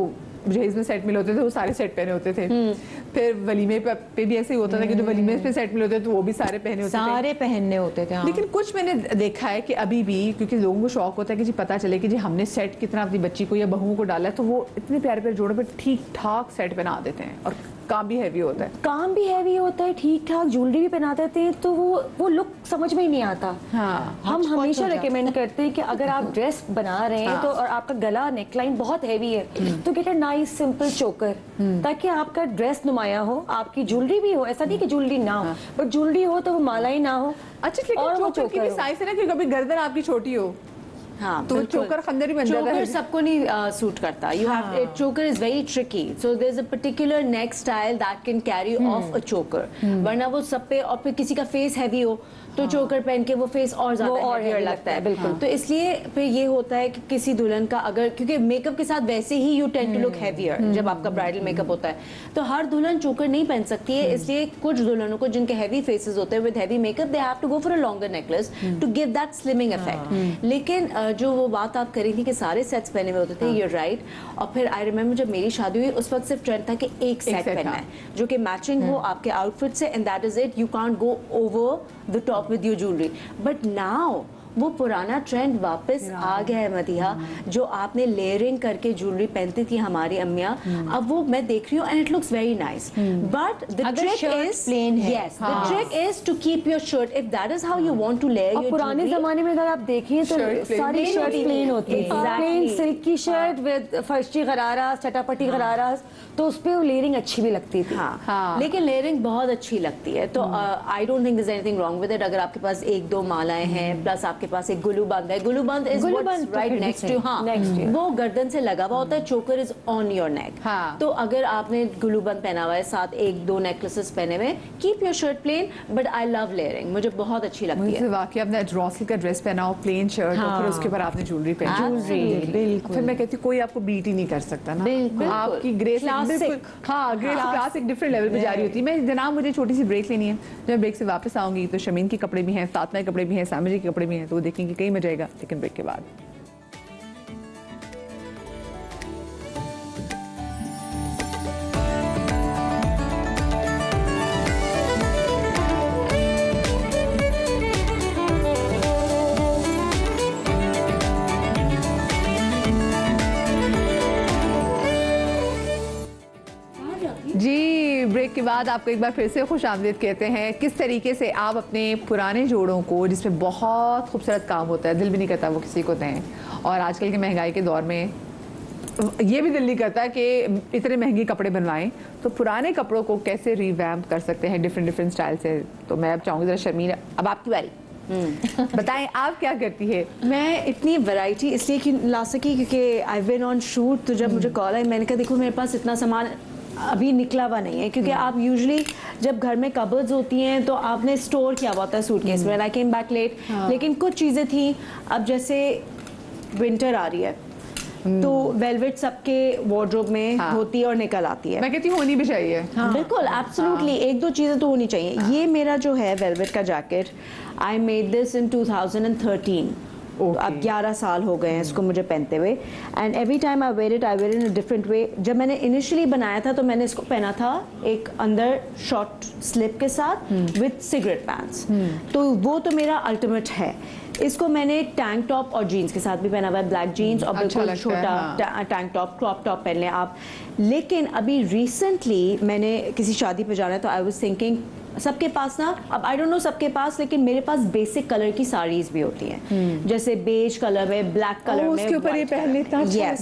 जहेज में सेट मिले होते थे वो सारे सेट पहने होते थे। फिर वलीमे पे भी ऐसे ही होता था कि जो वलीमे पे सेट मिले होते थे तो वो भी सारे पहने होते थे, सारे पहनने होते थे। लेकिन कुछ मैंने देखा है कि अभी भी, क्योंकि लोगों को शौक होता है कि जी पता चले कि जी हमने सेट कितना अपनी बच्ची को या बहुओं को डाला है, तो वो इतने प्यारे प्यारे जोड़ों पे ठीक ठाक सेट पहना देते हैं और काम भी हैवी होता है। काम भी हैवी होता है, ठीक ठाक ज्वेलरी भी पहना देते हैं, तो वो लुक समझ में ही नहीं आता। हम हमेशा रिकमेंड करते हैं कि अगर आप ड्रेस बना रहे हैं तो और आपका गला नेकलाइन बहुत हैवी है तो गेट अ नाइस सिंपल चोकर, ताकि आपका ड्रेस नुमाया हो, आपकी ज्वेलरी भी हो। ऐसा नहीं कि ज्वेलरी ना हो, बट ज्वेलरी हो तो वो माला ही ना हो। अच्छा और वो चोकर की भी साइज है ना, क्योंकि कभी गर्दन आपकी छोटी हो हाँ तो चोकर खंजर ही बन जाता है। चोकर सबको नहीं सूट करता। You have choker is very tricky, so there is a particular neck style that can carry off a choker, वरना वो सब पे, और फिर किसी का फेस हैवी हो तो चोकर पहन के वो फेस और ज्यादा हेवियर लगता है। बिल्कुल। तो इसलिए फिर ये होता है कि किसी दुल्हन का अगर, क्योंकि मेकअप के साथ वैसे ही you tend to look heavier जब आपका ब्राइडल मेकअप होता है, तो हर दुल्हन चोकर नहीं पहन सकती है। इसलिए कुछ दुल्हनों को जिनके हैवी फेसेस होते हैं with heavy makeup, they have to go for a longer necklace to give that slimming effect. लेकिन जो वो बात आप करी थी कि सारे सेट्स पहने हुए होते थे, यू राइट। और फिर आई रिमेम्बर जब मेरी शादी हुई उस वक्त सिर्फ ट्रेंड था कि एक सेट पहनना है जो कि मैचिंग हो आपके आउटफिट से, and that is it. You can't go over the top with your jewellery. But now वो पुराना ट्रेंड वापस आ गया है मदिहा, जो आपने लेयरिंग करके ज्वेलरी पहनती थी हमारी अम्मियां, अब वो मैं देख रही हूँ and it looks very nice. But the trick is plain है। Yes, the trick is to keep your shirt, if that is how you want to layer your. पुराने जमाने में अगर आप देखें तो सारी शर्ट प्लेन होती है, प्लेन सिल्क की शर्ट विद फर्शी गरारा, चटापटी गरारा, तो उस पे लेयरिंग अच्छी भी लगती थी। लेकिन लेयरिंग बहुत अच्छी लगती है, तो I don't think there is anything wrong with it. अगर आपके पास 1-2 मालाएं हैं, प्लस आपके पास एक गुलूबंद है, गुलूबंद इज राइट नेक्स्ट टू, हाँ वो गर्दन से लगा हुआ होता है, चोकर इज ऑन योर नेक। तो अगर आपने गुलूबंद पहना हुआ है, साथ 1-2 नेकलेसेस पहने हुए, keep your shirt plain, but I love layering, मुझे बहुत अच्छी लगती है। वाकई आपने रॉसल का ड्रेस पहना हो, प्लेन शर्ट और फिर उसके ऊपर आपने ज्वेलरी पहनी, बिल्कुल। फिर मैं कहती हूँ कोई आपको बीट ही नहीं कर सकता ना, आपकी ग्रेस बिल्कुल, हाँ ग्रेस क्लास एक डिफरेंट लेवल पे जारी होती है। मैं जनाब मुझे छोटी सी ब्रेक लेनी है, जब मैं ब्रेक से वापस आऊंगी तो शमीन के कपड़े भी हैं, फातिमा के कपड़े भी हैं, सामरी के कपड़े भी हैं, तो वो देखेंगे कहीं मजा आएगा, लेकिन ब्रेक के बाद। जी ब्रेक के बाद आपको एक बार फिर से खुश आमदीद कहते हैं। किस तरीके से आप अपने पुराने जोड़ों को, जिसमें बहुत खूबसूरत काम होता है, दिल भी नहीं करता वो किसी को दें, और आजकल की महंगाई के दौर में ये भी दिल नहीं करता कि इतने महंगे कपड़े बनवाएं, तो पुराने कपड़ों को कैसे रिवैम्प कर सकते हैं डिफरेंट स्टाइल से। तो मैं अब चाहूँगी ज़रा शर्मीन, अब आपकी बारी। बताएं आप क्या करती है? मैं इतनी वैरायटी इसलिए कि ला सकी क्योंकि आई बिन ऑन शूट, तो जब मुझे कॉल आई मैंने कहा देखो मेरे पास इतना सामान अभी निकला हुआ नहीं है, क्योंकि आप यूजुअली जब घर में कबर्ड्स होती हैं तो आपने स्टोर किया हुआ होता है सूटकेस में। आई केम बैक लेट, लेकिन कुछ चीज़ें थी, अब जैसे विंटर आ रही है तो वेलवेट सबके वार्डरोब में होती है और निकल आती है। मैं कहती हूँ होनी भी चाहिए। बिल्कुल एब्सोल्युटली, एक दो चीज़ें तो होनी चाहिए। ये मेरा जो है वेलवेट का jacket, I made this in 2013। अब 11 साल हो गए हैं इसको मुझे पहनते हुए, and every time I wear it in a different way. जब मैंने इनिशियली बनाया था तो मैंने इसको पहना था एक अंदर शॉर्ट स्लिप के साथ विद सिगरेट पैंट्स, तो वो तो मेरा अल्टीमेट है। इसको मैंने टैंक टॉप और जीन्स के साथ भी पहना हुआ है, ब्लैक जीन्स और बिल्कुल छोटा टैंक टॉप, क्रॉप टॉप पहन लें आप। लेकिन अभी रिसेंटली मैंने किसी शादी पे जाना है तो आई वाज थिंकिंग सबके पास ना, अब आई डोंट नो सबके पास, लेकिन मेरे पास बेसिक कलर की साड़ीज भी होती हैं, जैसे बेज कलर में, ब्लैक कलर में, उसके ऊपर ये पहन लेता है। यस,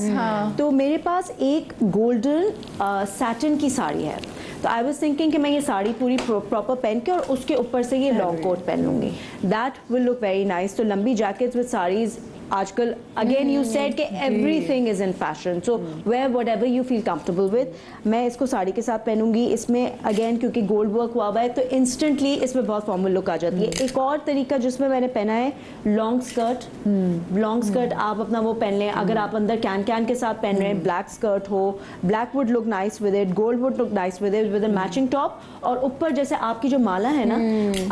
तो मेरे पास एक गोल्डन सैटिन की साड़ी है, तो आई वाज थिंकिंग कि मैं ये साड़ी पूरी प्रॉपर पहन के और उसके ऊपर से ये लॉन्ग कोट पहन लूंगी, that will look very nice. तो लंबी जैकेट्स विद साड़ीज आजकल, अगेन यू सेड कि everything is in fashion, so wear whatever you feel comfortable with. मैं इसको साड़ी के साथ पहनूंगी, इसमें अगेन क्योंकि गोल्ड वर्क हुआ हुआ है तो इंस्टेंटली इसमें बहुत फॉर्मल लुक आ जाती है। एक और तरीका जिसमें मैंने पहना है लॉन्ग स्कर्ट। लॉन्ग स्कर्ट आप अपना वो पहन लें, अगर आप अंदर कैन के साथ पहन रहे हैं, ब्लैक स्कर्ट हो, black would look nice with it, gold would look nice with it, with a matching top, और ऊपर जैसे आपकी जो माला है ना,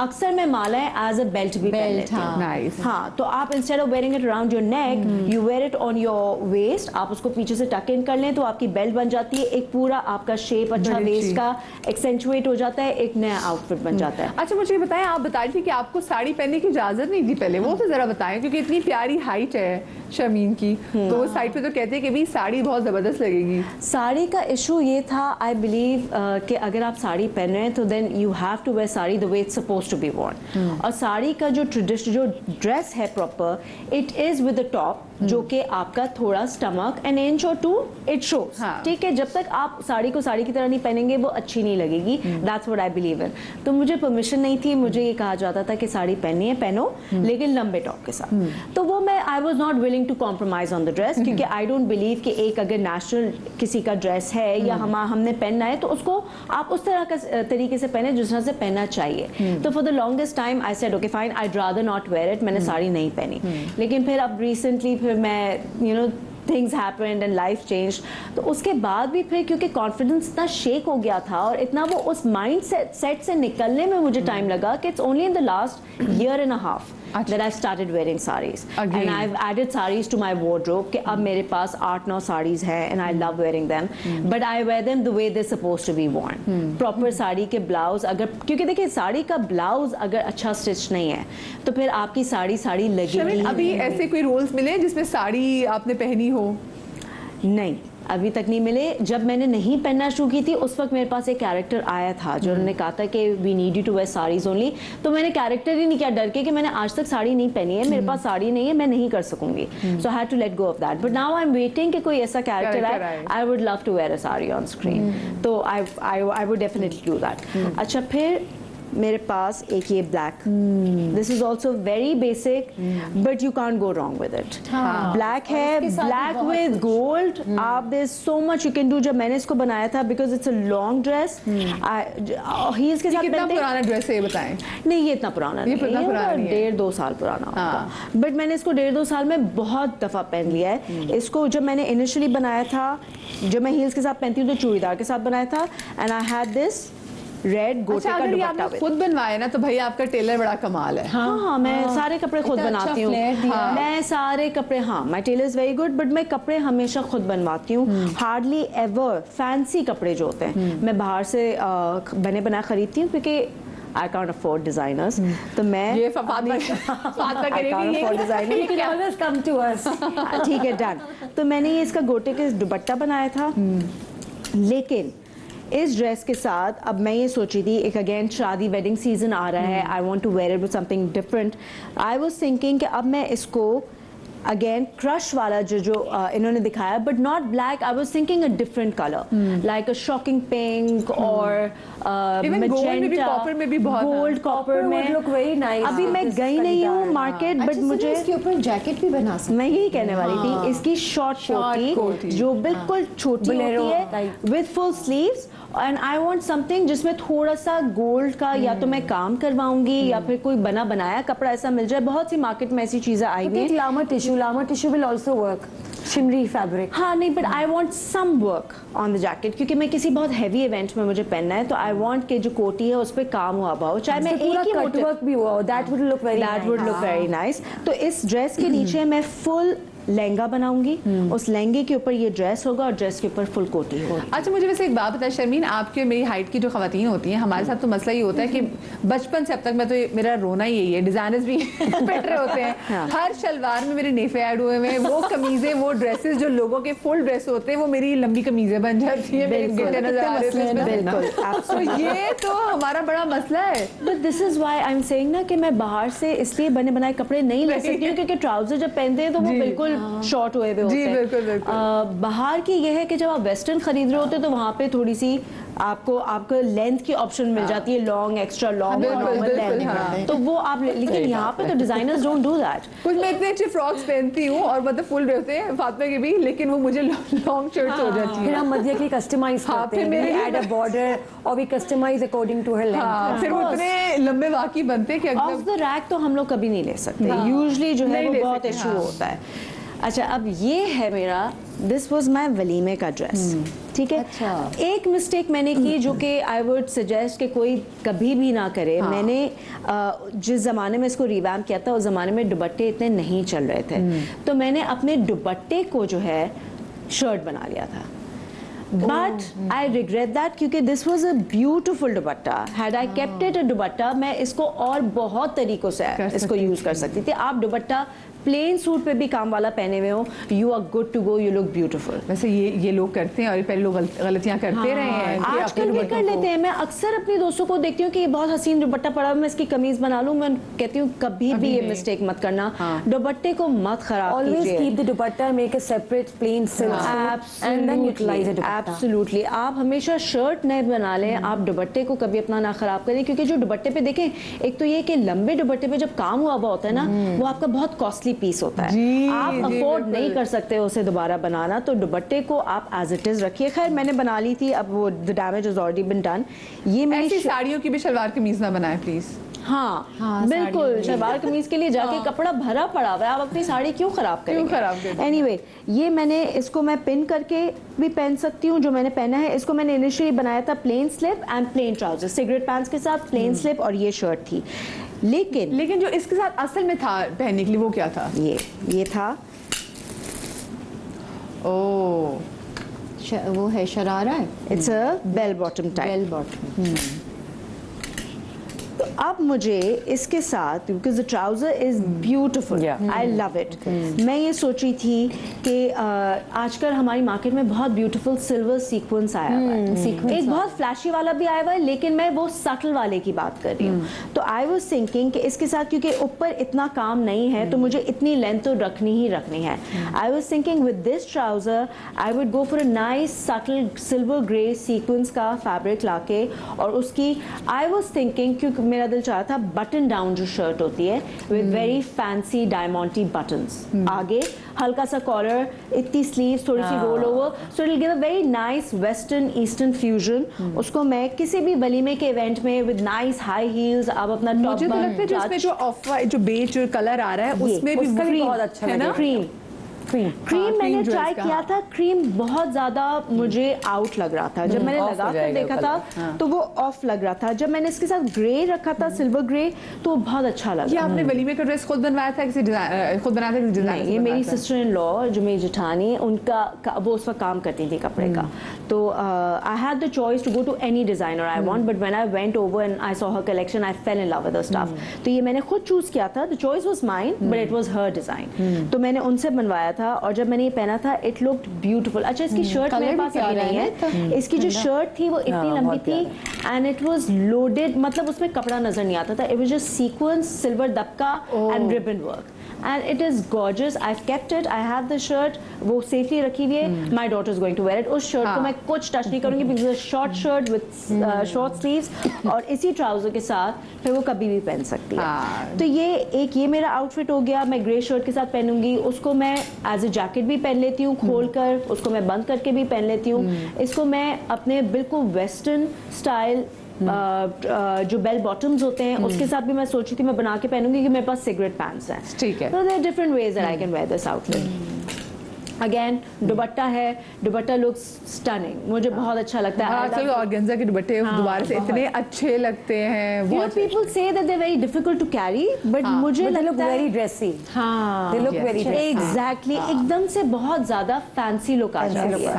अक्सर मैं माला है एज अ बेल्ट भी पहन लेती हूं। हाँ, तो आप instead of wearing it around your neck, you wear it on your waist, आप उसको पीछे से टक इन कर लें तो आपकी बेल्ट बन जाती है, एक पूरा आपका शेप अच्छा वेस्ट का एक्सेंचुएट हो जाता है, एक नया आउटफिट बन जाता है। अच्छा मुझे बताएं, आप बता रही थी कि आपको साड़ी पहनने की इजाजत नहीं थी पहले, वो तो जरा बताएं, क्योंकि इतनी प्यारी हाइट है शमीन की, तो उस साइड पे तो कहते हैं कि भी साड़ी बहुत जबरदस्त लगेगी। साड़ी का इशू ये था, आई बिलीव कि अगर आप साड़ी पहन रहे हैं तो then you have to wear sari the way it's supposed to be worn, और साड़ी का जो ट्रेडिशनल जो ड्रेस है proper, it is with the top जो कि आपका थोड़ा स्टमक एन इंच और 2 इट शोज। ठीक है, जब तक आप साड़ी को साड़ी की तरह नहीं पहनेंगे वो अच्छी नहीं लगेगी, that's what I believe in. तो मुझे परमिशन नहीं थी, मुझे ये कहा जाता था कि साड़ी पहननी है पहनो, लेकिन लंबे टॉप के साथ। तो वो मैं I was not willing to compromise on the dress, क्योंकि आई डोंट बिलीव कि एक अगर नेशनल किसी का ड्रेस है या हमने पहनना है तो उसको आप उस तरह का तरीके से पहने जिस तरह से पहनना चाहिए। तो for the longest time I said okay fine, I rather not wear it, मैंने साड़ी नहीं पहनी। लेकिन फिर अब रिसेंटली फिर मैं you know things happened and life change, तो उसके बाद भी फिर क्योंकि कॉन्फिडेंस इतना शेक हो गया था और इतना वो उस माइंड सेट से निकलने में मुझे टाइम लगा कि it's only in the last year and a half that I started wearing sarees and I've added sarees to my wardrobe कि अब मेरे पास 8-9 sarees है and I love wearing them, but I wear them the way they're supposed to be worn. Proper sari के blouse, अगर क्योंकि देखिए साड़ी का blouse अगर अच्छा स्टिच नहीं है तो फिर आपकी साड़ी लगेगी। अभी ऐसे कोई रोल्स मिले जिसमें साड़ी आपने पहनी हो? नहीं, अभी तक नहीं मिले। जब मैंने नहीं पहनना शुरू की थी उस वक्त मेरे पास एक कैरेक्टर आया था जो उन्होंने कहा था कि we need you to wear saris only, तो मैंने कैरेक्टर ही नहीं किया डर के कि मैंने आज तक साड़ी नहीं पहनी है, मेरे पास साड़ी नहीं है, मैं नहीं कर सकूंगी, so I had to let go of that. But now I am waiting कि कोई ऐसा कैरेक्टर आए, I would love to wear a sari on screen, तो I would definitely do that. अच्छा, फिर मेरे पास एक ये black, this is also very basic but you can't go wrong with it. Black है, ब्लैक विद गोल्ड, आप there so much you can do. जब मैंने इसको बनाया था because it's a long dress, heels के साथ कितना पुराना ड्रेस है ये बताएं? नहीं, ये इतना पुराना नहीं है, 1.5-2 साल पुराना, बट मैंने इसको 1.5-2 साल में बहुत दफा पहन लिया है। इसको जब मैंने इनिशियली बनाया था, जब मैं हील्स के साथ पहनती हूँ तो चूड़ीदार के साथ बनाया था, and I had this red गोटे का दुपट्टा। खुद बनवाए ना तो भाई आपका टेलर बड़ा कमाल है। हाँ, मैं सारे कपड़े खुद बनाती हूँ, मैं सारे कपड़े, हाँ my tailor is very good, but मैं कपड़े हमेशा खुद बनवाती हूँ। हार्डली एवर फैंसी कपड़े जो होते हैं मैं बाहर से बने बनाए खरीदती हूँ, क्योंकि I can't afford designers, तो मैं ये फातिमा करेगी, ये designer, you can always come to us। ठीक है, डन। तो मैंने ये इसका गोटे का दुपट्टा बनाया था, लेकिन इस ड्रेस के साथ अब मैं ये सोची थी, एक अगेन शादी वेडिंग सीजन आ रहा है, I want to wear it with something different. I was thinking कि अब मैं इसको अगेन क्रश वाला जो इन्होंने दिखाया, but not black, I was thinking a different colour like a shocking pink और कॉपर में भी बहुत गोल्ड कॉपर में look very nice. अभी मैं गई नहीं हूँ मार्केट, बट मुझे इसके ऊपर जैकेट भी बना सकते मैं यही कहने वाली थी, इसकी शॉर्ट कोटी जो बिल्कुल छोटी होती है with full sleeves, and I want something जिसमें थोड़ा सा गोल्ड का या तो मैं काम करवाऊंगी या फिर कोई बना बनाया कपड़ा ऐसा मिल जाए। बहुत सी मार्केट में ऐसी चीजें आई हुई हैं। Lame tissue will also work, shimmery fabric. हाँ नहीं, but I want some work on the jacket, क्योंकि मैं किसी बहुत हैवी इवेंट में मुझे पहनना है, तो आई वांट कि जो कोटी है उस पर काम हुआ हुआ हो, चाहे मैं एक ही कट वर्क भी हुआ, that would look very nice. तो इस ड्रेस के नीचे मैं फुल लहंगा बनाऊंगी, उस लहंगे के ऊपर ये ड्रेस होगा और ड्रेस के ऊपर फुल कोटी होगी। अच्छा मुझे वैसे एक बात बताए शर्मीन, आपके मेरी हाइट की जो खवातीन होती हैं, हमारे साथ तो मसला ये होता है कि बचपन से अब तक मैं तो मेरा रोना ही यही है, डिजाइनर्स भी पिट रहे होते हैं, हाँ। हर शलवार में मेरे नेफे ऐड हुए हैं, वो कमीजें वो ड्रेसेस जो लोगों के फुल ड्रेस होते हैं वो मेरी लंबी कमीजें बन जाती है। तो ये तो हमारा बड़ा मसला है। But this is why I am saying ना कि मैं बाहर से इसलिए बने बनाए कपड़े नहीं ले सकती हूँ, क्योंकि ट्राउजर जब पहनते हैं तो वो बिल्कुल शॉर्ट हुए हुए होते हैं। बिल्कुल। बाहर की ये है कि जब आप वेस्टर्न खरीद रहे होते हैं तो वहाँ पे थोड़ी सी आपको लेंथ की ऑप्शन मिल जाती है, long, extra long, normal length, तो वो आप लेकिन यहाँ पे तो डिजाइनर्स डोंट डू दैट। कुछ मैं इतने अच्छे फ्रॉक्स पहनती हूँ और मतलब फुल होते हैं फातिमा के भी, लेकिन वो मुझे लॉन्ग शर्ट्स हो जाती है। फिर हम मध्य की कस्टमाइज करते हैं, मेरे ऐड अ बॉर्डर और we customise according to her length. फिर वो इतने लंबे वाकई बनते हैं कि ऑफ द रैक तो हम लोग कभी नहीं ले सकते, यूजुअली जो है वो बहुत इशू होता है। अच्छा अब ये है मेरा, दिस वॉज माई वलीमे का ड्रेस, ठीक है। अच्छा। एक मिस्टेक मैंने की जो कि आई वुड सजेस्ट कि कोई कभी भी ना करे। मैंने जिस ज़माने में इसको रिवैम्प किया था उस ज़माने में दुपट्टे इतने नहीं चल रहे थे, तो मैंने अपने दुपट्टे को जो है शर्ट बना लिया था। बट आई रिग्रेट दैट, क्योंकि this was a beautiful dupatta. Had I kept it a दुपट्टा, मैं इसको और बहुत तरीकों से इसको यूज कर सकती थी। आप दुपट्टा प्लेन सूट पे भी काम वाला पहने हुए हो, you are good to go, you look beautiful. वैसे ये लोग करते हैं और पहले लोग गलतियां करते रहे हैं। आजकल भी कर लेते हैं। मैं अक्सर अपनी दोस्तों को देखती हूँ कि बहुत हसीन दुपट्टा पड़ा, मैं इसकी कमीज बना लूं, मैं कहती हूँ कभी भी ये मिस्टेक मत करना, दुपट्टे को मत खराब कीजिए। Always keep the dupatta, make a separate plain silk and then utilise it. Absolutely, आप हमेशा शर्ट नए बना लें, आप दुपट्टे को कभी अपना ना खराब करें, क्योंकि जो दुपट्टे पे देखें, एक तो ये कि लंबे दुपट्टे पे जब काम हुआ होता है ना, वो आपका बहुत कॉस्टली पीस होता है, आप अफोर्ड नहीं कर सकते उसे दोबारा बनाना, तो दुपट्टे को आप एज इट इज रखिए। खैर मैंने बना ली थी, अब वो the damage is already been done. ये मेरी ऐसी साड़ियों की भी शलवार कमीज ना बनाए प्लीज। हाँ बिल्कुल, शलवार कमीज के लिए जाके कपड़ा भरा पड़ा हुआ है, आप अपनी साड़ी क्यों खराब करेंगे? एनीवे, ये मैंने इसको मैं पिन करके भी पहन सकती हूँ। जो मैंने पहना है इसको मैंने इनिशियली बनाया था plain slip and plain trouser, cigarette pants के साथ प्लेन स्लिप और ये शर्ट थी। लेकिन जो इसके साथ असल में था पहनने के लिए वो क्या था? ये था, वो है शरारा है, it's a bell bottom type. Bell bottom. तो अब मुझे इसके साथ, because the trouser is beautiful, I love it, मैं ये सोच रही थी कि आजकल हमारी मार्केट में बहुत ब्यूटिफुल सिल्वर सीक्वेंस आया हुआ है, एक बहुत फ्लैशी वाला भी आया हुआ है, लेकिन मैं वो सटल वाले की बात कर रही हूँ। तो आई वाज थिंकिंग कि इसके साथ, क्योंकि ऊपर इतना काम नहीं है, तो मुझे इतनी लेंथ तो रखनी ही रखनी है। आई was thinking with this trouser I would go for a nice subtle silver grey sequence का फैब्रिक लाके, और उसकी आई वाज थिंकिंग, क्योंकि मेरा दिल चाह रहा था बटन डाउन जो शर्ट होती है with very fancy diamondy buttons, आगे हल्का सा कॉलर, इतनी स्लीव्स, थोड़ी सी roll over, so it will give a very nice western eastern fusion. उसको मैं किसी भी वलीमे के इवेंट में विद नाइस हाई हील्स, आप अपना टॉप, मुझे तो लगता है जो इसमें जो ऑफ वाइट जो बेज कलर आ रहा है उसमें भी बहुत अच्छा है ना, क्रीम मैंने ट्राई किया था, क्रीम बहुत ज्यादा मुझे आउट लग रहा था। जब मैंने लगा कर देखा था तो वो ऑफ लग रहा था। जब मैंने इसके साथ ग्रे रखा था, सिल्वर ग्रे, तो बहुत अच्छा लगा। ये आपने वलीमे का ड्रेस खुद बनवाया था किसी डिजाइनर? ये मेरी सिस्टर इन लॉ जो मेरी जेठानी, उनका वो उस वक्त काम करती थी कपड़े का, तो I had the choice to go to any designer I want, but when I went over and I saw her collection I fell in love with the stuff. तो ये मैंने खुद चूज किया था, the choice was mine but it was her design, तो मैंने उनसे बनवाया आया था और जब मैंने ये पहना था इट लुक्ड ब्यूटीफुल। अच्छा इसकी शर्ट मेरे पास अभी नहीं है, इसकी जो शर्ट थी वो इतनी लंबी थी एंड इट वाज लोडेड, मतलब उसमें कपड़ा नजर नहीं आता था, it was just sequins, silver dabka and ribbon work and it is gorgeous. I've kept it. I have the shirt. वो safely रखी हुई है. My daughter is going to wear it. उस shirt को मैं कुछ touch नहीं करूँगी because it's a short shirt with short sleeves और इसी trouser के साथ फिर वो कभी भी पहन सकती है. तो ये मेरा outfit हो गया. मैं grey shirt के साथ पहनूंगी. उसको मैं as a jacket भी पहन लेती हूँ खोल कर, उसको मैं बंद करके भी पहन लेती हूँ. इसको मैं अपने बिल्कुल western style जो बेल बॉटम्स होते हैं उसके साथ भी मैं सोची थी मैं बना के पहनूंगी कि मेरे पास सिगरेट पैंट्स हैं. ठीक है. So there are different ways that I can wear this outfit. Again दुपट्टा है, दुपट्टा लुक्स स्टनिंग, मुझे बहुत अच्छा लगता है. आजकल ऑर्गेन्जा के दुपट्टे दोबारा से इतने अच्छे लगते हैं. बहुत पीपल से that they very difficult to carry but मुझे लगता है वेरी ड्रेसी. हाँ, दे लुक वेरी एग्जैक्टली, एकदम से बहुत ज्यादा फैंसी लुक आ जाती है.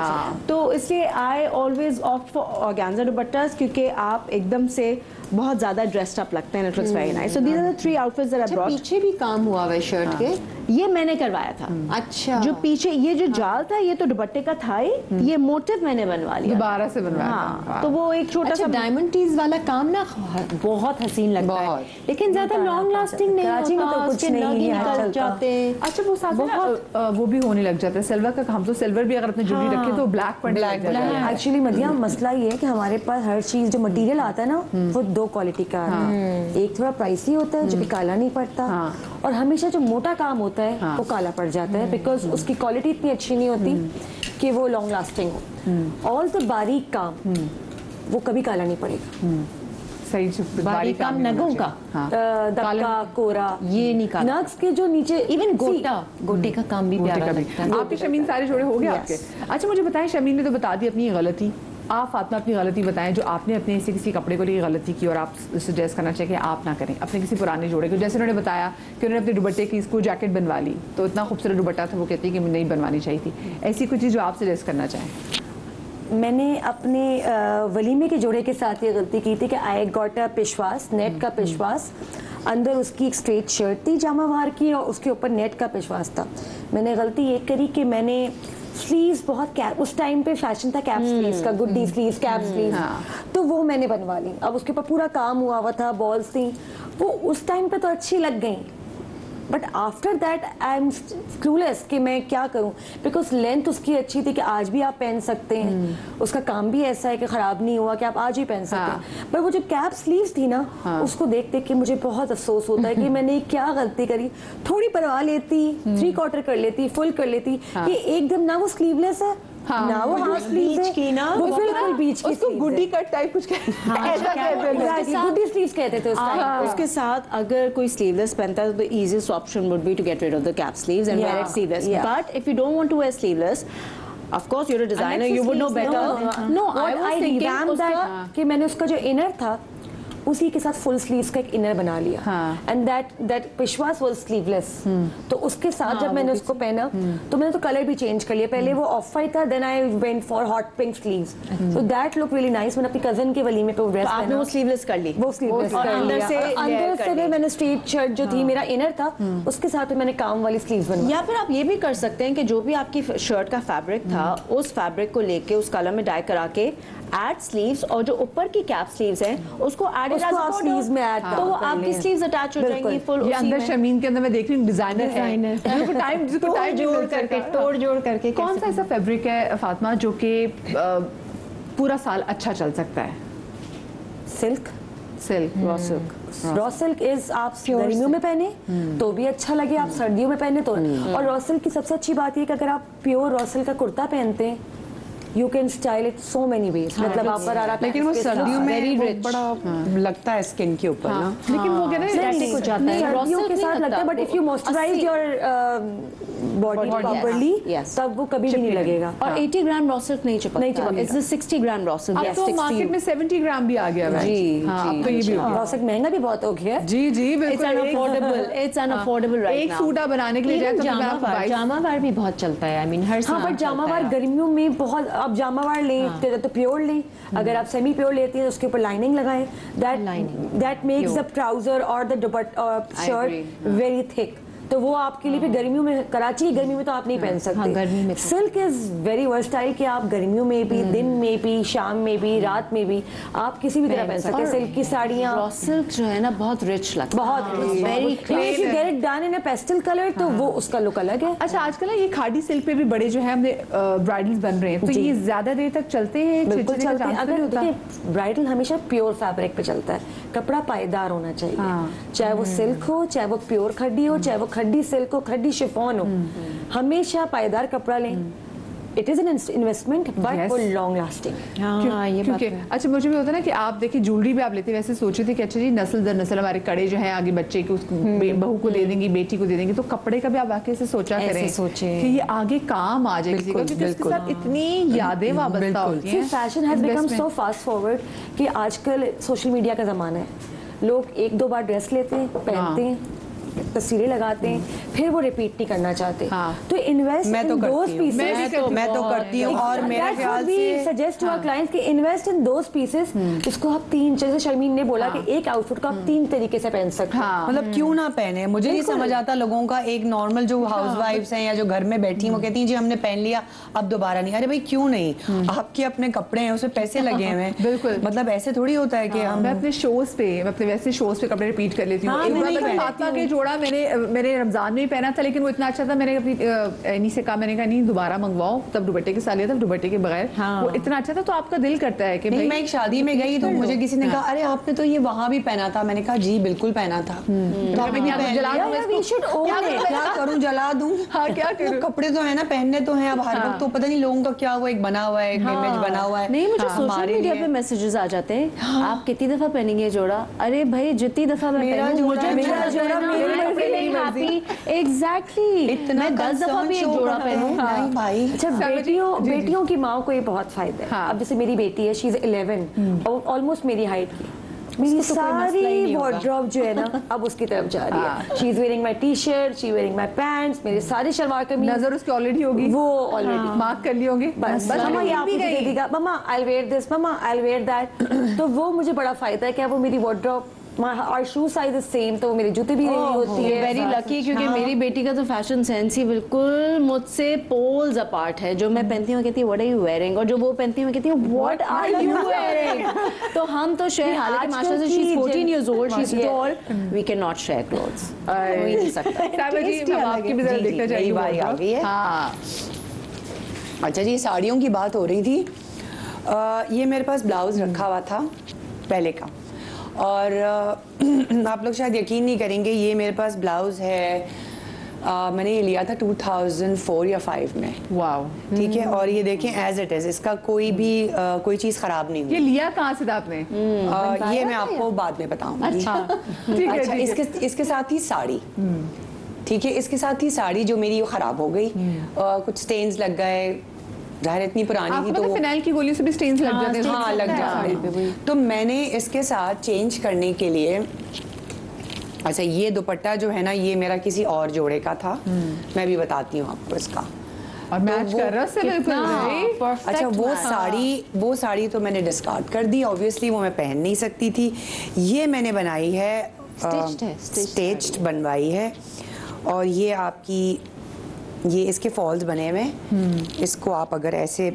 तो इसलिए I always opt for organza dupattas क्योंकि आप एकदम से बहुत ज्यादा ड्रेस्ड अप लगते हैं. It looks very nice. So these are the 3 outfits that I brought. पीछे भी काम हुआ हुआ है शर्ट के. ये मैंने करवाया था. अच्छा. जो पीछे ये जो जाल था ये तो दुपट्टे का था ही, ये मोटिव मैंने बनवा लिया दोबारा से बनवाया. हाँ, तो वो एक छोटा सा डायमंड टीज वाला काम ना बहुत हसीन लगता है लेकिन ज्यादा लॉन्ग लास्टिंग नहीं कराची में तो कुछ नहीं निकल जाते. अच्छा वो साथ में वो भी होने लग जाता है सिल्वर का काम. तो सिल्वर भी अगर अपने ज्वेलरी रखे तो ब्लैक पड़ने लग जाता है. एक्चुअली मदिया मसला ये है कि हमारे पास हर चीज जो मटेरियल आता है ना वो 2 क्वालिटी का आता है. एक थोड़ा प्राइसी होता है जो कि काला नहीं पड़ता और हमेशा जो मोटा काम होता है वो काला पड़ जाता है बिकॉज उसकी क्वालिटी इतनी अच्छी नहीं होती कि वो लॉन्ग लास्टिंग हो. ऑल द बारीक काम वो कभी काला नहीं पड़ेगा. सही. बारीक काम नगों का दबका कोरा ये नहीं काला. नग्स के जो नीचे इवन गोटे का काम भी प्यारा लगता है. आपके शमीन सारे जोड़े हो गए आपके. अच्छा मुझे बताएं, शमीन ने तो बता दी अपनी गलती. आप फातिमा अपनी गलती बताएं जो आपने अपने किसी कपड़े को लिए गलती की और आप सजेस्ट करना चाहिए कि आप ना करें अपने किसी पुराने जोड़े को. जैसे उन्होंने बताया कि उन्होंने अपने दुपट्टे की इसको जैकेट बनवा ली तो इतना खूबसूरत दुपट्टा था वो कहती है कि नहीं बनवानी चाहिए थी. ऐसी कुछ चीज़ जो आप सजेस्ट करना चाहें. मैंने अपने वलीमे के जोड़े के साथ ये गलती की थी कि आई गॉट अ पिशवास, नेट का पिशवास. अंदर उसकी एक स्ट्रेट शर्ट थी जामावार की और उसके ऊपर नेट का पिशवास था. मैंने गलती ये करी कि मैंने स्लीव्स बहुत कैप, उस टाइम पे फैशन था कैप स्लीव्स का, गुड्डी स्लीव्स, कैप स्लीव्स, तो वो मैंने बनवा ली. अब उसके ऊपर पूरा काम हुआ था, बॉल्स थी, वो उस टाइम पे तो अच्छी लग गई but after that I am clueless कि मैं क्या करूं बिकॉज लेंथ उसकी अच्छी थी कि आज भी आप पहन सकते हैं. उसका काम भी ऐसा है कि ख़राब नहीं हुआ कि आप आज ही पहन सकते हैं. पर वो जो कैप स्लीव्स थी ना उसको देख देख के मुझे बहुत अफसोस होता है कि मैंने क्या गलती करी. थोड़ी परवा लेती, 3/4 कर लेती, फुल कर लेती. ये एकदम ना वो स्लीवलेस है ना वो हाफ स्लीव्स की ना वो बिल्कुल बीच की उसको गुड्डी कट टाइप कुछ ऐसा कहते थे. गुड्डी स्लीव्स कहते थे उस टाइम. उसके साथ अगर कोई स्लीवलेस पहनता है तो the easiest option would be to get rid of the cap sleeves and wear it sleeveless. But if you don't want to wear sleeveless, of course you're a designer, you would know better. No, I was thinking that कि मैंने उसका जो inner था उसी के साथ full sleeves का एक इनर बना लिया एंड दैट पिशवास वाज स्लीवलेस. तो उसके साथ जब मैंने उसको पहना तो मैंने तो कलर भी चेंज कर लिया. पहले वो ऑफ वाइट था, then I went for hot pink sleeves. So that look really nice. मैंने अपनी कजन के वलीमे पे वो ड्रेस पहना. वो स्लीवलेस कर ली, वो स्लीवलेस कर लिया. अंदर से मैंने स्ट्रेट शर्ट जो थी मेरा इनर था उसके साथ मैंने काम वाली स्लीव्स बनवाई. या फिर आप ये भी कर सकते हैं कि जो भी आपकी शर्ट का फैब्रिक था उस फैब्रिक को लेके उस कलर में डाई करा के एड स्लीव्स और जो ऊपर की कैप स्लीव्स हैं उसको एड स्लीव्स में ऐड तो वो आपकी स्लीव्स अटैच हो जाएंगी फुल. ये अंदर शमीन के अंदर मैं देख रही हूँ डिजाइनर है. टाइम तोड़ जोड़ करके. कौन सा ऐसा फैब्रिक है फातिमा जो कि पूरा साल अच्छा चल सकता है? Silk. Raw silk. Raw silk is आप गर्मियों में पहने तो भी अच्छा लगे, आप सर्दियों में पहने तो. और रॉ सिल्क की सबसे अच्छी बात ये कि अगर आप प्योर रॉ सिल्क का कुर्ता पहनते हैं you can style it so many veg. मतलब आप बरारा, लेकिन वो सर्दियों में वो बड़ा लगता है स्किन के ऊपर ना. लेकिन वो कहते हो जाता है सर्दियों के साथ लगता है but if you moisturise your body properly तब वो कभी भी नहीं लगेगा. और 80 ग्राम रॉ सिल्क नहीं चिपकता. It's 60 gram raw silk. अब तो मार्केट में 70 ग्राम भी आ गया है. जी अब तो ये भी रॉ सिल्क महंगा भी बहुत हो गया. जी बिल्कुल. इट्स अनअफोर्डेबल राइट एक सूट आप बनाने के लिए जाए तो जामावार भी बहुत चलता है. आई मीन हर हाँ बट जामावार गर्मियों में बहुत. आप जामावार लें तो प्योर लें. अगर आप सेमी प्योर लेती हैं तो उसके ऊपर लाइनिंग लगाएं. दैट मेक्स द ट्राउजर और the dupatta shirt very thick. तो वो आपके लिए भी गर्मियों में, कराची की गर्मी में तो आप नहीं पहन सकते। हाँ, गर्मी में सिल्क इज वेरी वर्सटाइल कि आप गर्मियों में भी, दिन में भी, शाम में भी, रात में भी आप किसी भी तरह पहन सकते हैं। सिल्क की साड़ियाँ रॉ सिल्क जो है ना बहुत रिच लगता है, बहुत very if you get it done in a pastel colour तो वो उसका लुक अलग है। अच्छा, आजकल ना ये खादी सिल्क पे भी बड़े जो है हमने ब्राइडल्स बन रहे हैं, तो ये ज्यादा देर तक चलते हैं? बिल्कुल चिड़चिड़े का चलते हैं। चांस तो नहीं अगर होता? देखिए ब्राइडल हमेशा प्योर फैब्रिक पे चलता है, कपड़ा पायदार होना चाहिए। चाहे वो सिल्क हो, चाहे वो प्योर खड्डी हो, चाहे वो खड्डी सिल्क हो, खड्डी शिफॉन हो, हमेशा पायदार कपड़ा लें। It is an investment but for long lasting. हाँ, ये बात क्योंकि है। अच्छा, मुझे भी होता है ना कि आप देखिए ज्वेलरी भी आप लेते वैसे सोचे थे कि अच्छा जी नस्ल दर नस्ल हमारे कड़े जो हैं आगे बच्चे के उसको बहू को दे देंगी, बेटी को दे देंगी, तो कपड़े का भी आप वाकई से सोचा ऐसे करें सोचे। कि ये आगे काम आ जाए किसी का, क्योंकि उसके साथ इतनी यादें वाबस्ता होती हैं। Fashion has become so fast forward कि आजकल सोशल मीडिया का जमाना है। लोग एक दो बार ड्रेस लेते हैं, पहनते हैं, तस्वीरें लगाते हैं, फिर वो रिपीट नहीं करना चाहते। तो इन्वेस्ट मैं तो इन दोज करती हूँ। पीसेस। मैं तो करती हूँ और मेरा ख्याल से सजेस्ट टू आवर क्लाइंट्स कि इन्वेस्ट इन दोज पीसेस जिसको आप तीन, जैसे शर्मीन ने बोला कि एक आउटफिट को आप तीन तरीके से पहन सकते हैं। मतलब क्यों ना पहने। मुझे नहीं समझ आता लोगों का, एक नॉर्मल जो हाउसवाइफ्स हैं या जो घर में बैठी हैं वो कहती हैं जी हमने पहन लिया अब दोबारा नहीं। अरे भाई क्यों नहीं, आपके अपने कपड़े हैं, उसमें पैसे लगे हुए हैं। बिल्कुल, मतलब ऐसे थोड़ी होता है कि हम मैं अपने शोज पे, मैं अपने वैसे शोज पे कपड़े रिपीट कर लेती हूँ। एक बार फातिमा के जोड़ा मैंने रमजान में ही पहना था, लेकिन वो इतना अच्छा था, मैंने अपनी एनी से कहा, मैंने कहा नहीं दोबारा मंगवाओ, तब दुपट्टे के साथ लिया था, दुपट्टे के बगैर। वो इतना अच्छा था, तो आपका दिल करता है कि नहीं। मैं एक शादी में गई तो मुझे किसी ने कहा अरे आपने तो ये वहां भी पहना था। मैंने कहा जी बिल्कुल पहना था। तो आपने पहन लिया। क्या करूं, जला दूं? हाँ, क्या करूं? कपड़े तो है ना, पहनने तो हैं। अब हर वक्त तो पता नहीं लोगों का क्या वो एक बना हुआ है, एक इमेज बना हुआ है। नहीं, मुझे सोशल मीडिया पे मैसेजेस आ जाते हैं, आप कितनी दफा पहनेंगे जोड़ा? अरे भाई जितनी दफा मैं पहनूं, मुझे मेरा जोड़ा मेरी हैप्पी। एग्जैक्टली, इतना मैं 10 दफा भी एक जोड़ा पहनूं। नहीं भाई। अच्छा, बेटियों की माँ को ये बहुत फायदा है। अब जैसे मेरी बेटी है, शी इज 11 और ऑलमोस्ट मेरी हाइट की। मेरी सारी वार्डरोब जो है ना अब उसकी तरफ जा रही है। She is wearing my T shirt, she wearing my pants, मेरे सारे शलवार कमीज। नजर उसकी ऑलरेडी होगी, वो ऑलरेडी मार्क कर ली होगी। बस मम्मा ये आप मुझे दे देगा, mama I will wear this, mama I will wear that. तो वो मुझे बड़ा फायदा है कि वो मेरी वार्डरोब, और शू साइज इज सेम, तो मेरी जूते भी रेडी होती है। वेरी लकी, क्योंकि मेरी बेटी का तो फैशन सेंस ही बिल्कुल मुझसे पोल्स अपार्ट है। जो मैं पहनती हूँ कहती है व्हाट आर यू वेयरिंग, और जो वो पहनती है मैं कहती हूँ व्हाट आर यू वेयरिंग। तो हम तो शेयर, हालांकि माशाल्लाह से she is 14 years old, she is tall, we can not share clothes, हो ही नहीं सकता। साहिबा जी, हम आपकी भी जरा देखना चाहिए बारी आ गई है। हाँ, अच्छा जी, साड़ियों की बात हो रही थी। ये मेरे पास ब्लाउज रखा हुआ था पहले का, और आप लोग शायद यकीन नहीं करेंगे, ये मेरे पास ब्लाउज है। मैंने ये लिया था 2004 या 5 में। वाओ, ठीक है, और ये देखें एज इट इज, इसका कोई भी कोई चीज खराब नहीं हुई। ये लिया कहाँ से था आपने? ये मैं आपको बाद में बताऊंगी। अच्छा, ठीक है, अच्छा, ठीक है। इसके साथ ही साड़ी, ठीक है, इसके साथ ही साड़ी जो मेरी वो खराब हो गई, कुछ स्टेन्स लग गए। जाहिर इतनी पुरानी थी तो फिनाइल की गोलियों से भी स्टेन्स लग जाते हैं। हाँ, लग जाते हैं। तो मैंने इसके साथ चेंज करने के लिए, अच्छा ये दुपट्टा जो है ना, ये मेरा किसी और जोड़े का था। मैं भी बताती हूँ आपको इसका, और मैच कर रहा है बिल्कुल। अच्छा, वो साड़ी तो मैंने डिस्कार्ड कर दी, ऑब्वियसली वो मैं पहन नहीं सकती थी। ये मैंने बनाई है, स्टिच्ड बनवाई है, और ये आपकी, ये इसके फॉल्स बने हुए। इसको आप अगर ऐसे,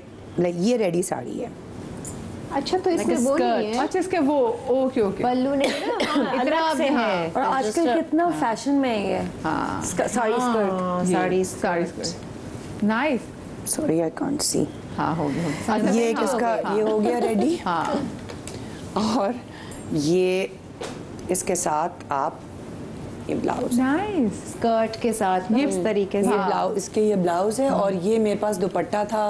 ये रेडी साड़ी है। अच्छा, तो इसमें वो नहीं है। अच्छा, इसके वो ओके ओके पल्लू ने इतना से है। और आजकल कितना फैशन में है sari skirt. Nice, sorry I can't see. हाँ, हो गया। ये किसका, ये हो गया रेडी। हाँ, और ये इसके साथ आप ये ब्लाउज, नाइस, स्कर्ट के साथ ये इस तरीके से। ये ब्लाउज, इसके ये ब्लाउज है, और ये मेरे पास दुपट्टा था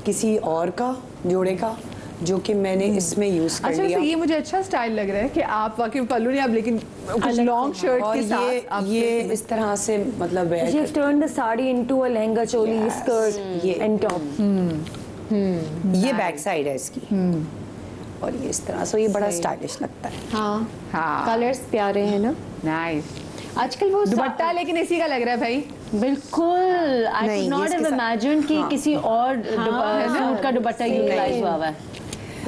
किसी और का जोड़े का, जो कि मैंने इसमें यूज कर अच्छा, लिया। ये मुझे अच्छा स्टाइल लग रहा है कि आप वाकई पल्लू नहीं, आप लेकिन कुछ लॉन्ग शर्ट और के साथ ये इस तरह से मतलब She has turned the sari into a lehenga choli, skirt and top. ये बैक साइड है इसकी, और ये इस तरह से, ये बड़ा स्टाइलिश लगता है। हाँ, हाँ, कलर्स प्यारे हैं ना। नाइस। आजकल वो दुपट्टा लेकिन इसी का लग रहा है भाई। बिल्कुल, आई नहीं, कुड नॉट इसके हैव साथ- इमेजिन कि किसी और सूट का दुपट्टा यूटिलाइज हुआ है।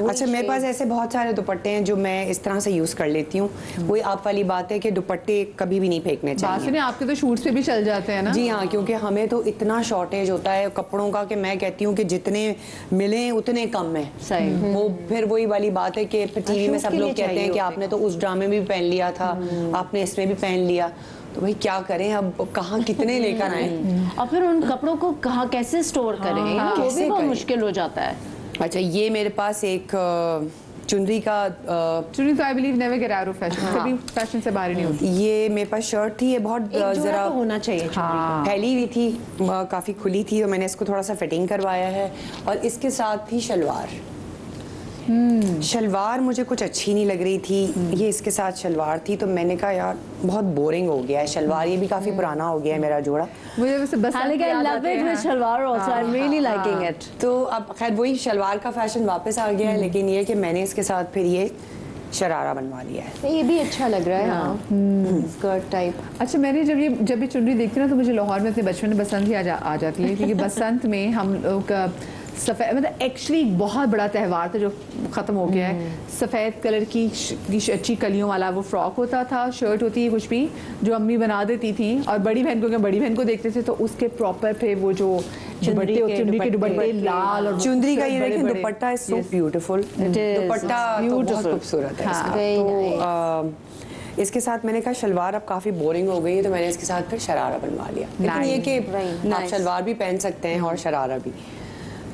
अच्छा, मेरे पास ऐसे बहुत सारे दुपट्टे हैं जो मैं इस तरह से यूज कर लेती हूँ। वही आप वाली बात है कि दुपट्टे कभी भी नहीं फेंकने चाहिए। सुनिए, आपके तो शूट्स पे भी चल जाते हैं ना? जी हाँ, क्योंकि हमें तो इतना शॉर्टेज होता है कपड़ों का कि मैं कहती हूँ कि जितने मिले उतने कम है। सही। वो फिर वही वाली बात है कि टीवी में सब लोग कहते हैं कि आपने तो उस ड्रामे में भी पहन लिया था, आपने इसमें भी पहन लिया, तो भाई क्या करें, अब कहाँ कितने लेकर आए। और फिर उन कपड़ों को कहाँ कैसे स्टोर करें, वो भी बहुत मुश्किल हो जाता है। अच्छा, ये मेरे पास एक चुनरी का चुनरी तो I believe never get out of fashion, कभी फैशन से बाहर नहीं होती। ये मेरे पास शर्ट थी, ये बहुत जरा तो होना चाहिए, फैली हुई थी, काफ़ी खुली थी, और मैंने इसको थोड़ा सा फिटिंग करवाया है। और इसके साथ थी शलवार। शलवार मुझे कुछ अच्छी नहीं लग रही थी, ये इसके साथ शलवार थी, तो मैंने कहा यार बहुत बोरिंग हो गया है शलवार, ये भी काफ़ी पुराना हो गया है मेरा जोड़ा। मुझे वैसे बस salwar also I'm really liking it। तो अब खैर वही शलवार का फैशन वापस आ गया है, लेकिन ये कि मैंने इसके साथ फिर ये शरारा बनवा लिया है। ये भी अच्छा लग रहा है, स्कर्ट टाइप। अच्छा, मैंने जब भी चुनरी देखती ना तो मुझे लाहौर में अपने बचपन में बसंत ही आ जाती है, क्योंकि बसंत में हम लोग सफ़ेद, मतलब एक्चुअली बहुत बड़ा त्यौहार था जो ख़त्म हो गया है। सफ़ेद कलर की अच्छी कलियों वाला वो फ्रॉक होता था, शर्ट होती है कुछ भी, जो अम्मी बना देती थी, और बड़ी बहन को देखते थे तो उसके प्रॉपर पे वो जो चुनरी के दुपट्टे लाल, और चुनरी का ये देखें दुपट्टा इज सो ब्यूटीफुल, दुपट्टा तो बहुत खूबसूरत है इसका। तो इसके साथ मैंने कहा शलवार अब काफ़ी बोरिंग हो गई है, तो मैंने इसके साथ फिर शरारा बनवा लिया। लेकिन ये कि आप शलवार भी पहन सकते हैं और शरारा भी,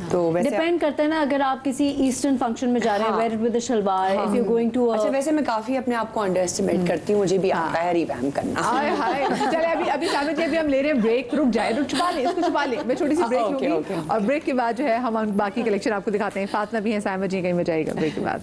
तो वैसे डिपेंड करता है ना, अगर आप किसी ईस्टर्न फंक्शन में जा रहे हैं, wear with shalwar, if you going to. अच्छा, वैसे मैं काफी अपने आप को अंडर एस्टिमेट करती हूँ, मुझे भी आता है रिवैम्प करना। चले अभी सामने जी, अभी हम ले रहे हैं ब्रेक, रुक जाए, छुपा ले इसको, छुपा ले, मैं छोटी सी ब्रेक लूंगी, और ब्रेक के बाद जो है हम बाकी कलेक्शन आपको दिखाते हैं। फातिमा भी हैं, साइमा जी कहीं में जाएगा ब्रेक के बाद।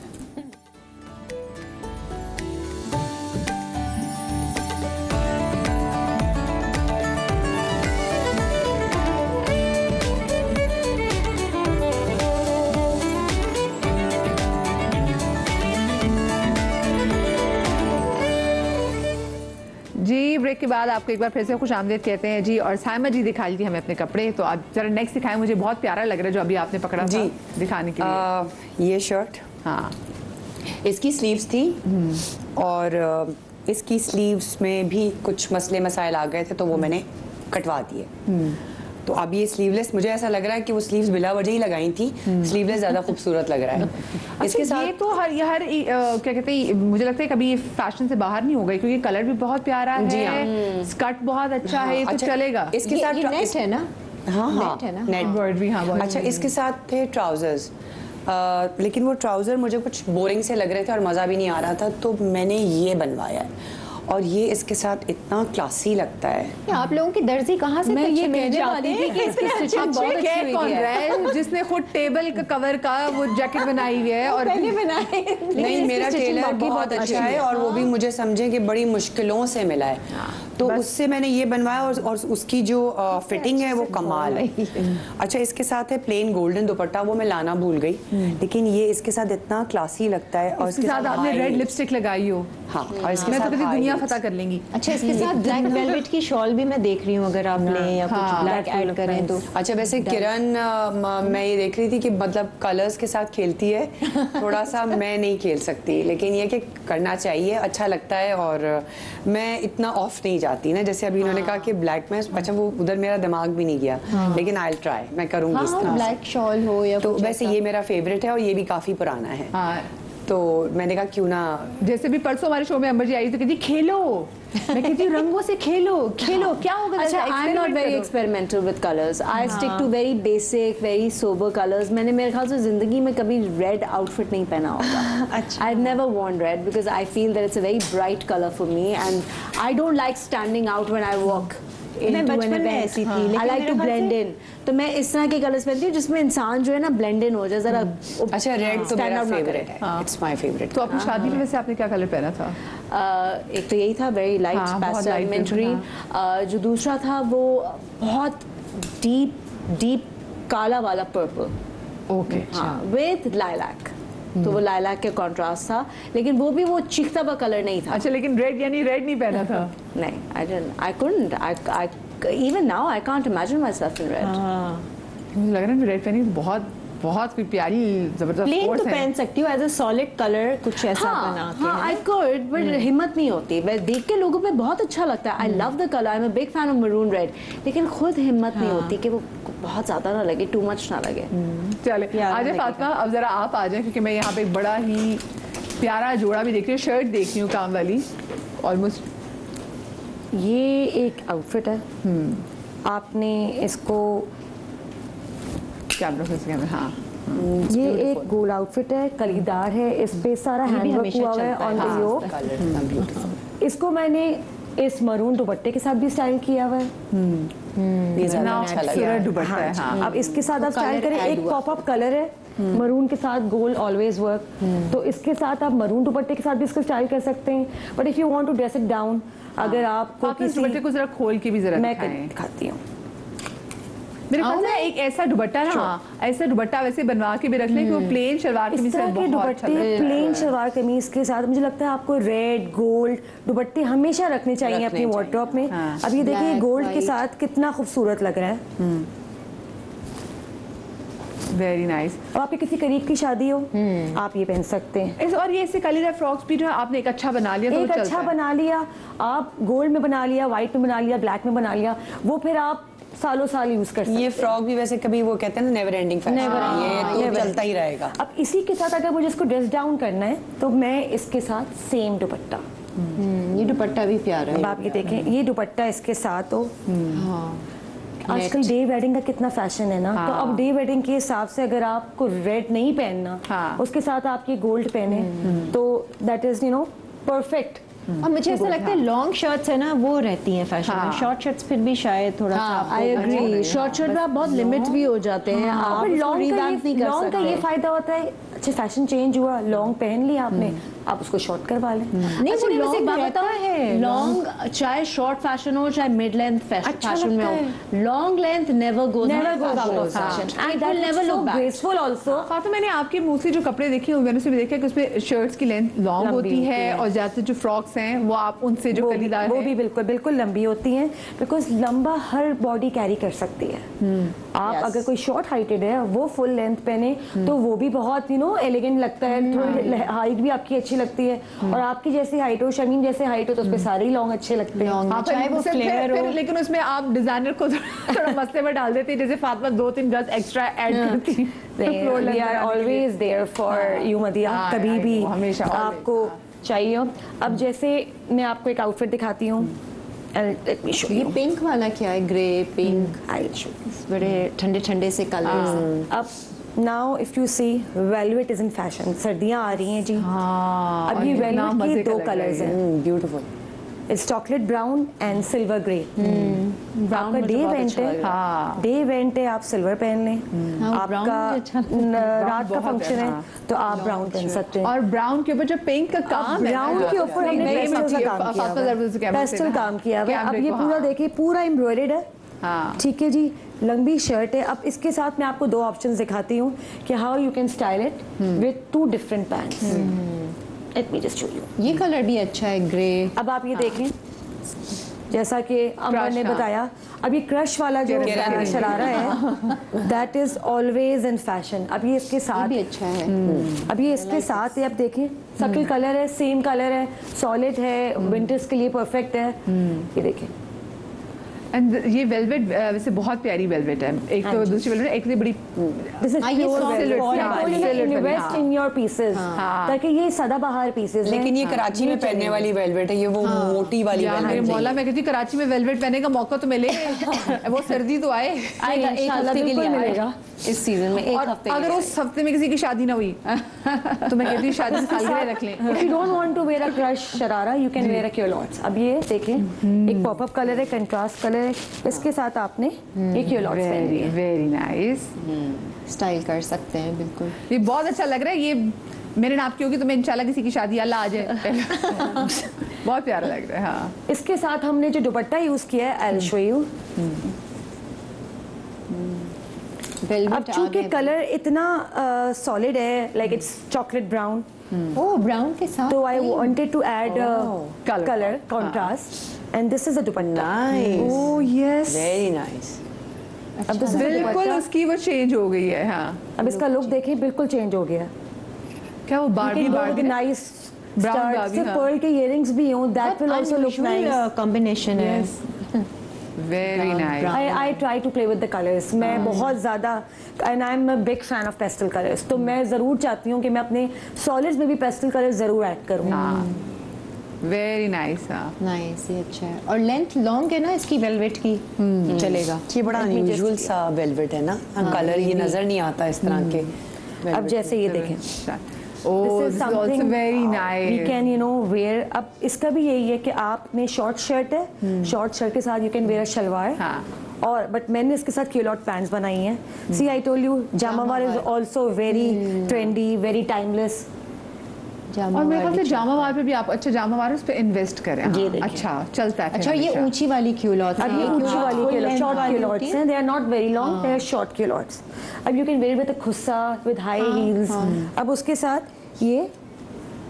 जी, ब्रेक के बाद आपको एक बार फिर से खुश आमदीद कहते हैं जी। और साइमा जी दिखा ली थी हमें अपने कपड़े, तो आप जरा नेक्स्ट दिखाएं, मुझे बहुत प्यारा लग रहा है जो अभी आपने पकड़ा जी था दिखाने के लिए। ये शर्ट, हाँ, इसकी स्लीव्स थी, और इसकी स्लीव्स में भी कुछ मसले मसाइल आ गए थे, तो वो मैंने कटवा दिए। तो अब ये स्लीवलेस, मुझे ऐसा लग रहा है कि वो स्लीव्स बिला वजह ही लगाई थी, स्लीवलेस ज्यादा खूबसूरत लग रहा है। इसके साथ ये तो हर क्या कहते हैं, मुझे लगता है कभी ये फैशन से बाहर नहीं होगा, क्योंकि कलर भी बहुत प्यारा है, स्कर्ट बहुत अच्छा है, तो चलेगा। इसके साथ नेट है ना? हाँ, नेट है ना, नेट एम्ब्रॉयडरी। हाँ, अच्छा, इसके साथ थे ट्राउजर्स, लेकिन वो ट्राउजर मुझे कुछ बोरिंग से लग रहे थे और मज़ा भी नहीं आ रहा था, तो मैंने ये बनवाया है, और ये इसके साथ इतना क्लासी लगता है। आप लोगों की दर्जी कहाँ से? मैं ये कहने वाली थी कि इसकी स्टिचिंग बहुत अच्छी हुई है। जिसने खुद टेबल का कवर का वो जैकेट बनाई हुई है, और बनाए नहीं, मेरा टेलर बहुत अच्छा है, और वो भी मुझे समझे कि बड़ी मुश्किलों से मिला है, तो उससे मैंने ये बनवाया, और उसकी जो फिटिंग है वो कमाल है। अच्छा, इसके साथ है प्लेन गोल्डन दुपट्टा, वो मैं लाना भूल गई, लेकिन ये इसके साथ इतना क्लासी लगता है। और इसके साथ आपने रेड लिपस्टिक लगाई हो। हाँ, और इसके मैं साथ तो कभी दुनिया फतह कर लेंगी। अच्छा, इसके साथ ब्लैक वेलवेट की शॉल भी मैं देख रही हूँ, अगर आप लें या कुछ ब्लैक ऐड करें तो। अच्छा, वैसे किरण, मैं ये देख रही थी कि मतलब कलर्स के साथ खेलती है थोड़ा सा, मैं नहीं खेल सकती, लेकिन ये कि करना चाहिए, अच्छा लगता है, और मैं इतना ऑफ नहीं जाती ना, जैसे अभी उन्होंने कहा कि ब्लैक में, अच्छा वो उधर मेरा दिमाग भी नहीं गया, लेकिन आई विल ट्राई, मैं करूँगी इस तरह। ब्लैक शॉल हो या तो वैसे ये मेरा फेवरेट है, और ये भी काफ़ी पुराना है, तो मैंने कहा क्यों ना, जैसे भी परसों हमारे शो में अंबर जी आई तो कहती खेलो, मैं कहती हूँ रंगों से खेलो, क्या होगा। अच्छा, I am not very experimental with colours, I stick to very basic, very sober colours. मैंने मेरे ख्याल से जिंदगी में कभी रेड आउटफिट नहीं पहना होगा। अच्छा, I never worn red because I feel that it's a very bright colour for me, and I don't like standing out when I walk. मैं बचपन में ऐसी थी, लेकिन I like to blend in, तो मैं इस तरह के कलर्स पहनती हूँ जिसमें इंसान जो है ना ब्लेंड इन हो जाए जरा। अच्छा, रेड तो मेरा फेवरेट है, इट्स माय फेवरेट। तो अपनी शादी में वैसे आपने क्या कलर पहना था? एक तो यही था वेरी लाइट पैस्टल मिंट ग्रीन, जो दूसरा था वो बहुत डीप काला वाला पर्पल, ओके, विद लाइलैक, तो वो लाइलैक के कॉन्ट्रास्ट था, लेकिन वो भी वो चीखता हुआ कलर नहीं था। अच्छा, लेकिन रेड यानी रेड नहीं पहना था? नहीं, I couldn't, even now I can't imagine myself in red। मुझे लग रहा है रेड पहनी तो बहुत बहुत कोई प्यारी जबरदस्त प्लेन कोट्स तो हैं। पहन सकती हूँ एज अ सॉलिड कलर कुछ ऐसा बना के हाँ, आई कुड बट हिम्मत नहीं होती। मैं देख के लोगों पे बहुत अच्छा लगता है, I love the colour, I am a big fan of maroon red, लेकिन खुद हिम्मत नहीं होती कि वो बहुत ज्यादा ना लगे, टू मच ना लगे। चले प्यारा आजा लगेगा। फातिमा, अब जरा आप आ जाए, क्योंकि मैं यहाँ पे एक बड़ा ही प्यारा जोड़ा भी देख रही हूँ, शर्ट देख रही हूँ काम वाली ऑलमोस्ट। ये एक आउटफिट है, आपने इसको, कैमरा से कैमरा, हाँ ये एक गोल आउटफिट है, कलीदार है, इस पे सारा हैंडवर्क हमेशा हुआ हुआ है चलता ऑन है। द योक। इसको मैंने इस मरून दुपट्टे के साथ भी स्टाइल किया हुआ है। ये ज्यादा अच्छा लग रहा है। दुपट्टा है, हाँ। अब इसके साथ आप स्टाइल colour करें, add एक हुआ। पॉपअप कलर है मरून के साथ, गोल्ड ऑलवेज वर्क, तो इसके साथ आप मरून दुपट्टे के साथ भी इसको स्टाइल कर सकते हैं। But if you want to dress it down, अगर आपको आप इस दुपट्टे किसी, को जरा खोल के भी जरा मैं दिखाएं। दिखाती हूँ। मेरे ख्याल से एक ऐसा दुपट्टा ना, हाँ, ऐसा दुपट्टा वैसे बनवा के भी रख लें कि वो प्लेन शलवार इस कमीज से तरह के बहुत अच्छा दुपट्टे लगता है। प्लेन शलवार कमीज के साथ मुझे लगता है आपको रेड गोल्ड दुपट्टे हमेशा रखने चाहिए रखने अपनी चाहिए, वार्डरोब में। हाँ। अब ये देखिए Black, गोल्ड के white। साथ कितना खूबसूरत लग रहा है। Very nice. अब आपके किसी करीब की शादी हो, आप ये पहन सकते हैं। और ये ऐसे कलीदार फ्रॉक्स भी जो है आपने एक अच्छा बना लिया तो वो एक चलता अच्छा है। बना लिया, आप गोल्ड में बना लिया, व्हाइट में बना लिया, ब्लैक में बना लिया, वो फिर आप सालों साल यूज कर सकते ये हैं। फ्रॉक भी वैसे कभी वो कहते हैं ना never ending fashion, Never ending, ये तो never चलता ही रहेगा। अब इसी के साथ अगर मुझे इसको ड्रेस डाउन करना है तो मैं इसके साथ सेम दुपट्टा, ये दुपट्टा भी प्यारा अब है। आप ये देखें, ये दुपट्टा इसके साथ हो। आजकल डे वेडिंग का कितना फैशन है ना, तो अब डे वेडिंग के हिसाब से अगर आपको रेड नहीं पहनना, हाँ। उसके साथ आप ये गोल्ड पहने तो that is you know perfect. और मुझे ऐसा लगता है लॉन्ग शर्ट्स है ना वो रहती हैं फैशन में, शॉर्ट शर्ट्स फिर भी शायद थोड़ा सा आपको आई एग्री, शॉर्ट शर्ट में आप बहुत लिमिट भी हो जाते हैं, आप उसको रिवैम्प नहीं कर लॉन्ग का ये सकते। फायदा होता है, अच्छा फैशन चेंज हुआ, लॉन्ग पहन लिया आपने, आप उसको शॉर्ट करवा लें। नहीं अच्छा, वो वैसे एक लॉन्ग बात रहता बताओ, है लॉन्ग चाहे शॉर्ट फैशन हो चाहे मिड लेंथ अच्छा फैशन में लगता हो, long length never goes Never goes out out of of fashion. Fashion and And it that will is never so look back. graceful also. Fatima, मैंने आपके मुंह से जो कपड़े देखे मैंने उसमें भी देखा कि उसमें शर्ट्स की लेंथ लॉन्ग लंबी होती होती है है। और ज्यादातर जो फ्रॉक्स हैं वो आप उनसे जो कलीदार वो हैं भी बिल्कुल बिल्कुल लंबी होती हैं, बिकॉज लंबा हर बॉडी कैरी कर सकती है। आप Yes. अगर कोई शॉर्ट हाइटेड है वो फुल लेंथ पहने तो वो भी बहुत एलिगेंट लगता है, थोड़ी हाइट भी आपकी अच्छी लगती है, और आपकी जैसी हाइट हो, शमीम जैसे हाइट हो, तो उस पर सारे ही लॉन्ग अच्छे लगते हैं। हाँ, चाहे वो फिर- फ्लेयर फिर- हो। लेकिन उसमें आप डिजाइनर को थोड़ा मसले में डाल देती है, जैसे फातिमा 2-3 गज एक्स्ट्रा ऐड करती है। तो floor length वी आर बढ़ाने के लिए। ऑलवेज देयर फॉर यू मदिया, हाँ, कभी I भी know, हमेशा, always, आपको चाहिए हो। अब जैसे मैं आपको एक आउटफिट दिखाती हूँ, लेट मी शो ये यू। पिंक वाला क्या है, ग्रे पिंक, आई शो बड़े ठंडे ठंडे से कलर्स हैं। अब now if you see velvet is in fashion, सर्दियां आ रही हैं जी। हाँ, अब और ये कितना वेलवेट मजे के का दो लग रहा है कलर्स ये। हैं, beautiful. It's chocolate brown and silver grey. आपका मुझे डे बहुत इवेंट अच्छा है, लग रहा हाँ। डे इवेंट है, आप सिल्वर पहन लें। हाँ, brown आपका मुझे अच्छा लगता है। रात का बहुत है, फंक्शन है हाँ। तो आप ब्राउन पहन सकते हैं। और ब्राउन के ऊपर जो पिंक का काम है ब्राउन के ऊपर हमने पेस्टल का काम किया हुआ है, पेस्टल काम किया हुआ है। अब ये पूरा देखिए पूरा एम्ब्रॉयडर्ड है, हाँ। ठीक है जी, लंबी शर्ट है। अब इसके साथ मैं आपको दो ऑप्शंस दिखाती हूँ कि how you can style it with 2 different pants. Let me just show you. ये कलर भी अच्छा है, ग्रे। अब आप ये देखें, जैसा कि अमर Crush, ने हाँ। बताया, अब ये क्रश वाला जो Kerala शरारा है that is always in fashion. अब ये इसके ये साथ भी अच्छा है। अब ये इसके साथ है, अब देखिए सटल कलर है, सेम कलर है, सॉलिड है, विंटर्स के लिए परफेक्ट है। ये देखिए एंड ये वेलवेट वैसे बहुत प्यारी वेलवेट है, एक तो दूसरी वेलवेट, एक तो बड़ी दिस इज हाँ, ये soft velvet, invest in your pieces, हाँ। ताकि ये सदाबहार पीसेस हैं। लेकिन ये कराची में पहनने वाली वेलवेट है, ये वो मोटी वाली यार मेरे वेलवेट मौला, मैं कहती हूँ कराची में वेलवेट पहनने का मौका तो मिले, वो सर्दी तो आए। आएगा, एक इंशाल्लाह हफ्ते के लिए बिल्कुल आएगा मिलेगा। इस सीजन में, एक और हफ्ते के अगर लिए उस हफ्ते में किसी की शादी ना हुई तो मैं कहती हूँ शादी से सालगिरह रख लें। If you don't want to wear a crush sharara, you can wear a culottes। अब ये देखें, एक पॉपअप कलर है, कंट्रास्ट कलर है, इसके साथ आपने एक culottes पहन वेरी लिया। वेरी नाइस, स्टाइल कर सकते हैं बिल्कुल। ये बहुत अच्छा लग रहा है। ये मेरे नाप की होगी तो मैं इंशाल्लाह किसी की शादी अल्लाह आ जाए। बहुत प्यारा लग रहा है। हाँ, इसके साथ हमने जो दुपट्टा यूज किया है, I'll show you। अब चूंकि कलर इतना सॉलिड है, like it's chocolate brown, oh, brown के साथ तो I wanted to add Colour. Colour contrast, and this is a dupatta. Nice, oh yes, very nice. अब this is the बिल्कुल दुपट्टा। उसकी वो चेंज हो गई है। हाँ, अब इसका लुक देखें, बिल्कुल चेंज हो गया। क्या वो Barbie Barbie nice Brown start Barbie, से हाँ। पर्ल के इयरिंग्स भी हों, that will also look nice. Combination है। Very nice. I try to play with the colors. मैं बहुत ज़्यादा and I'm a big fan of pastel colors. तो मैं ज़रूर चाहती हूँ कि मैं अपने solids में भी pastel colors ज़रूर ऐड करूँ। Very nice. नाइस, ये अच्छा है। और लेंथ लॉन्ग है ना इसकी, वेलवेट की, चलेगा। ये बड़ा अनयूजुअल सा वेलवेट है ना, कलर ये नजर नहीं आता इस तरह के। अब जैसे ये देखें, Oh, This this is is also something very we nice. can wear. अब इसका भी यही है कि आपने शॉर्ट शर्ट है, शॉर्ट शर्ट के साथ यू कैन वेयर शलवार। हाँ। और बट मैंने इसके साथ क्यूलॉट पैंट्स बनाई हैं। See I told you, jamawar is also very trendy, very timeless. और मेरे ख्याल से जामावार पे भी आप अच्छा जामावार उस पे इन्वेस्ट करें। ये हाँ, देखिए। अच्छा चलता है फिर अच्छा, ये हमेशा। ऊंची वाली क्यूलॉट्स। अब ये ऊंची वाली full के length शॉर्ट वाली क्यूलॉट्स होती हैं, they are not very long, they are short culottes. अब you can wear with a khussa, with high heels. अब उसके साथ ये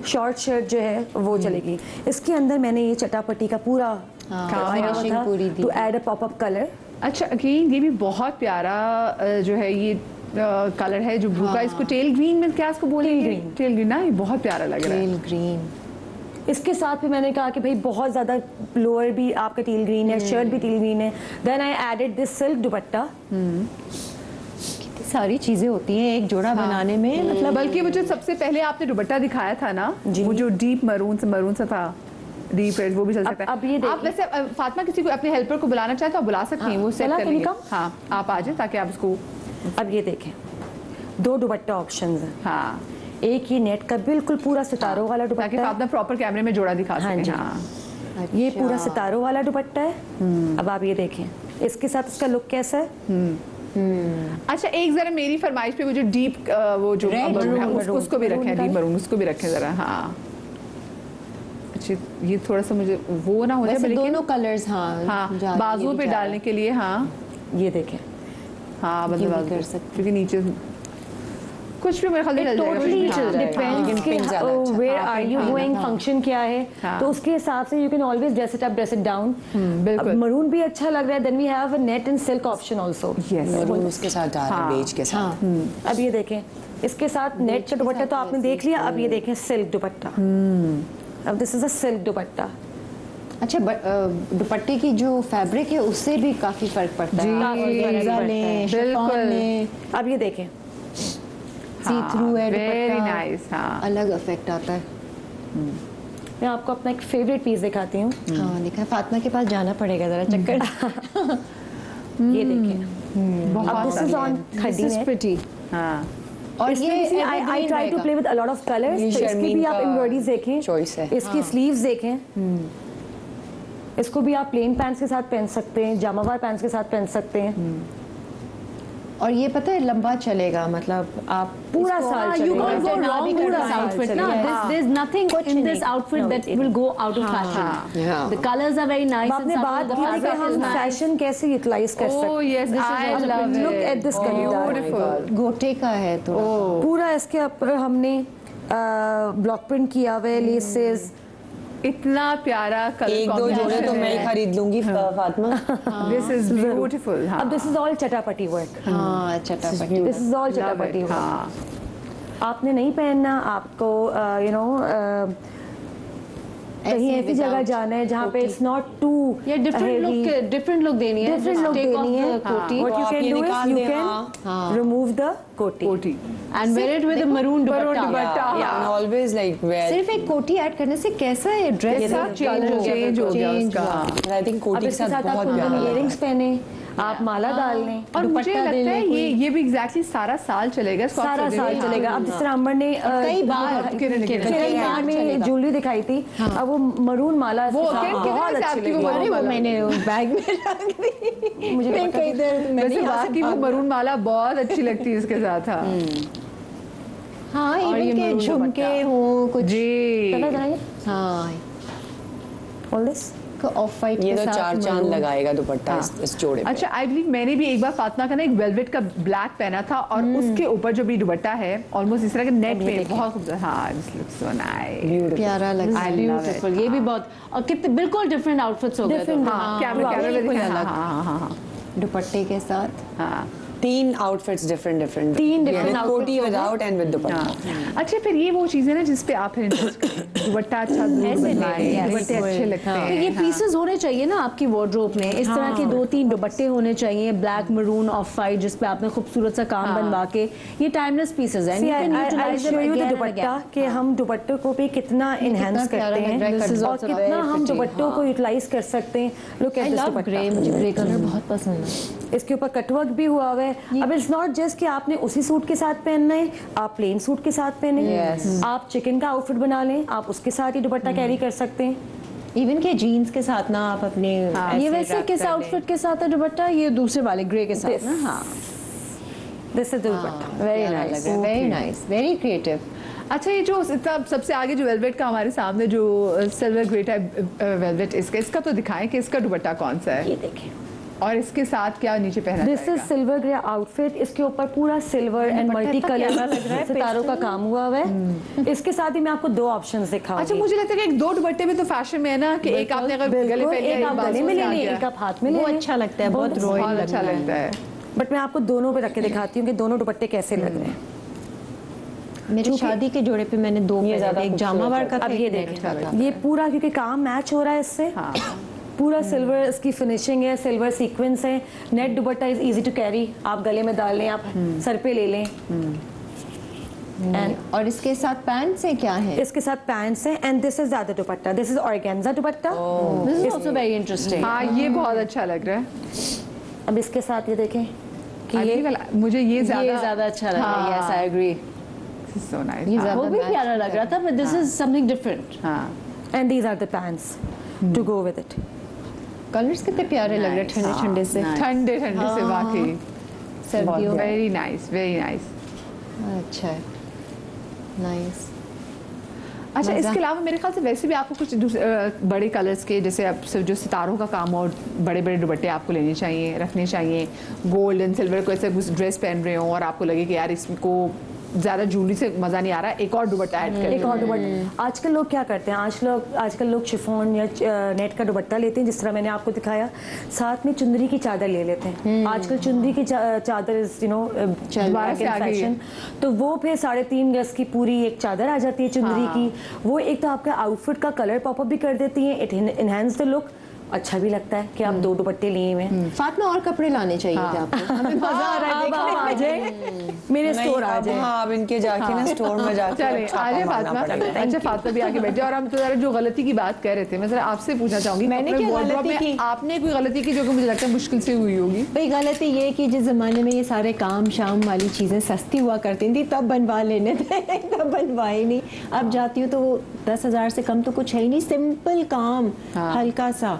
शॉर्ट शर्ट जो है वो चलेगी। इसके अंदर मैंने ये चटापटी का पूरा finishing पूरी दी। To add a pop up colour. अच्छा अगेन ये भी बहुत प्यारा जो है ये कलर है जो ब्लू का, इसको टेल ग्रीन में क्या इसको बोलेंगे? टेल ग्रीन ना, ये बहुत प्यारा लग रहा है। Teal green. इसके साथ भी मैंने कहा कि भाई बहुत ज़्यादा लोअर भी आपका टील ग्रीन है, शर्ट भी टील ग्रीन है। Then I added this silk dupatta. कितनी सारी चीजें होती हैं एक जोड़ा बनाने में, मतलब बल्कि वो जो सबसे पहले आपने दुपट्टा दिखाया था ना, वो जो डीप मरून सा था, डीप रेड, वो भी चल सकता है। अब ये देखिए। आप वैसे फातिमा किसी को अपने हेल्पर को बुलाना चाहे तो आप बुला सकती हैं, वो सेट बुला कर के लेंगे। निकाल। हाँ, आप आ जाए ताकि आप उसको। अब ये देखें, दो दुपट्टा ऑप्शंस हैं। हाँ, एक ये नेट का बिल्कुल पूरा सितारों वाला ताकि दुपट्टा है। फातिमा प्रॉपर कैमरे में जोड़ा दिखा हाँ सकें। जी। हाँ, ये पूरा सितारों वाला दुपट्टा है। अब आप ये देखें, इसके साथ इसका लुक कैसा है। अच्छा एक जरा मेरी फरमाइश पे वो जो डीप वो जो Red मरून है, मरून, उसको भी मरून रखें, का डीप है। मरून उसको भी रखें जरा। हाँ, अच्छा ये थोड़ा सा मुझे वो ना हो जाए, वैसे लेकिन दोनों कलर्स। हाँ, हाँ जा- बाजुओं ये पे भी जा डालने के लिए। हाँ ये देखें, हाँ, ये भी मतलब कर सकते क्योंकि नीचे कुछ भी मेरे ख्याल से चल जाएगा। टोटली हाँ, डिपेंड्स लेकिन कि pink ज़्यादा अच्छा। Where are you going, function क्या है, हाँ। तो उसके हिसाब से you can always dress it up, dress it down. बिल्कुल। मरून भी अच्छा लग रहा है। Then we have a net and silk option also. Yes. Maroon उसके साथ डाल रहे हैं, हाँ। बेज के साथ। अब ये देखें, इसके साथ नेट का दुपट्टा तो आपने देख लिया। अब ये देखें सिल्क दुपट्टा। अब दिस इज अ सिल्क दुपट्टा। अच्छा, दुपट्टे की जो फैब्रिक है उससे भी काफी फर्क पड़ता है। काफी फर्क ऑर्गेन्जा पड़ता लें, है। शिफॉन बिल्कुल। लें, अब ये देखें, सी थ्रू है वेरी दुपट्टा, नाइस। हाँ, अलग इफेक्ट आता है। मैं आपको अपना एक फेवरेट पीस दिखाती हूँ। हाँ, देखा, फातिमा के पास जाना पड़ेगा जरा चक्कर। ये देखें, बहुत अब this is on khaddi net. Pretty. हाँ, और इसमें ये भी I try to play with a lot of colours. ये तो इसकी शर्मीन भी आप का एम्ब्रॉयडरीज देखें, choice है। इसकी स्लीव्स देखें। इसको भी आप प्लेन पैंट्स के साथ पहन सकते हैं, जामावार पैंट्स के साथ पहन सकते हैं। और ये पता है लंबा चलेगा, मतलब आप पूरा इसको- साल हाँ, चलेगा। you can't go पूरा wrong साल with this चलेगा। outfit ना। हाँ। There's nothing in this नहीं। outfit that will go out of fashion. हाँ। The colors are very nice. अब आपने and बात subtle, की the थी कि fabric हम is nice. फैशन कैसे यूटिलाइज कर सकते Oh हैं। yes, I love it. Look at this color. Beautiful. गोटे का है तो पूरा इसके ऊपर हमने ब्लॉक प्रिंट किया हुआ है, लेसेस। इतना प्यारा कलर एक दो जोड़े तो मैं ही खरीद लूंगी फातिमा। This is beautiful. अब this is all chatapati work. हाँ, chatapati. This is all chatapati work. हाँ, आपने नहीं पहनना, आपको यू नो कहीं ऐसे ऐसी जगह without जाना है जहाँ पे कोटी। It's not to Yeah, different look देनी है. Different Just look take off देनी है। the कोटी What you आप can ये do is निकाल you दें, can remove the कोटी। कोटी। and wear it with a maroon dupatta. Always like wear. सिर्फ एक कोटी ऐड करने से कैसा है ड्रेस? कैसा चेंज हो गया उसका। आई थिंक अब कोटी के इसके साथ साथ आप बहुत प्यारा कुंदन लग रहा इयरिंग्स पहने, आप माला डाल लें। और मुझे दुपट्टा लगता दे है लें ये भी एग्जैक्टली सारा साल चलेगा। इसको आप सारा सजे साल हुए। चलेगा। अब जिस तरह अंबर ने कई बार किरण किरण में ज्वेलरी दिखाई थी, अब वो मरून माला वो इसके साथ किरण कितने बहुत से अच्छी आपकी वो लगी। मरून अरे वो माला? मैंने बैग में रख दी। मुझे मैं कहीं इधर मैं वैसे नहीं आ वाकई वो मरून माला बहुत अच्छी लगती है इसके साथ। हाँ हाँ, और ये इवन के मरून झुमके दुपट्टा। हो कुछ। जी। पता है हाँ, ऑल दिस ऑफ वाइट ये के तो साथ चार चांद maroon। लगाएगा दुपट्टा इस जोड़े पे। अच्छा आई बिलीव मैंने भी एक बार फातिमा का ना एक वेलवेट का ब्लैक पहना था और उसके ऊपर जो भी दुपट्टा है ऑलमोस्ट इस तरह के नेट में बहुत खूबसूरत। हाँ, दिस लुक्स सो नाइस। प्यारा लग रहा I है। love it. Beautiful. ये भी बहुत और कितने बिल्कुल different outfits हो गए थे। Different, हाँ, कैमरा हाँ, कैमरा में बिल्कुल दिखा। अलग। हाँ हाँ हाँ। दुपट्टे के साथ। हाँ 3 आउटफिट्स डिफरेंट तीन different outfits कोटी हो गए। विदाउट एंड विद दुपट्टा। अच्छा, फिर ये वो चीज़ है ना जिस पे आप फिर इंटरेस्ट करते हैं। दुपट्टा अच्छा ऐसे बनवाएं, नहीं, दुपट्टे बिल्कुल। अच्छे लगते हाँ। तो हैं। ये पीसेस होने चाहिए ना आपकी वार्डरोब में, इस तरह के 2-3 दुपट्टे होने चाहिए, ब्लैक मरून ऑफ वाइट, जिस पे आपने खूबसूरत सा काम बनवा के, ये टाइमलेस पीसेस हैं। See, I'll show you the दुपट्टा कि हम दुपट्टों को भी कितना इनहेंस प्यारा करते लग रहा है, हैं This is और also कितना very हम pretty। दुपट्टों को यूटिलाइज कर सकते हैं। Look at I this love dupatta, grey, मुझे ग्रे कलर बहुत पसंद है। इसके ऊपर कटवर्क भी हुआ हुआ है। अब इट्स नॉट जस्ट कि आपने उसी सूट के साथ पहनना है, आप प्लेन सूट के साथ पहने, आप चिकन का आउटफिट बना लें, आप उसके साथ ही दुपट्टा कैरी कर सकते हैं। इवन के जीन्स के साथ ना आप अपने ये वैसे किस आउटफिट के साथ है दुपट्टा? ये दूसरे वाले ग्रे के साथ ना? हाँ, this is the dupatta. Very nice, very nice, very creative. अच्छा, ये जो सबसे आगे जो वेलवेट का हमारे सामने जो सिल्वर ग्रे टाइप वेलवेट, इसका तो दिखाएं कि इसका दुपट्टा कौन सा है ये देखें, और इसके साथ क्या नीचे पहना दिस इज जाएगा? Silver grey outfit. इसके ऊपर पूरा सिल्वर एंड मल्टी कलर सितारों का काम हुआ हुआ है। इसके साथ ही मैं आपको 2 ऑप्शंस दिखाऊंगी। अच्छा, मुझे लगता है कि एक 2 दुपट्टे में तो फैशन में है ना कि एक आपने अगर गले बिल्कुल, पहन लिया, एक आप बाजू गले में से ले आ लें, गया। एक आप हाथ में ले वो लें। अच्छा लगता है, बहुत बहुत रॉयल अच्छा लगता है। बट मैं आपको दोनों पे रख के दिखाती हूँ कि दोनों दुपट्टे कैसे लग रहे हैं। मेरी शादी के जोड़े पे मैंने 2 पहने ज़्यादा थे, एक जामावार का था, अब ये एक नेट देखें, का था। ये पूरा क्योंकि काम मैच हो रहा है इससे, हाँ। पूरा सिल्वर इसकी फिनिशिंग है, सिल्वर सीक्वेंस है। Net dupatta is easy to carry, आप गले में डाल लें, आप सर पे ले लें। एंड और इसके साथ पैंट्स हैं क्या है? इसके साथ पैंट्स हैं। And this is the other dupatta, this is organza dupatta. This is also very interesting. हाँ, ये बहुत अच्छा लग रहा है। अब इसके साथ ये देखें कि ये ये वाला मुझे ये ये ज्यादा ज्यादा अच्छा लग रहा है। हाँ। Yes, I agree. So nice. ये वो ज्यादा भी match प्यारा लग रहा था, but this is something different. हाँ, and these are the pants to go with it. Colours कितने प्यारे लग रहे हैं ठंडे ठंडे से, ठंडे ठंडे से वाकई सर्दियों में। Very nice, very nice. अच्छा है, नाइस। अच्छा, इसके अलावा मेरे ख्याल से वैसे भी आपको कुछ बड़े कलर्स के, जैसे अब सिर्फ जो सितारों का काम हो, बड़े बड़े दुपट्टे आपको लेने चाहिए, रखने चाहिए। गोल्ड एंड सिल्वर को ऐसे ड्रेस पहन रहे हो और आपको लगे कि यार इसको ज़्यादा जूलरी से मज़ा नहीं आ रहा, एक और दुपट्टा ऐड कर एक और दुपट्टा। आजकल लोग क्या करते हैं, आजकल लोग शिफॉन या नेट का दुपट्टा लेते हैं, जिस तरह मैंने आपको दिखाया, साथ में चुंदरी की चादर ले लेते हैं। आजकल चुंदरी की चादर इज दोबारा से आ गई है। तो वो फिर 3.5 गज की पूरी एक चादर आ जाती है चुंदरी की। वो एक तो आपका आउटफिट का कलर पॉपअप भी कर देती है, इट एनहांस द लुक। अच्छा भी लगता है कि आप 2 दुपट्टे लिए हुए हैं। फातिमा और कपड़े लाने चाहिए थे आपको, हमें मजा आ रहा है अब आप आ जाए मेरे स्टोर आ जाए। हाँ, अब इनके जाके ना स्टोर में जाके चले छापा आजे मारना फातिमा। पड़ेगा। अच्छा, फातिमा भी आके बैठे। और हम तो जरा जो गलती की बात कर रहे थे, मैं जरा आपसे पूछना चाहूंगी, मैंने अपने क्या wardrobe गलती में की? आपने कोई गलती की जो कि मुझे लगता है मुश्किल से हुई होगी? भाई गलती ये कि जिस जमाने में ये सारे काम शाम वाली चीजें सस्ती हुआ करती थी तब बनवा लेने थे, तब बनवाए नहीं। अब जाती हूँ तो वो 10,000 से कम तो कुछ है ही नहीं, सिंपल काम, हल्का सा।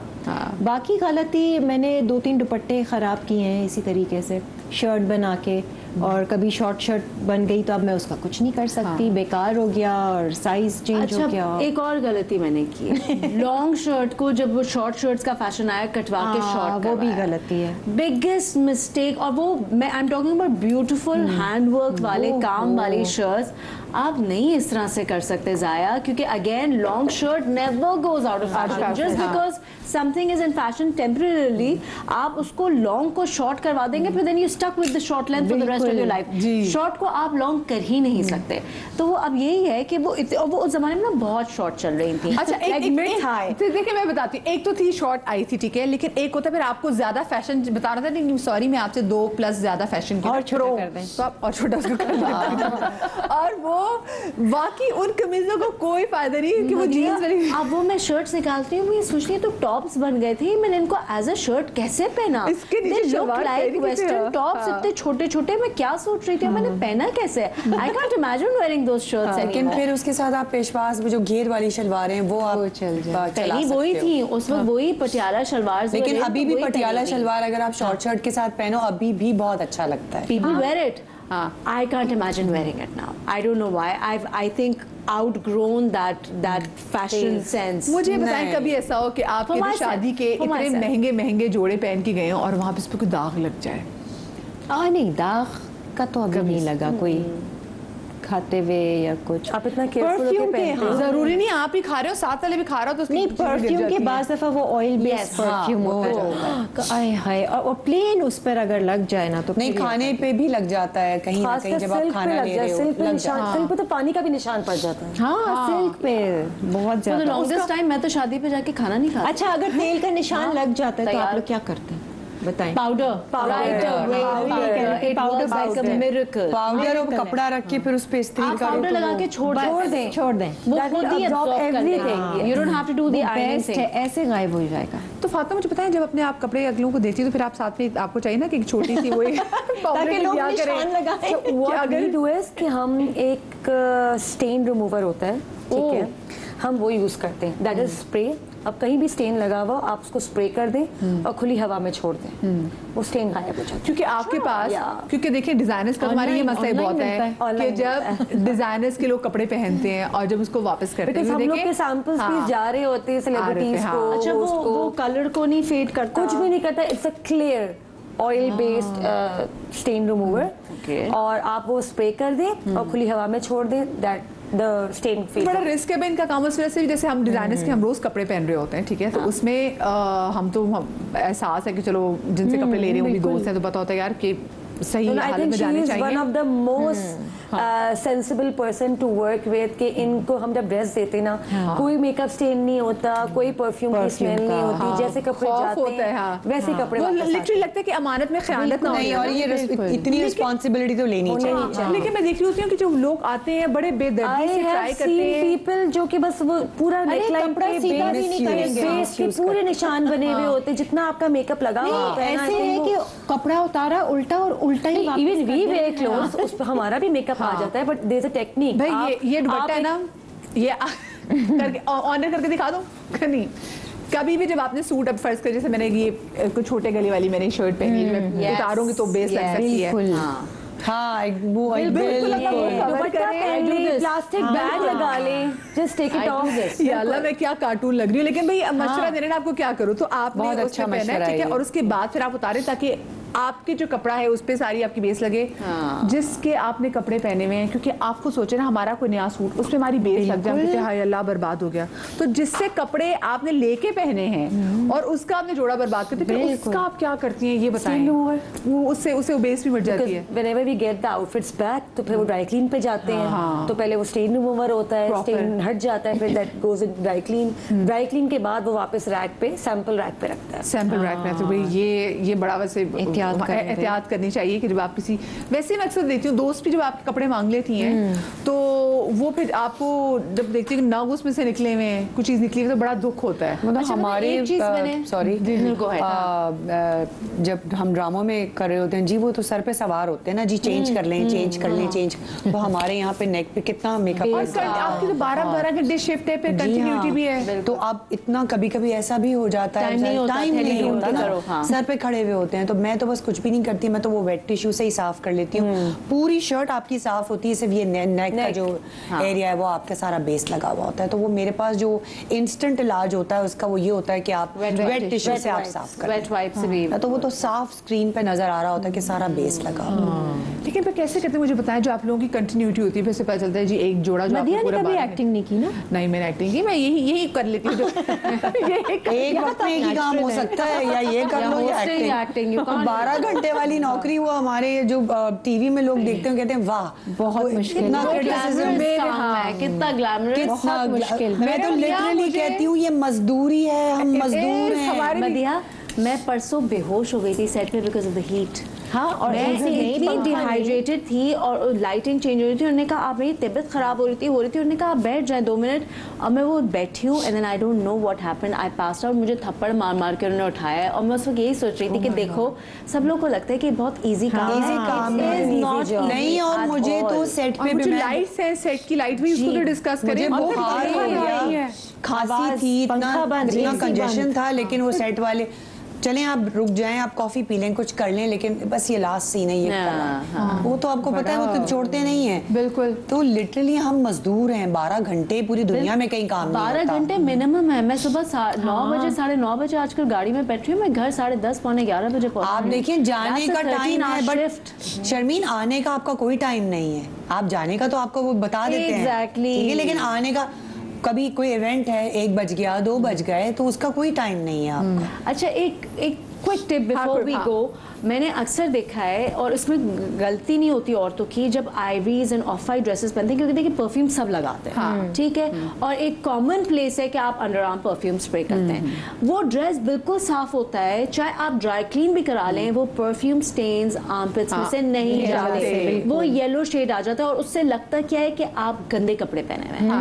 बाकी गलती मैंने 2-3 दुपट्टे ख़राब किए हैं इसी तरीके से, शर्ट बना के, और कभी शॉर्ट शर्ट बन गई तो अब मैं उसका कुछ नहीं कर सकती, बेकार हो गया और साइज चेंज हो गया। एक और गलती मैंने की है, लॉन्ग शर्ट को जब वो शॉर्ट शर्ट्स का फैशन आया, कटवा के शॉर्ट, वो भी गलती है, बिगेस्ट मिस्टेक। और वो मैं I am talking about beautiful handwork वाले काम वाली शर्ट्स आप नहीं इस तरह से कर सकते जाया, क्योंकि again long shirt never goes out of fashion. Just because something is in fashion temporarily, आप उसको लॉन्ग को शॉर्ट करवा देंगे, फिर then you stuck with the short length for the rest of your life. Short को आप long कर ही नहीं सकते। तो वो अब यही है कि वो उस जमाने में ना बहुत शॉर्ट चल रही थी। अच्छा, देखिए मैं बताती हूँ, एक तो थी शॉर्ट आई थी, ठीक है, लेकिन एक होता है फिर आपको ज्यादा फैशन बता रहा था, लेकिन सॉरी मैं आपसे 2+ ज्यादा फैशन की और छोटा कर दें तो आप और छोटा उसको कर दें। और वो बाकी उन कमीजों को कोई फायदा नहीं कि वो जीन्स वाली। अब वो मैं शर्ट्स निकालती हूँ, मैं सोच रही हूँ तो टॉप्स बन गए थे, मैंने इनको एज अ शर्ट कैसे पहना? इसके नीचे शलवार लाइक पहनी वेस्टर्न थी। टॉप्स इतने छोटे छोटे, मैं क्या सोच रही थी, मैंने पहना कैसे? I can't imagine wearing those shirts. लेकिन फिर उसके साथ आप पेशवाज जो घेर वाली शलवारें हैं वो आप चल जाए। चला पहली वही सकते हो। थी उस वक्त, वही पटियाला शलवार। लेकिन अभी भी पटियाला शलवार अगर आप शॉर्ट शर्ट के साथ पहनो अभी भी बहुत अच्छा लगता है। People wear it. I can't imagine wearing it now. I don't know why. I think outgrown that fashion sense. मुझे बताएं कभी ऐसा हो कि आपके For जो myself. शादी के For इतने myself. महंगे महंगे जोड़े पहन के गए हो और वहाँ पे इस पे कोई दाग लग जाए? नहीं, दाग का तो अभी नहीं लगा कोई खाते हुए या कुछ। आप इतना careful होके परफ्यूम के, पहनते हो। हाँ। जरूरी नहीं आप ही खा रहे हो, साथ वाले भी खा रहा हो तो उसकी नहीं, चीज़ें गिर परफ्यूम जाती के हैं। बाद दफा वो ऑयल बेस्ड परफ्यूम होता है, आय हाय, और प्लेन उस पर अगर लग जाए ना तो नहीं, फिर खाने पे भी लग जाता है कहीं ना कहीं, खासकर जब आप सिल्क पे खाना लग ले जाए, रहे हो सिल्क पे लग निशान, जाता सिल्क पे तो पानी का भी निशान पड़ जाता है। हाँ, सिल्क पे बहुत फॉर द ज्यादा। लॉन्गेस्ट टाइम मैं तो शादी पे जाके खाना नहीं खाती। अच्छा, अगर तेल का निशान लग जाता है तो आप तैयार। लोग क्या करते हैं बताएं? Powder powder like a miracle. Powder और कपड़ा रख के फिर उस पे इस्त्री आप करो पाउडर तो लगा वो- के छोड़ दें, छोड़ दें। वो That खुद will ही absorb absorb कर everything. लेगा। You don't have to do the ironing best thing. है, ऐसे गायब हो जाएगा। तो फातिमा मुझे बताएं, जब अपने आप कपड़े अगलों को देती हो तो फिर आप साथ में, आपको चाहिए ना कि एक छोटी सी वो ताकि लोग निशान लगाएं। What we do is कि हम एक स्टेन रिमूवर होता है, ठीक है, हम वो यूज करते हैं, दैट इज स्प्रे। अब कहीं भी स्टेन लगा हुआ आप उसको स्प्रे कर दें और खुली हवा में छोड़ दें, वो स्टेन गायब हो जाता है। क्योंकि आपके पास, या। क्योंकि देखिए डिजाइनर्स का हमारे ये मसला ही online बहुत मिलता है है। कि Online जब डिजाइनर्स के लोग कपड़े पहनते हैं और जब उसको वापस करते बिकॉज हैं, हम लोग देखें, के सैंपल्स हाँ, भी जा रहे होते हैं सेलिब्रिटीज हाँ। को, अच्छा, host को, वो कलर को नहीं फेड करता, कुछ भी नहीं करता, it's a clear oil based stain remover, और आप वो स्प्रे कर दें और खुली हवा में छोड़ दें, दैट द स्टेन फेड। बड़ा रिस्क है भाई इनका काम। उस वजह से भी जैसे हम डिजाइनर्स के हम रोज कपड़े पहन रहे होते हैं, ठीक है, तो उसमें हम एहसास है कि चलो जिनसे कपड़े ले रहे हैं वो भी दोस्त हैं, तो पता होता है यार कि सही आई हालत थिंक में शी जाने इज वन चाहिए। Of the most sensible person to work with, कि इनको हम जब ड्रेस देते ना, कोई मेकअप स्टेन नहीं होता, कोई परफ्यूम की स्मेल नहीं होती, जैसे कपड़े खौफ जाते होता है, हैं हाँ। वैसे कपड़े वो वापस आते लिटरली हैं। लगता है कि अमानत में खयानत ना हो नहीं, जाए और ना। ये इतनी रिस्पॉन्सिबिलिटी तो लेनी चाहिए। लेकिन मैं देख रही होती हूँ कि जो लोग आते हैं बड़े बेदर्दी से ट्राई करते हैं, पीपल जो कि बस वो पूरा नेकलाइन कपड़ा पे सीधा भी नहीं करेंगे, बेस के पूरे निशान बने हुए होते हैं, जितना आपका मेकअप लगा हुआ होता है ना, ऐसे है कि कपड़ा उतारा उल्टा और उल्टा ही वापस इवन वी कर दें। वेयर क्लोथ्स, उस पर हमारा भी मेकअप आ जाता है, but there is a technique. भाई ये दुपट्टा है ना, ये करके ऑनर करके दिखा दो। नहीं, कभी भी जब आपने सूट, अब फर्ज कर जैसे मैंने ये कुछ छोटे गले वाली मैंने शर्ट पहनी है, मैं उतारूंगी तो बेस लग सकती है। हाँ, एक वो बिल्कुल अगर वो cover दुपट्टा करे, पहन ले, प्लास्टिक बैग लगा ले, जस्ट टेक इट ऑफ। या अल्लाह मैं क्या कार्टून लग रही हूँ, लेकिन भाई मशवरा देने ना आपको क्या करूँ, तो आपने बहुत अच्छा उसमें पहना है, मशवरा ठीक है, है और उसके बाद फिर आप उतारे ताकि आपके जो कपड़ा है उस पे सारी आपकी बेस लगे, जिसके आपने कपड़े पहने हुए हैं, क्योंकि आपको सोचे ना हमारा कोई नया सूट उस पे हमारी बेस लग जाए, हाय अल्लाह बर्बाद हो गया, तो जिससे कपड़े आपने लेके पहने हैं और उसका आपने जोड़ा बर्बाद करते, फिर उसका आप क्या करती हैं ये बताएं। वो उससे वो बेस भी मिट जाती है। Whenever we get the outfits back, तो फिर वो ड्राई क्लीन पे जाते हैं, तो पहले वो स्टेन रिमूवर होता है, स्टेन हट जाता है, फिर that goes in dry clean, dry clean के बाद वो वापस रैक पे, सैंपल रैक पे रखता है। सैंपल रैक में, तो भाई ये बड़ा वैसे एहतियात करनी चाहिए कि जब आप किसी, वैसे मैं अक्सर देखती हूँ दोस्त भी जब आपके कपड़े मांग लेती हैं तो वो फिर आपको जब देखती है कि नाग उसमें से निकले हुए हैं, कुछ चीज निकली हुई, तो बड़ा दुख होता है। मतलब हमारे सॉरी, जब हम ड्रामों में कर रहे होते हैं जी, वो तो सर पे सवार होते हैं ना जी, चेंज कर लें, चेंज कर लें, चेंज, तो हमारे यहाँ पे नेक पे कितना मेकअप आपकी तो 12-12 घंटे शिफ्ट है, फिर कंटिन्यूटी भी है, तो अब इतना कभी कभी ऐसा भी हो जाता है, टाइम नहीं होता ना, सर पे खड़े हुए होते हैं, तो मैं तो बस कुछ भी नहीं करती, मैं तो वो वेट टिश्यू से ही साफ कर लेती हूँ। पूरी शर्ट आपकी साफ होती है, सिर्फ ये नेक का जो एरिया है वो आपका सारा बेस लगा हुआ होता है, तो वो मेरे पास जो इंस्टेंट इलाज होता है उसका वो ये होता है कि आप वेट टिश्यू से आप साफ कर, वेट वाइप से भी, तो वो तो साफ स्क्रीन पे नजर आ रहा होता है कि सारा बेस लगा हुआ है। लेकिन फिर कैसे करते हैं मुझे बताएं, जो आप लोगों की कंटिन्यूटी होती है, फिर से पता चलता है जी एक जोड़ा जो मदिया ने कभी एक्टिंग नहीं की ना? नहीं, मैंने एक्टिंग की, मैं यही कर लेती हूँ एक वक्त में एक ही काम हो सकता है, या ये कर लो या एक्टिंग। 12 घंटे वाली नौकरी, वो हमारे जो टीवी में लोग देखते हैं कहते हैं वाह बहुत मुश्किल, कितना क्रिटिसिज्म, कितना ग्लैमरस, कितना मुश्किल। मैं तो लिटरली कहती हूँ ये मजदूरी है, हम मजदूर हैं। मदिया, मैं परसों बेहोश हो गई थी सेट पे बिकॉज ऑफ द हीट। हाँ, और मैं इतनी डिहाइड्रेटेड थी और लाइटिंग चेंज हो रही थी, उन्होंने कहा आप, मेरी तबीयत खराब हो रही थी, उन्होंने कहा आप बैठ जाएं 2 मिनट, और मैं वो बैठी हूँ, and then I don't know what happened, I passed out, मुझे थप्पड़ मार मार के उन्होंने उठाया, और मैं उस वक्त यही सोच रही थी कि देखो सब लोग को लगता है कि बहुत ईजी काम है, नहीं, और मुझे तो सेट पे भी लाइट्स है, सेट की लाइट भी उसको तो डिस्कस करें, खांसी थी, इतना कंजेशन था, लेकिन वो सेट वाले चलें आप रुक जाएं, आप कॉफी पी लें, कुछ कर लें, लेकिन बस ये लास्ट सीन है, ये करना। वो तो आपको पता है, वो तो छोड़ते नहीं है। बिल्कुल। तो लिटरली हम मजदूर हैं, 12 घंटे पूरी दुनिया में कहीं काम नहीं 12 होता। घंटे मिनिमम है। मैं सुबह 9 बजे 9:30 बजे आजकल गाड़ी में बैठी हूँ, मैं घर 10:30 पौने 11 बजे पहुंची। आप देखिए जाने का टाइम है, बट शर्मीन आने का आपका कोई टाइम नहीं है। आप जाने का तो आपको वो बता देते हैं, Exactly. ठीक है, लेकिन आने का कभी कोई इवेंट है, 1 बज गया, 2 बज गए, तो उसका कोई टाइम नहीं है आपका। अच्छा, एक quick tip before we go. मैंने अक्सर देखा है, और इसमें गलती नहीं होती औरतों की, जब IVs end of white dresses पहनते हैं, क्योंकि देखिए परफ्यूम सब लगाते हैं, ठीक है, और एक कॉमन प्लेस है कि आप अंडर आर्म परफ्यूम स्प्रे करते हैं। वो ड्रेस बिल्कुल साफ होता है, चाहे आप ड्राई क्लीन भी करा लें, वो परफ्यूम स्टेन्स आर्मपिट्स में से नहीं जाते, वो येलो शेड आ जाता है, और उससे लगता क्या है कि आप गंदे कपड़े पहने हुए हैं।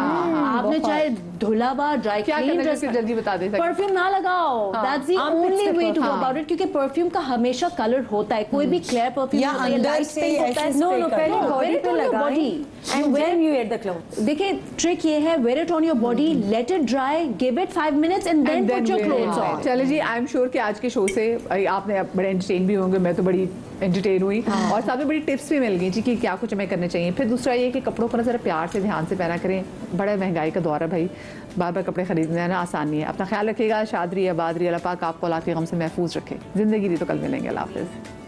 आपने चाहे धुला हुआ ड्राई क्लीन ड्रेस, जल्दी बता दे, परफ्यूम ना लगाओ, that's the only way to go about it, क्योंकि परफ्यूम का हमेशा कलर होता है, कोई भी क्लियर परफ्यूम या अंदर से नो पहले बॉडी पे लगाएं and then you wear the clothes. देखिए ट्रिक ये है, wear it on your body, let it dry, give it 5 minutes and then put your clothes on. चले जी, आई एम श्योर कि आज के शो से आपने बड़े एंटरटेन भी होंगे, मैं तो बड़ी एंटरटेन हुई, और साथ में बड़ी टिप्स भी मिल गई जी कि क्या कुछ हमें करना चाहिए। फिर दूसरा ये कि कपड़ों को ना ज़रा प्यार से ध्यान से पहना करें, बड़ा महंगाई का दौर है भाई, बार बार कपड़े खरीदना ना आसान नहीं है। अपना ख्याल रखिएगा, शाद रही आबाद रही, अल्लाह पाक आपको औलाद के गम से महफूज रखे। जिंदगी रही तो कल मिलेंगे, अल्लाह हाफ़िज़।